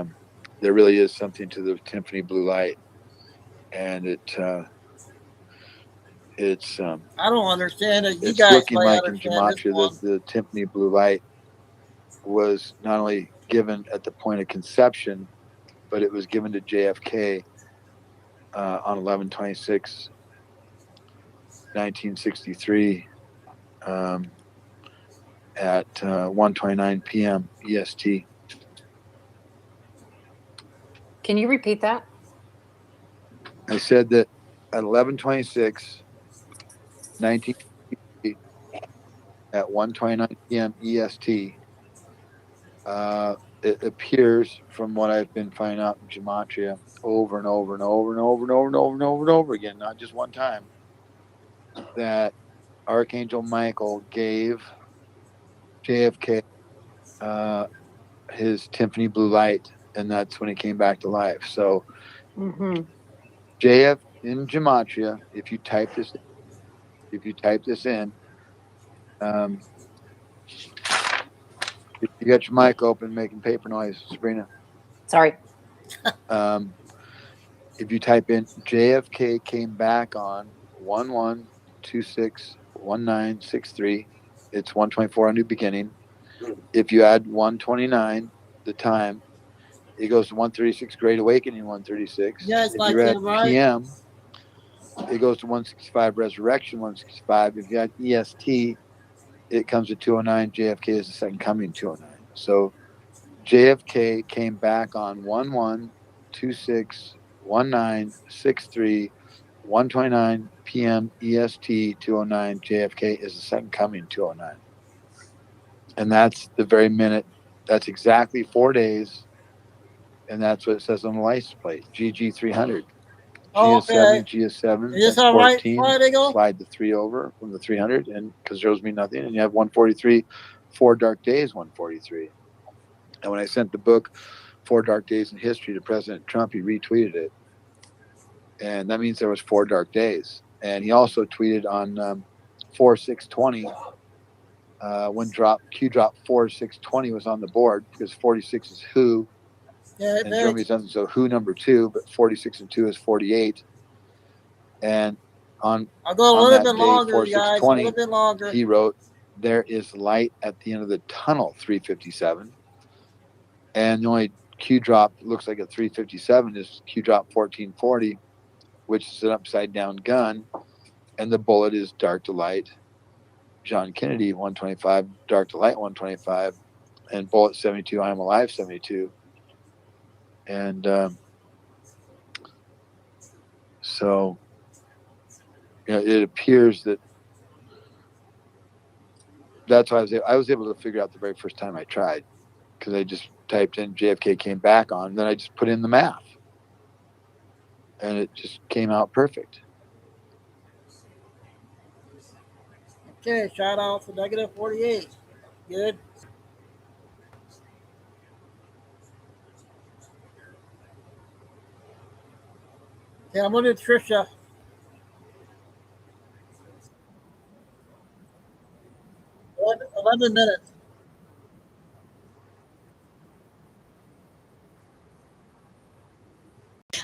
there really is something to the timpani blue light, and it's. I don't understand it. You It's guys looking might like in understand this gematria one. that the timpani blue light was not only given at the point of conception, but it was given to JFK on 11/26, 1963. At 1:29 p.m. EST. Can you repeat that? I said that at 11:26, 1963, at 1:29 p.m. EST, it appears from what I've been finding out in gematria over and over and over and over and over and over and over and over again, not just one time, that Archangel Michael gave JFK his Tiffany blue light, and that's when he came back to life. So JF in gematria, if you type this in, you got your mic open making paper noise, Sabrina. Sorry. If you type in JFK came back on 11261963, it's 124 on new beginning. If you add 129, the time, it goes to 136 Great Awakening 136. Yeah, it's if like you're at that, right? PM, it goes to 165 Resurrection 165. If you add EST, it comes to 209. JFK is the second coming 209. So JFK came back on 11261963, 129 PM EST 209. JFK is the second coming 209. And that's the very minute. That's exactly 4 days. And that's what it says on the license plate. GG300. Oh, GS7, okay. GS7. Is this That's all right? 14. Where they go? Slide the 3 over from the 300, and because zeros mean nothing. And you have 143, 4 Dark Days, 143. And when I sent the book, 4 Dark Days in History, to President Trump, he retweeted it. And that means there was 4 dark days. And he also tweeted on 4620 when Q drop 4620 was on the board, because 46 is who, Yeah, and Germany's nothing, so who number 2, but 46 and 2 is 48. And on I'll go a on little that bit day, longer, guys. A 4620, little bit longer. he wrote, "There is light at the end of the tunnel, 357." And the only Q drop looks like a 357 is Q drop 1440, which is an upside down gun, and the bullet is dark to light. John Kennedy 125, dark to light 125, and bullet 72, I am alive 72. And so, it appears that that's why I was able to figure out the very first time I tried, because I just typed in JFK came back on, then I just put in the math, and it just came out perfect. Okay, shout out to negative 48. Good. Okay, I'm going to Trisha. Eleven minutes.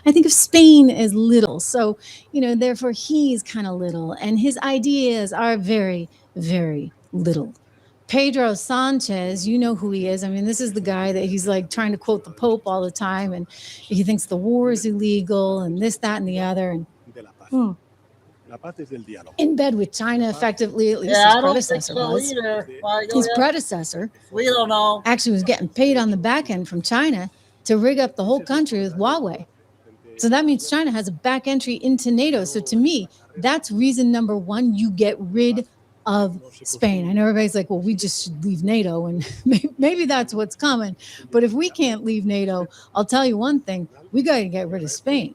I think of Spain as little. So, therefore he's kind of little and his ideas are very, very little. Pedro Sanchez, you know who he is. I mean, this is the guy that he's like trying to quote the Pope all the time. And he thinks the war is illegal and this, that, and the other. And in bed with China, effectively, at least his predecessor was. His predecessor, we don't know, actually was getting paid on the back end from China to rig up the whole country with Huawei. So that means China has a back entry into NATO. So to me, that's reason number one, you get rid of Spain. I know everybody's like, well, we just should leave NATO, and maybe that's what's coming. But if we can't leave NATO, I'll tell you one thing, we got to get rid of Spain.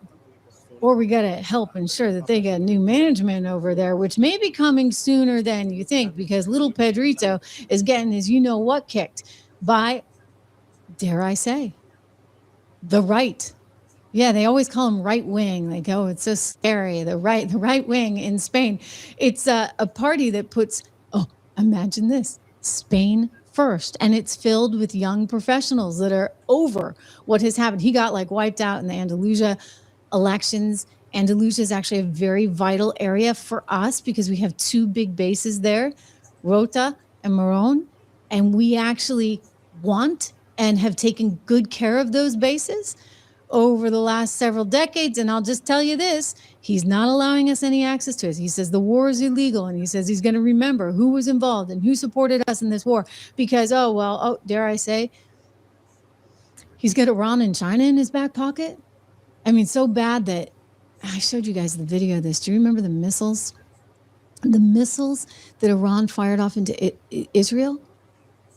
Or we got to help ensure that they get new management over there, which may be coming sooner than you think, because little Pedrito is getting his you-know-what kicked by, dare I say, the right. Yeah, they always call him right wing. Like, oh, it's so scary. The right wing in Spain. It's a party that puts, imagine this, Spain first. And it's filled with young professionals that are over what has happened. He got wiped out in the Andalusia elections. Andalusia is actually a very vital area for us because we have 2 big bases there, Rota and Morón. And we actually want and have taken good care of those bases over the last several decades. And I'll just tell you this, he's not allowing us any access to it. He says the war is illegal, and he says he's going to remember who was involved and who supported us in this war, because, dare I say, he's got Iran and China in his back pocket. I mean, so bad that I showed you guys the video of this. Do you remember the missiles? The missiles that Iran fired off into Israel?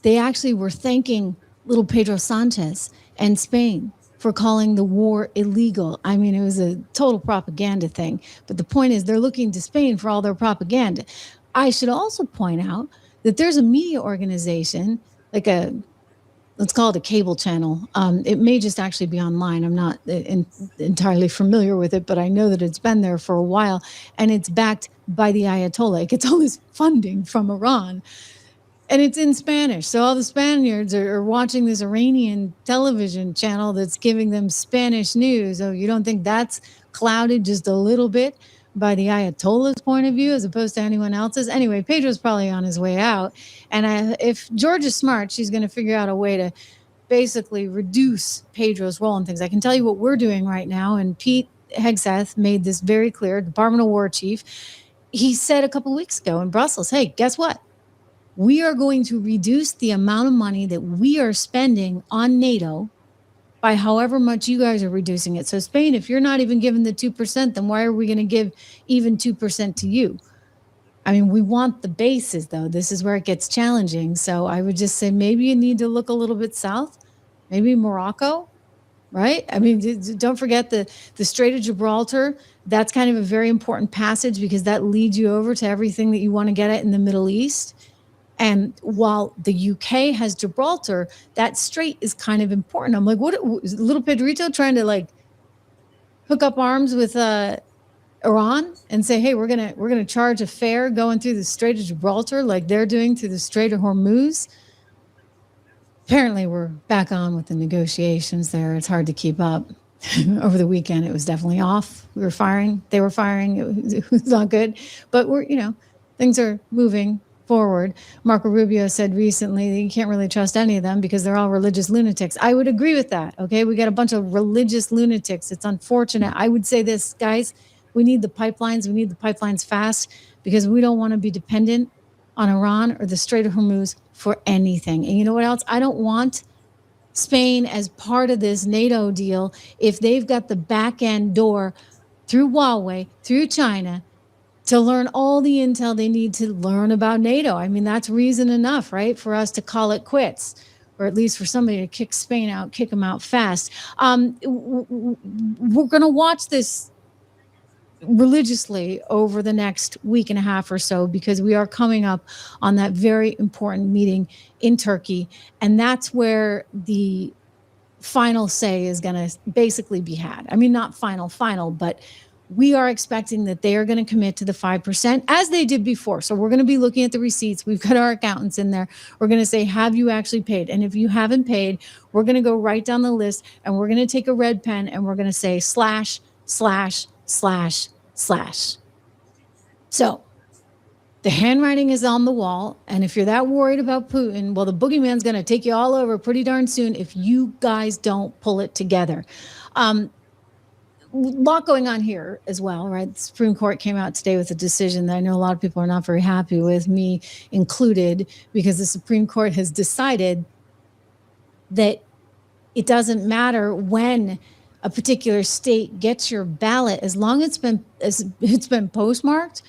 They actually were thanking little Pedro Sanchez and Spain for calling the war illegal. I mean, it was a total propaganda thing. But the point is, they're looking to Spain for all their propaganda. I should also point out that there's a media organization, like a let's call it a cable channel. It may just actually be online. I'm not entirely familiar with it, but I know that it's been there for a while, and it's backed by the Ayatollah. It gets all this funding from Iran, and it's in Spanish. So all the Spaniards are watching this Iranian television channel that's giving them Spanish news. Oh, you don't think that's clouded just a little bit by the Ayatollah's point of view as opposed to anyone else's? Anyway, Pedro's probably on his way out. And if George is smart, she's going to figure out a way to basically reduce Pedro's role in things. I can tell you what we're doing right now. And Pete Hegseth made this very clear, Department of War chief. He said a couple weeks ago in Brussels, hey, guess what? We are going to reduce the amount of money that we are spending on NATO by however much you guys are reducing it. So Spain, if you're not even giving the 2%, then why are we going to give even 2% to you? I mean, we want the bases, though. This is where it gets challenging. So I would just say maybe you need to look a little bit south, maybe Morocco, right? I mean, don't forget the Strait of Gibraltar. That's kind of a very important passage because that leads you over to everything that you want to get at in the Middle East. And while the UK has Gibraltar, that strait is kind of important. I'm like, what is little Pedrito trying to like hook up arms with Iran and say, hey, we're gonna charge a fare going through the Strait of Gibraltar like they're doing through the Strait of Hormuz? Apparently, we're back on with the negotiations there. It's hard to keep up. Over the weekend, it was definitely off. We were firing. They were firing. It was not good. But things are moving forward. Marco Rubio said recently that you can't really trust any of them because they're all religious lunatics. I would agree with that. Okay, we got a bunch of religious lunatics. It's unfortunate. I would say this, guys, we need the pipelines. We need the pipelines fast because we don't want to be dependent on Iran or the Strait of Hormuz for anything. And you know what else? I don't want Spain as part of this NATO deal if they've got the back end door through Huawei, through China, to learn all the intel they need to learn about NATO. I mean, that's reason enough, right, for us to call it quits, or at least for somebody to kick Spain out, kick them out fast. We're going to watch this religiously over the next week and a half or so because we are coming up on that very important meeting in Turkey. And that's where the final say is going to basically be had. I mean, not final, but we are expecting that they are going to commit to the 5% as they did before. So we're going to be looking at the receipts. We've got our accountants in there. We're going to say, have you actually paid? And if you haven't paid, we're going to go right down the list and we're going to take a red pen and we're going to say /////. So the handwriting is on the wall. And if you're that worried about Putin, well, the boogeyman's going to take you all over pretty darn soon if you guys don't pull it together. Lot going on here as well, right? The Supreme Court came out today with a decision that I know a lot of people are not very happy with, me included, because the Supreme Court has decided that it doesn't matter when a particular state gets your ballot, as long as it's been postmarked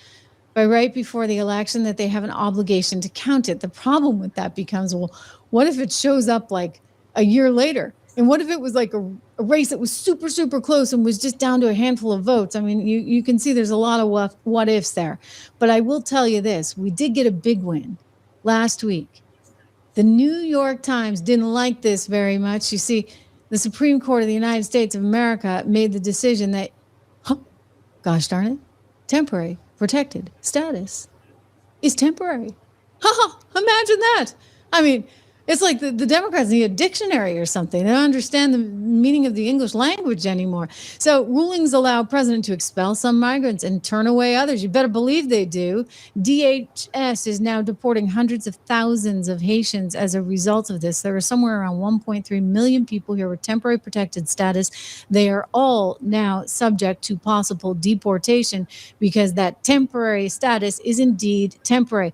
by right before the election, that they have an obligation to count it. The problem with that becomes, well, what if it shows up like a year later? And what if it was like a race that was super, super close and was just down to a handful of votes? I mean, you can see there's a lot of what ifs there. But I will tell you this. We did get a big win last week. The New York Times didn't like this very much. You see, the Supreme Court of the United States of America made the decision that, gosh darn it, temporary protected status is temporary. Imagine that. I mean, it's like the Democrats need a dictionary or something. They don't understand the meaning of the English language anymore. So rulings allow president to expel some migrants and turn away others. You better believe they do. DHS is now deporting hundreds of thousands of Haitians as a result of this. There are somewhere around 1.3 million people here with temporary protected status. They are all now subject to possible deportation because that temporary status is indeed temporary.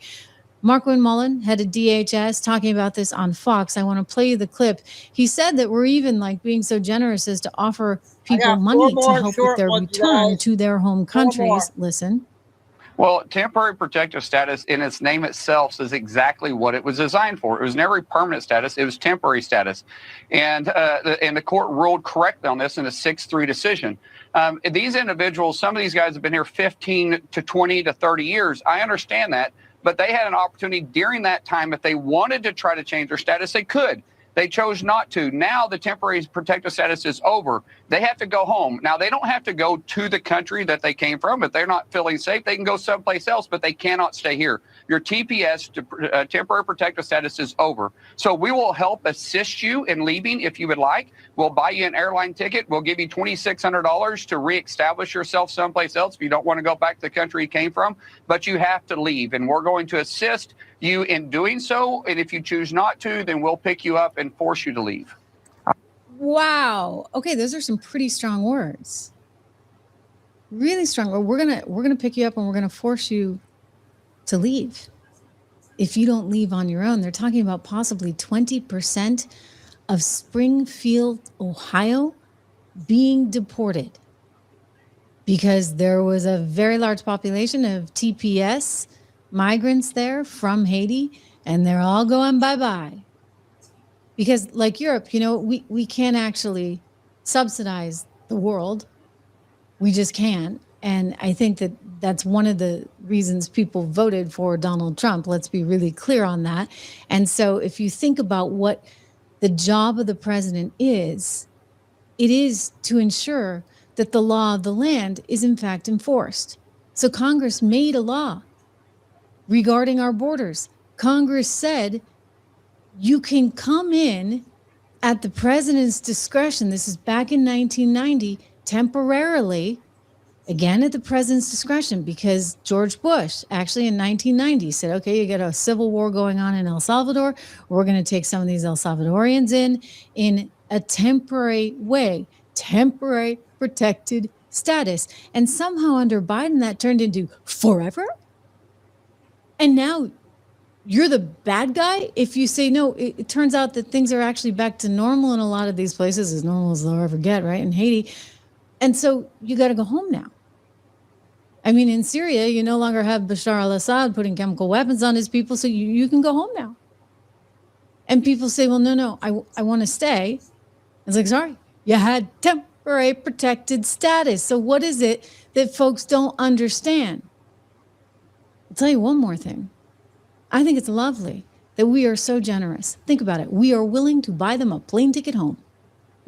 Markwin Mullen, head of DHS, talking about this on Fox. I want to play you the clip. He said that we're even like being so generous as to offer people money to help with their return to their home countries. Listen. Well, temporary protective status in its name itself is exactly what it was designed for. It was never permanent status. It was temporary status. And the court ruled correctly on this in a 6-3 decision. These individuals, some of these guys have been here 15 to 20 to 30 years. I understand that. But they had an opportunity during that time, if they wanted to try to change their status, they could. They chose not to. Now the temporary protective status is over. They have to go home. Now, they don't have to go to the country that they came from. If they're not feeling safe, they can go someplace else, but they cannot stay here. Your TPS, temporary protective status, is over. So we will help assist you in leaving if you would like. We'll buy you an airline ticket. We'll give you $2,600 to reestablish yourself someplace else if you don't want to go back to the country you came from. But you have to leave, and we're going to assist you in doing so. And if you choose not to, then we'll pick you up and force you to leave. Wow. Okay, those are some pretty strong words. Really strong. We're gonna pick you up and we're gonna force you to leave. If you don't leave on your own, they're talking about possibly 20% of Springfield, Ohio, being deported because there was a very large population of TPS migrants there from Haiti, and they're all going bye-bye. Because like Europe, you know, we can't actually subsidize the world. We just can't. And I think that that's one of the reasons people voted for Donald Trump. Let's be really clear on that. And so if you think about what the job of the president is, it is to ensure that the law of the land is in fact enforced. So Congress made a law regarding our borders. Congress said you can come in at the president's discretion. This is back in 1990, temporarily, again at the president's discretion, because George Bush actually in 1990 said, okay, you got a civil war going on in El Salvador. We're going to take some of these El Salvadorians in a temporary way, temporary protected status. And somehow under Biden, that turned into forever. And now you're the bad guy if you say no. It turns out that things are actually back to normal in a lot of these places, as normal as they'll ever get, right? In Haiti. And so you got to go home now. I mean, in Syria, you no longer have Bashar al-Assad putting chemical weapons on his people, so you can go home now. And people say, well, no, I want to stay. It's like, sorry, you had temporary protected status. So what is it that folks don't understand? I'll tell you one more thing. I think it's lovely that we are so generous. Think about it. We are willing to buy them a plane ticket home.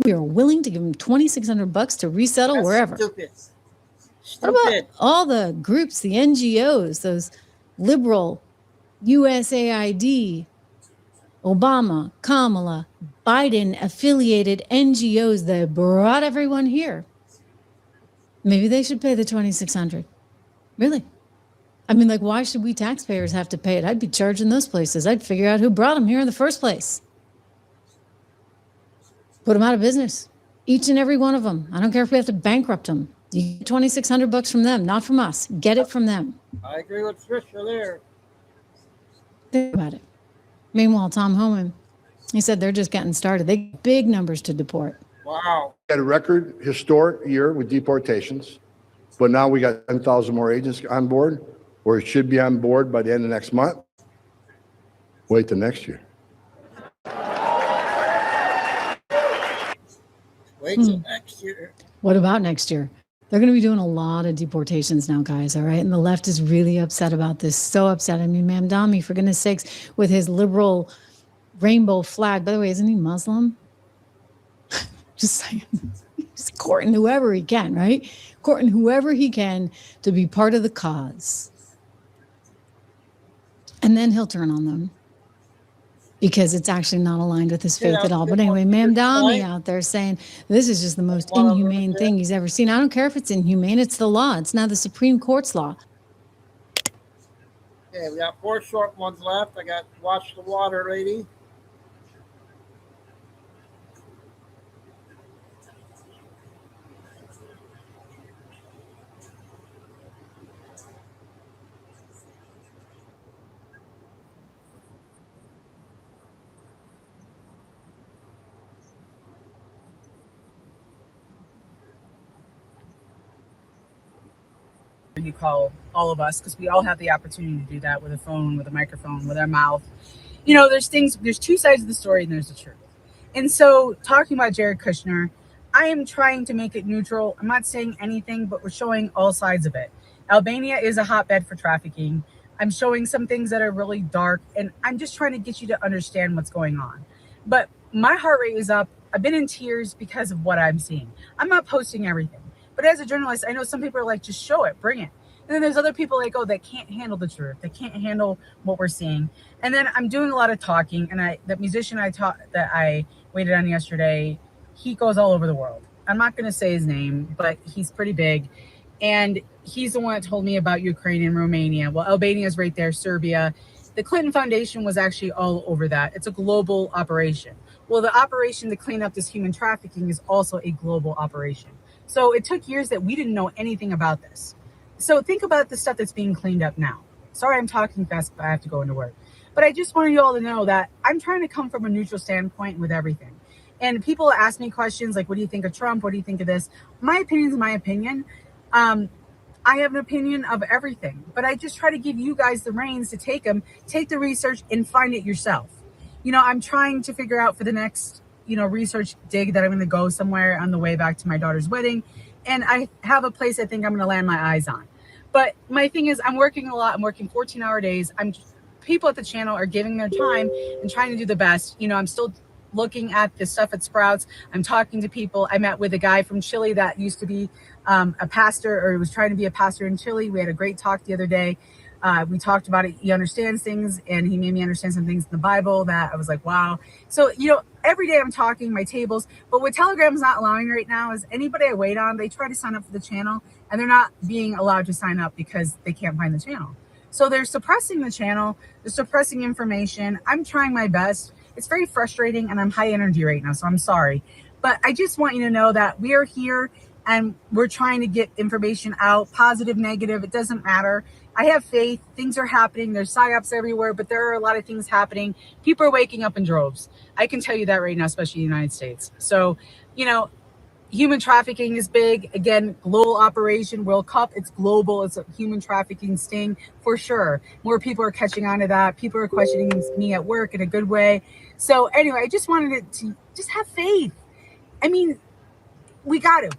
We are willing to give them $2,600 to resettle That's wherever. Stupid. What about all the groups, the NGOs, those liberal USAID, Obama, Kamala, Biden affiliated NGOs that brought everyone here? Maybe they should pay the $2,600. Really? I mean, like, why should we taxpayers have to pay it? I'd be charging those places. I'd figure out who brought them here in the first place. Put them out of business. Each and every one of them. I don't care if we have to bankrupt them. You get $2,600 from them, not from us. Get it from them. I agree with Trisha there. Think about it. Meanwhile, Tom Homan, he said they're just getting started. They got big numbers to deport. Wow. We had a record historic year with deportations, but now we got 10,000 more agents on board, or it should be on board by the end of next month. Wait till next year. Wait till next year. What about next year? They're going to be doing a lot of deportations now, guys, all right? And the left is really upset about this, so upset. I mean, Mamdani, for goodness sakes, with his liberal rainbow flag. By the way, isn't he Muslim? Just saying. He's courting whoever he can, right? Courting whoever he can to be part of the cause. And then he'll turn on them because it's actually not aligned with his faith at all. But anyway, Mamdani out there saying this is just the most inhumane thing he's ever seen. I don't care if it's inhumane. It's the law. It's now the Supreme Court's law. Okay, we got 4 short ones left. I got Watch the Water Lady. You call all of us, because we all have the opportunity to do that with a phone, with a microphone, with our mouth. You know, there's 2 sides of the story and there's the truth. And so talking about Jared Kushner, I am trying to make it neutral. I'm not saying anything, but we're showing all sides of it. Albania is a hotbed for trafficking. I'm showing some things that are really dark, and I'm just trying to get you to understand what's going on. But my heart rate is up. I've been in tears because of what I'm seeing. I'm not posting everything, but as a journalist, I know some people are like, just show it, bring it. And then there's other people like, oh, that can't handle the truth. They can't handle what we're seeing. And then I'm doing a lot of talking. And the musician that I waited on yesterday, he goes all over the world. I'm not going to say his name, but he's pretty big. And he's the one that told me about Ukraine and Romania. Well, Albania is right there, Serbia. The Clinton Foundation was actually all over that. It's a global operation. Well, the operation to clean up this human trafficking is also a global operation. So it took years that we didn't know anything about this. So think about the stuff that's being cleaned up now. Sorry, I'm talking fast, but I have to go into work. But I just wanted you all to know that I'm trying to come from a neutral standpoint with everything. And people ask me questions like, what do you think of Trump? What do you think of this? My opinion is my opinion. I have an opinion of everything, but I just try to give you guys the reins to take the research and find it yourself. I'm trying to figure out for the next, research dig that I'm going to go somewhere on the way back to my daughter's wedding. And I have a place I think I'm going to land my eyes on. But my thing is, I'm working a lot. I'm working 14-hour days. People at the channel are giving their time and trying to do the best. I'm still looking at the stuff at Sprouts. I'm talking to people. I met with a guy from Chile that used to be a pastor, or was trying to be a pastor in Chile. We had a great talk the other day. We talked about it. He understands things, and he made me understand some things in the Bible that I was like, wow. So, every day I'm talking my tables, but what Telegram's not allowing right now is anybody I wait on, they try to sign up for the channel, and they're not being allowed to sign up because they can't find the channel. So they're suppressing the channel. They're suppressing information. I'm trying my best. It's very frustrating, and I'm high energy right now, so I'm sorry. But I just want you to know that we are here, and we're trying to get information out, positive, negative, it doesn't matter. I have faith. Things are happening. There's psyops everywhere, but there are a lot of things happening. People are waking up in droves. I can tell you that right now, especially in the United States. So, human trafficking is big. Again, global operation, World Cup, it's global. It's a human trafficking sting for sure. More people are catching on to that. People are questioning me at work in a good way. So anyway, I just wanted to just have faith. I mean, we got to.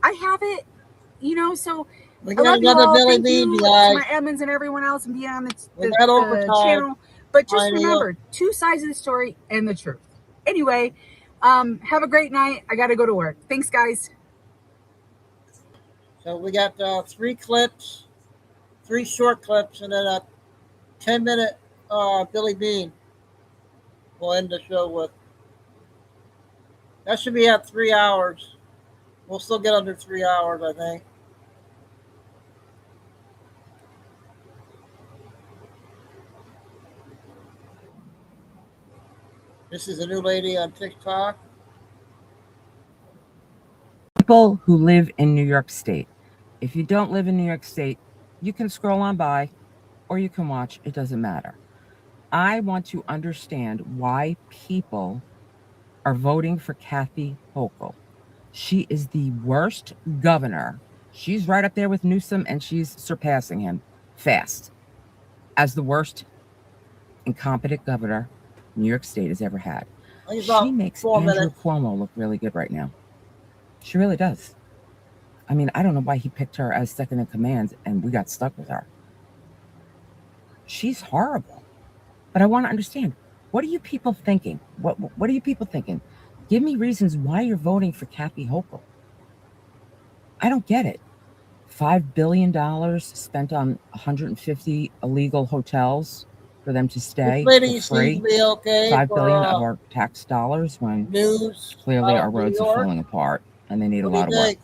I have it, so we I love you another all. Billy Thank you to guys. my Emmons and everyone else and beyond the channel. But just remember, two sides of the story and the truth. Anyway, have a great night. I got to go to work. Thanks, guys. So we got 3 clips, 3 short clips, and then a 10-minute Billy Bean. We'll end the show with. That should be at 3 hours. We'll still get under 3 hours, I think. This is a new lady on TikTok. People who live in New York State. If you don't live in New York State, you can scroll on by or you can watch. It doesn't matter. I want to understand why people are voting for Kathy Hochul. She is the worst governor. She's right up there with Newsom, and she's surpassing him fast as the worst incompetent governor New York State has ever had. She makes Andrew Cuomo look really good right now. She really does. I mean, I don't know why he picked her as second in command and we got stuck with her. She's horrible. But I want to understand, what are you people thinking? What are you people thinking? Give me reasons why you're voting for Kathy Hochul. I don't get it. $5 billion spent on 150 illegal hotels for them to stay for free. Okay $5 billion of our tax dollars when clearly our roads are falling apart and they need a lot of work.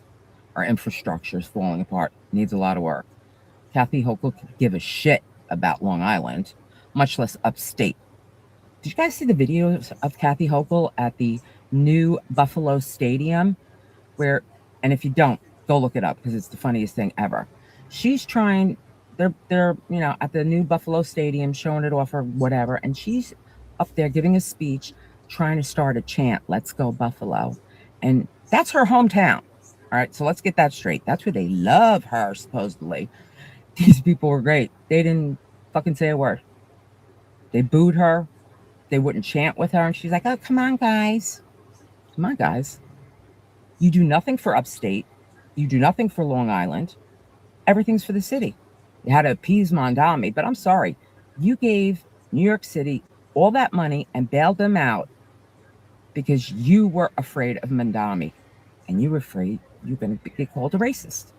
Our infrastructure is falling apart, needs a lot of work. Kathy Hochul could give a shit about Long Island, much less upstate. Did you guys see the videos of Kathy Hochul at the new Buffalo Stadium? And if you don't, go look it up because it's the funniest thing ever. She's trying, they're at the new Buffalo Stadium showing it off or whatever, and she's up there giving a speech trying to start a chant, "Let's go Buffalo." And that's her hometown. All right, so let's get that straight. That's where they love her, supposedly. These people were great. They didn't fucking say a word. They booed her. They wouldn't chant with her. And she's like, oh, come on, guys. Come on, guys. You do nothing for upstate. You do nothing for Long Island. Everything's for the city. You had to appease Mondami, but I'm sorry. You gave New York City all that money and bailed them out because you were afraid of Mandami, and you were afraid you're going to get called a racist.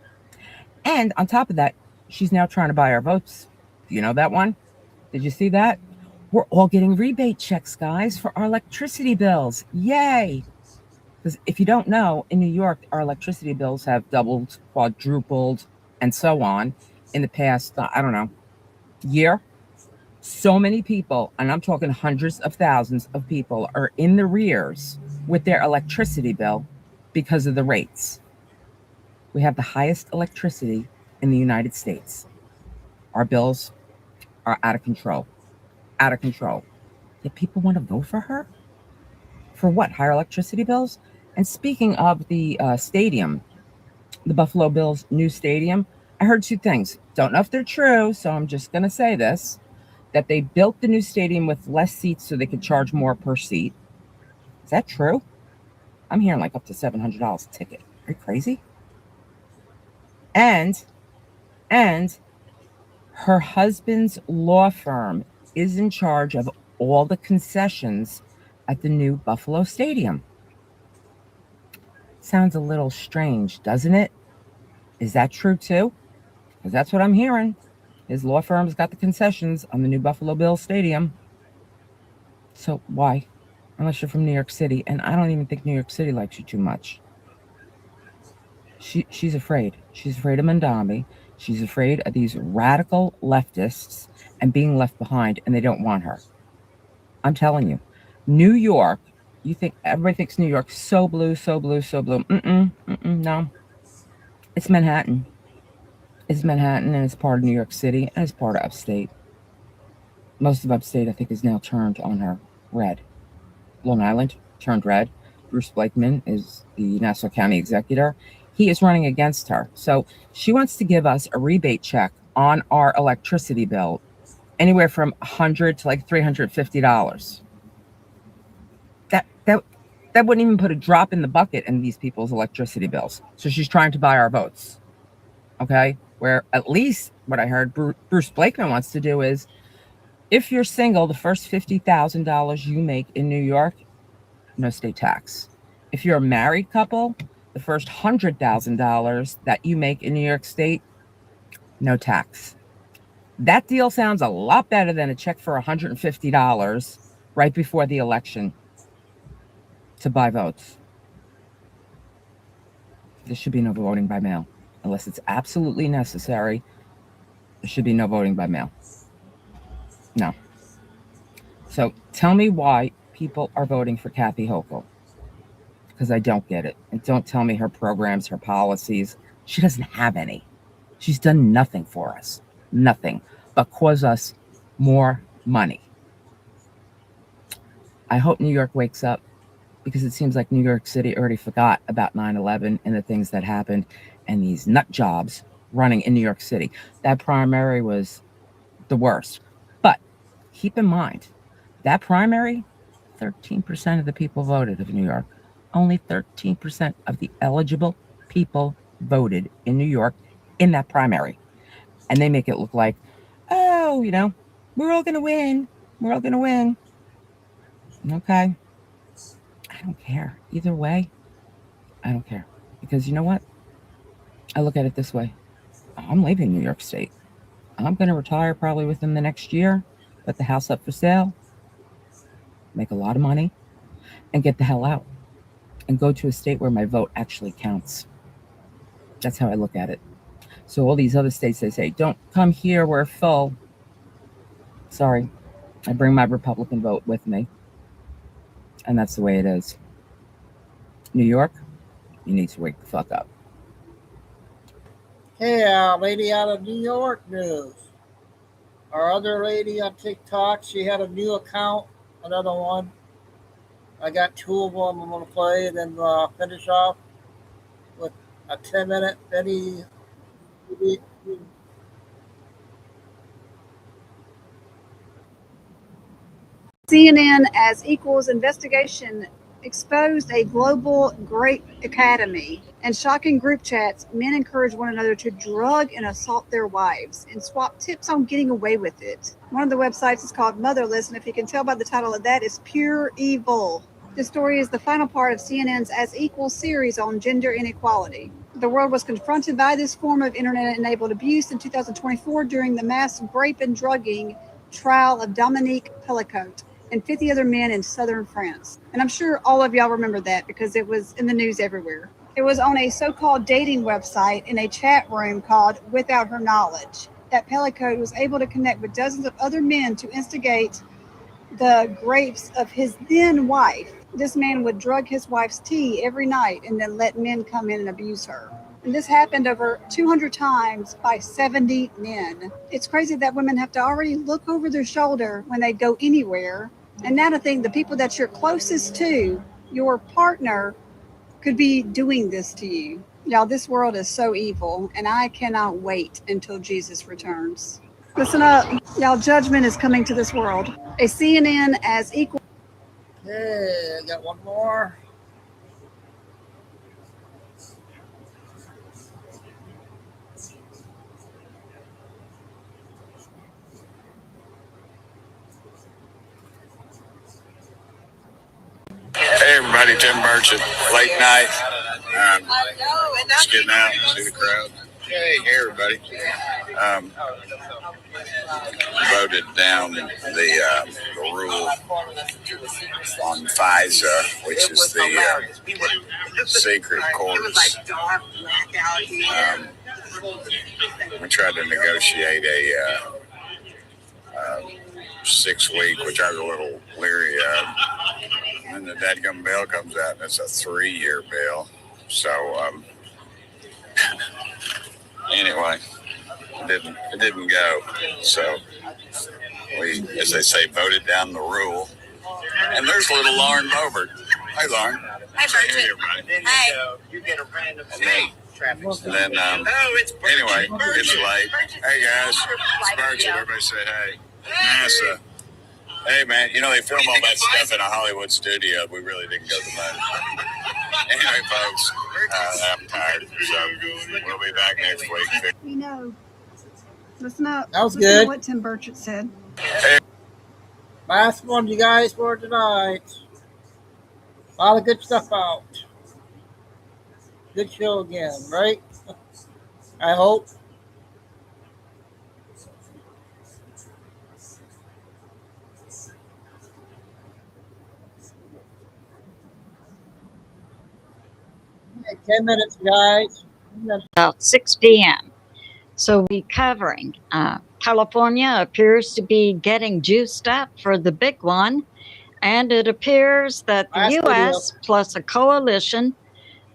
And on top of that, she's now trying to buy our votes. Do you know that one? Did you see that? We're all getting rebate checks, guys, for our electricity bills. Yay! Because if you don't know, in New York, our electricity bills have doubled, quadrupled, and so on in the past, I don't know, year. So many people, and I'm talking hundreds of thousands of people, are in the rears with their electricity bill because of the rates. We have the highest electricity in the United States. Our bills are out of control. Out of control. Yet people want to vote for her? For what? Higher electricity bills? And speaking of the stadium, the Buffalo Bills' new stadium, I heard two things. Don't know if they're true, so I'm just going to say this, that they built the new stadium with less seats so they could charge more per seat. Is that true? I'm hearing like up to $700 a ticket. Are you crazy? And her husband's law firm is in charge of all the concessions at the new Buffalo Stadium. Sounds a little strange, doesn't it? Is that true too? Because that's what I'm hearing. His law firm's got the concessions on the new Buffalo Bills Stadium. So why? Unless you're from New York City, and I don't even think New York City likes you too much. She's afraid. She's afraid of Mandami. She's afraid of these radical leftists and being left behind, and they don't want her. I'm telling you, New York, you think everybody thinks New York's so blue, so blue, so blue. No. It's Manhattan. It's Manhattan, and it's part of New York City, and it's part of upstate. Most of upstate, I think, is now turned on her red. Long Island turned red. Bruce Blakeman is the Nassau County executor. He is running against her. So she wants to give us a rebate check on our electricity bill, anywhere from $100 to like $350. That wouldn't even put a drop in the bucket in these people's electricity bills. So she's trying to buy our votes. Okay? Where at least what I heard Bruce Blakeman wants to do is, if you're single, the first $50,000 you make in New York, no state tax. If you're a married couple, the first $100,000 that you make in New York State, no tax. That deal sounds a lot better than a check for $150 right before the election to buy votes. There should be no voting by mail. Unless it's absolutely necessary, there should be no voting by mail. No. So tell me why people are voting for Kathy Hochul. Because I don't get it. And don't tell me her programs, her policies. She doesn't have any. She's done nothing for us. Nothing. But cause us more money. I hope New York wakes up, because it seems like New York City already forgot about 9/11 and the things that happened and these nut jobs running in New York City. That primary was the worst. But keep in mind, that primary, 13% of the people voted of New York. Only 13% of the eligible people voted in New York in that primary. And they make it look like, oh, we're all going to win. We're all going to win. Okay. I don't care. Either way, I don't care. Because you know what? I look at it this way. I'm leaving New York State. I'm going to retire probably within the next year, put the house up for sale, make a lot of money, and get the hell out. And go to a state where my vote actually counts. That's how I look at it. So all these other states, they say, don't come here, we're full. Sorry, I bring my Republican vote with me. And that's the way it is. New York, you need to wake the fuck up. Hey, lady out of New York news. Our other lady on TikTok, she had a new account, another one. I got two of them I'm going to play and then finish off with a 10-minute video. CNN as equals investigation exposed a global great academy and shocking group chats. Men encourage one another to drug and assault their wives and swap tips on getting away with it. One of the websites is called Motherless, and if you can tell by the title of that, it's pure evil. This story is the final part of CNN's As Equal series on gender inequality. The world was confronted by this form of internet-enabled abuse in 2024 during the mass rape and drugging trial of Dominique Pellicotte and 50 other men in southern France. And I'm sure all of y'all remember that because it was in the news everywhere. It was on a so-called dating website in a chat room called Without Her Knowledge that Pellicotte was able to connect with dozens of other men to instigate the rapes of his then wife. This man would drug his wife's tea every night and then let men come in and abuse her. And this happened over 200 times by 70 men. It's crazy that women have to already look over their shoulder when they go anywhere. And now to think the people that you're closest to, your partner, could be doing this to you. Y'all, this world is so evil, and I cannot wait until Jesus returns. Listen up, y'all, judgment is coming to this world. A CNN As Equal. Okay, I got one more. Hey everybody, Tim Burchett, late night. Just getting out, see the crowd. Hey everybody. Voted down the rule on FISA, which is the secret courts. We tried to negotiate a 6-week, which I was a little leery of. And the dadgum bill comes out, and it's a 3-year bill. So anyway, it didn't go. So we, as they say, voted down the rule. And there's little Lauren Bobert. Hi, Lauren. Hi, Say hey, Burchett. everybody. Hi. You get a random and then anyway, it's late. Hey guys, it's Burchett. Everybody say hey. NASA. Hey man, you know they film all that stuff in a Hollywood studio. We really didn't go to the moon. Anyway, folks, I'm tired, so we'll be back next week. We know. Listen up. That was Listen good. to what Tim Burchett said. Last one, you guys, for tonight. A lot of good stuff out. Good show again, right? I hope. Okay, 10 minutes, guys. About 6 p.m. So we're covering. California appears to be getting juiced up for the big one. And it appears that the U.S. plus a coalition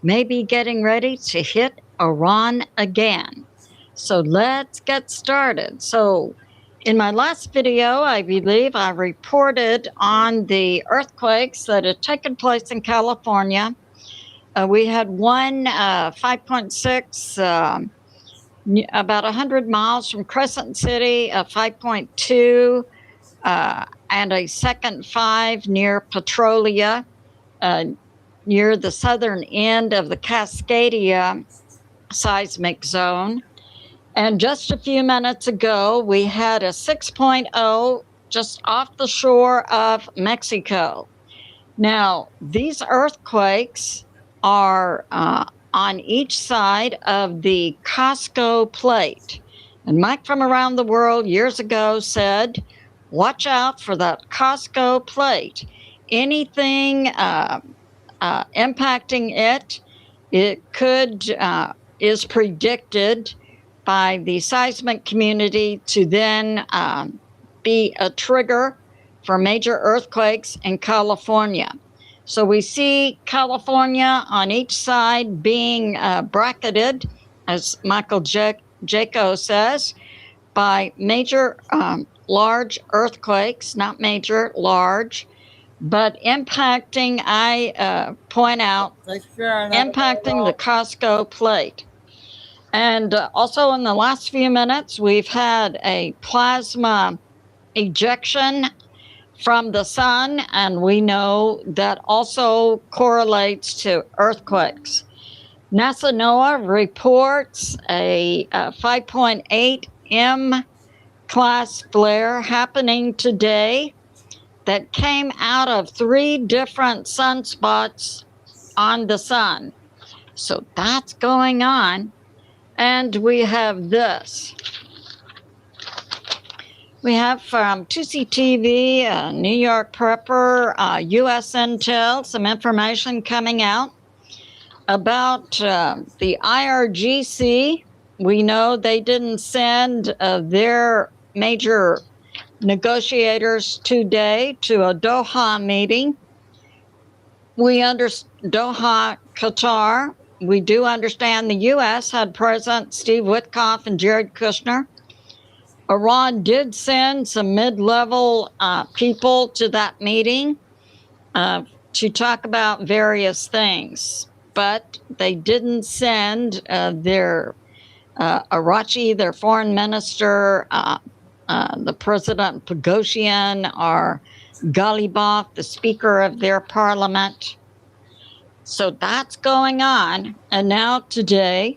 may be getting ready to hit Iran again. So let's get started. So in my last video, I believe I reported on the earthquakes that had taken place in California. We had one 5.6 about 100 miles from Crescent City, a 5.2, and a second 5 near Petrolia, near the southern end of the Cascadia seismic zone. And just a few minutes ago, we had a 6.0 just off the shore of Mexico. Now, these earthquakes are on each side of the Costco plate. And Mike from Around the World years ago said, watch out for that Costco plate. Anything impacting it could, is predicted by the seismic community to then be a trigger for major earthquakes in California. So we see California on each side being bracketed, as Michael Jaco says, by major large earthquakes, not major, large, but impacting, I point out, impacting the Costco plate. And also in the last few minutes, we've had a plasma ejection from the sun, and we know that also correlates to earthquakes. NASA NOAA reports a 5.8 M class flare happening today that came out of 3 different sunspots on the sun. So that's going on. And we have this. We have from 2CTV, New York Prepper, US Intel, some information coming out about the IRGC. We know they didn't send their major negotiators today to a Doha meeting. We understand Doha, Qatar. We do understand the U.S. had President Steve Witkoff and Jared Kushner. Iran did send some mid-level people to that meeting to talk about various things, but they didn't send their Arachi, their foreign minister, the President Pagosian, or Ghalibaf, the Speaker of their parliament. So that's going on. And now today,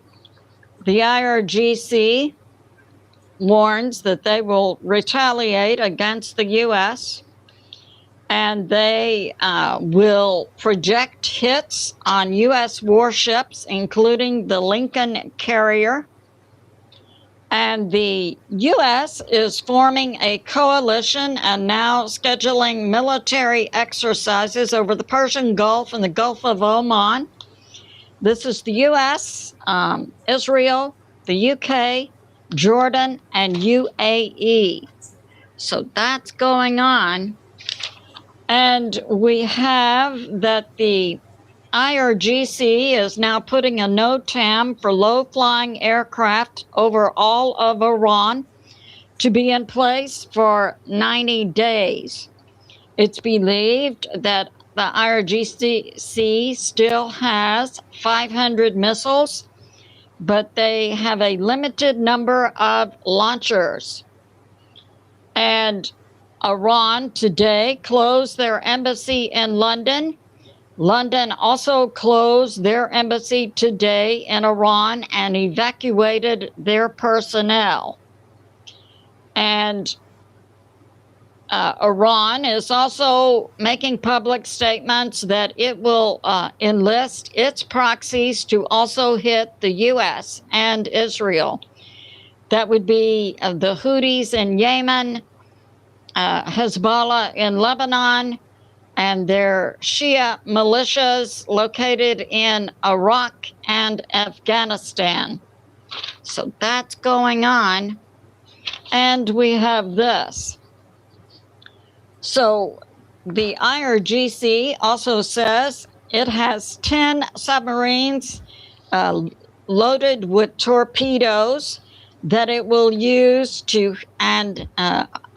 the IRGC warns that they will retaliate against the U.S. and they will project hits on U.S. warships, including the Lincoln carrier. And the U.S. is forming a coalition and now scheduling military exercises over the Persian Gulf and the Gulf of Oman. This is the U.S., Israel, the U.K., Jordan, and UAE. So that's going on. And we have that the IRGC is now putting a NOTAM for low-flying aircraft over all of Iran to be in place for 90 days. It's believed that the IRGC still has 500 missiles, but they have a limited number of launchers. And Iran today closed their embassy in London. London also closed their embassy today in Iran and evacuated their personnel. And Iran is also making public statements that it will enlist its proxies to also hit the U.S. and Israel. That would be the Houthis in Yemen, Hezbollah in Lebanon, and their Shia militias located in Iraq and Afghanistan. So that's going on. And we have this. So the IRGC also says it has 10 submarines loaded with torpedoes that it will use to, and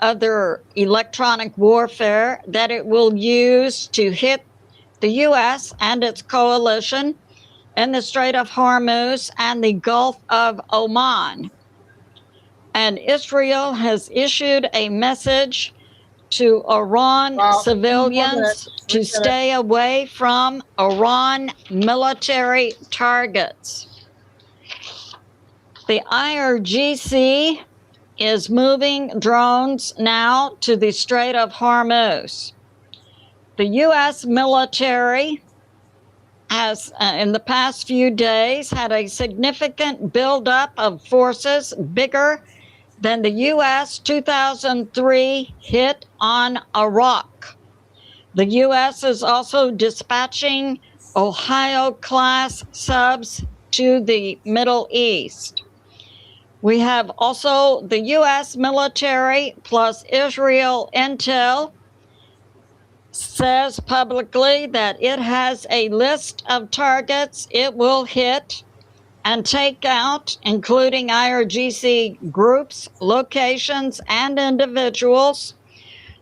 other electronic warfare that it will use to hit the U.S. and its coalition in the Strait of Hormuz and the Gulf of Oman. And Israel has issued a message to Iran civilians to stay away from Iran military targets. The IRGC is moving drones now to the Strait of Hormuz. The U.S. military has, in the past few days, had a significant buildup of forces bigger than the U.S. 2003 hit on Iraq. The U.S. is also dispatching Ohio-class subs to the Middle East. We have also the U.S. military plus Israel Intel says publicly that it has a list of targets it will hit and take out, including IRGC groups, locations, and individuals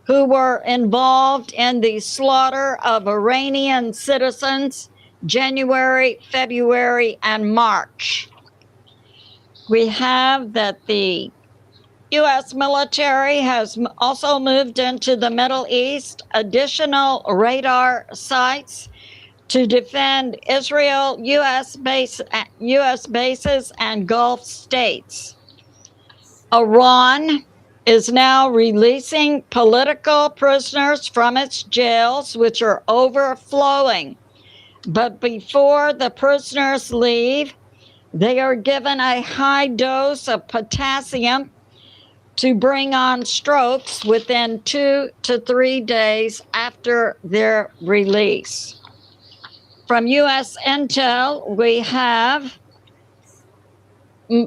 who were involved in the slaughter of Iranian citizens January, February, and March. We have that the U.S. military has also moved into the Middle East additional radar sites to defend Israel, U.S. bases, and Gulf states. Iran is now releasing political prisoners from its jails, which are overflowing. But before the prisoners leave, they are given a high dose of potassium to bring on strokes within 2 to 3 days after their release. From U.S. Intel, we have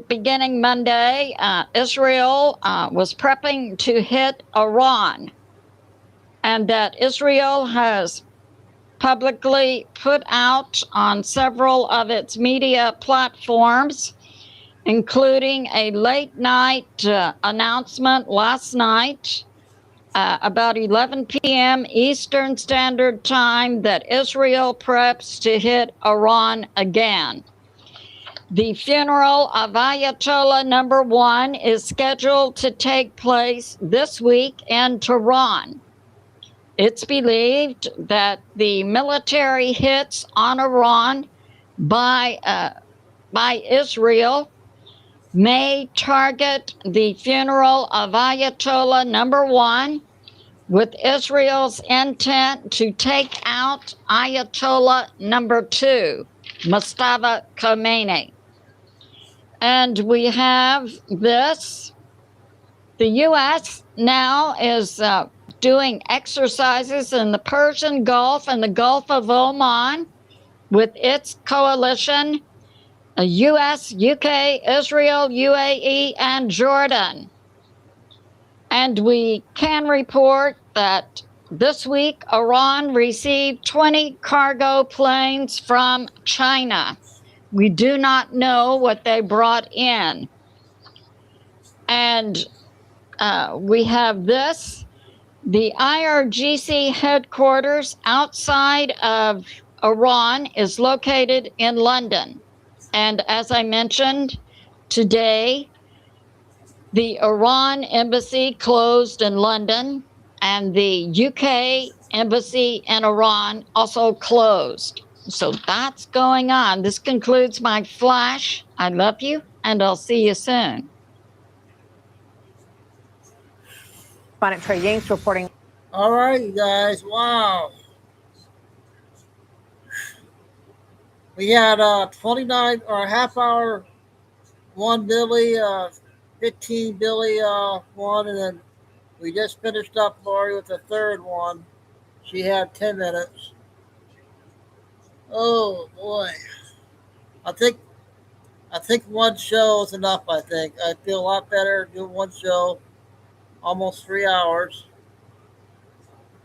beginning Monday, Israel was prepping to hit Iran, and that Israel has publicly put out on several of its media platforms, including a late night announcement last night about 11 p.m. Eastern Standard Time that Israel preps to hit Iran again. The funeral of Ayatollah number 1 is scheduled to take place this week in Tehran. It's believed that the military hits on Iran by Israel may target the funeral of Ayatollah number 1 with Israel's intent to take out Ayatollah number 2, Mustafa Khomeini. And we have this. The U.S. now is doing exercises in the Persian Gulf and the Gulf of Oman with its coalition, U.S., UK, Israel, UAE, and Jordan. And we can report that this week, Iran received 20 cargo planes from China. We do not know what they brought in. And we have this. The IRGC headquarters outside of Iran is located in London. And as I mentioned, today, the Iran embassy closed in London, and the UK embassy in Iran also closed. So that's going on. This concludes my flash. I love you, and I'll see you soon. Bonnet Trey Yanks reporting. All right, you guys. Wow. We had 29 or a half hour 1 Billy, 15 Billy 1, and then we just finished up, Lori, with the third one. She had 10 minutes. Oh boy. I think one show is enough, I think. I feel a lot better doing one show. Almost 3 hours.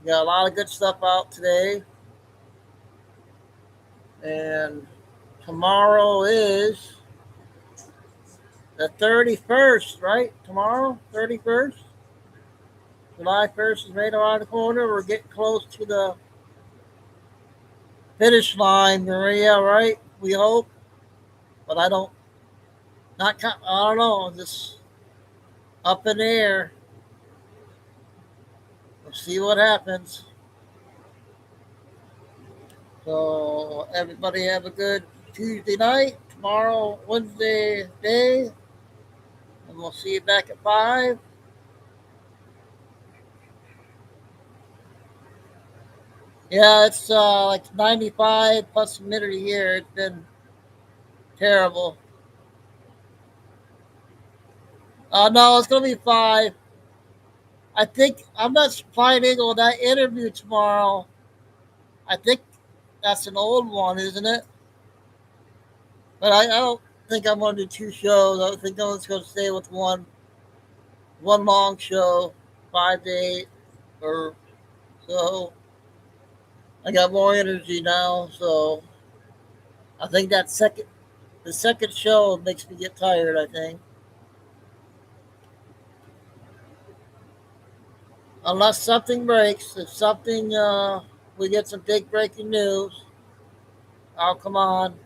We got a lot of good stuff out today. And tomorrow is the 31st, right? Tomorrow, 31st. July 1st is right around the corner. We're getting close to the finish line, Maria, right? We hope. But I don't know. Just up in the air. We'll see what happens. So everybody have a good Tuesday night. Tomorrow, Wednesday day. And we'll see you back at 5. Yeah, it's like 95 plus humidity here. It's been terrible. No, it's going to be 5. I think I'm not planning on that interview tomorrow. I think that's an old one, isn't it? But I don't think I'm going to do 2 shows. I think I'm just going to stay with one long show, 5 to 8 or so. I got more energy now, so I think the second show makes me get tired, I think. Unless something breaks, if something, we get some big breaking news, I'll come on.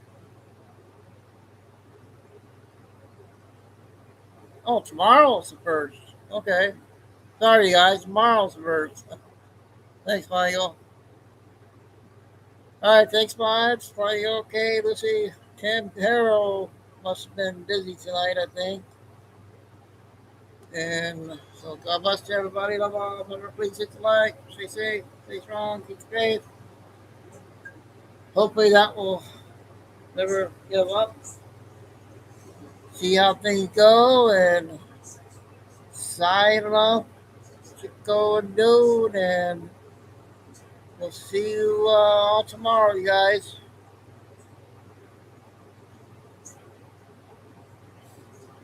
Oh, tomorrow's the first. Okay. Sorry, guys. Tomorrow's the first. Thanks, Michael. All right, thanks much. Are you okay, Lucy? Tim Harrow must have been busy tonight, I think. And so God bless you, everybody. Love all. Remember, please hit the like. Stay safe. Stay strong. Keep the faith. Hopefully that will never give up. See how things go and sign off. Chico and Dude, and we'll see you all tomorrow, you guys.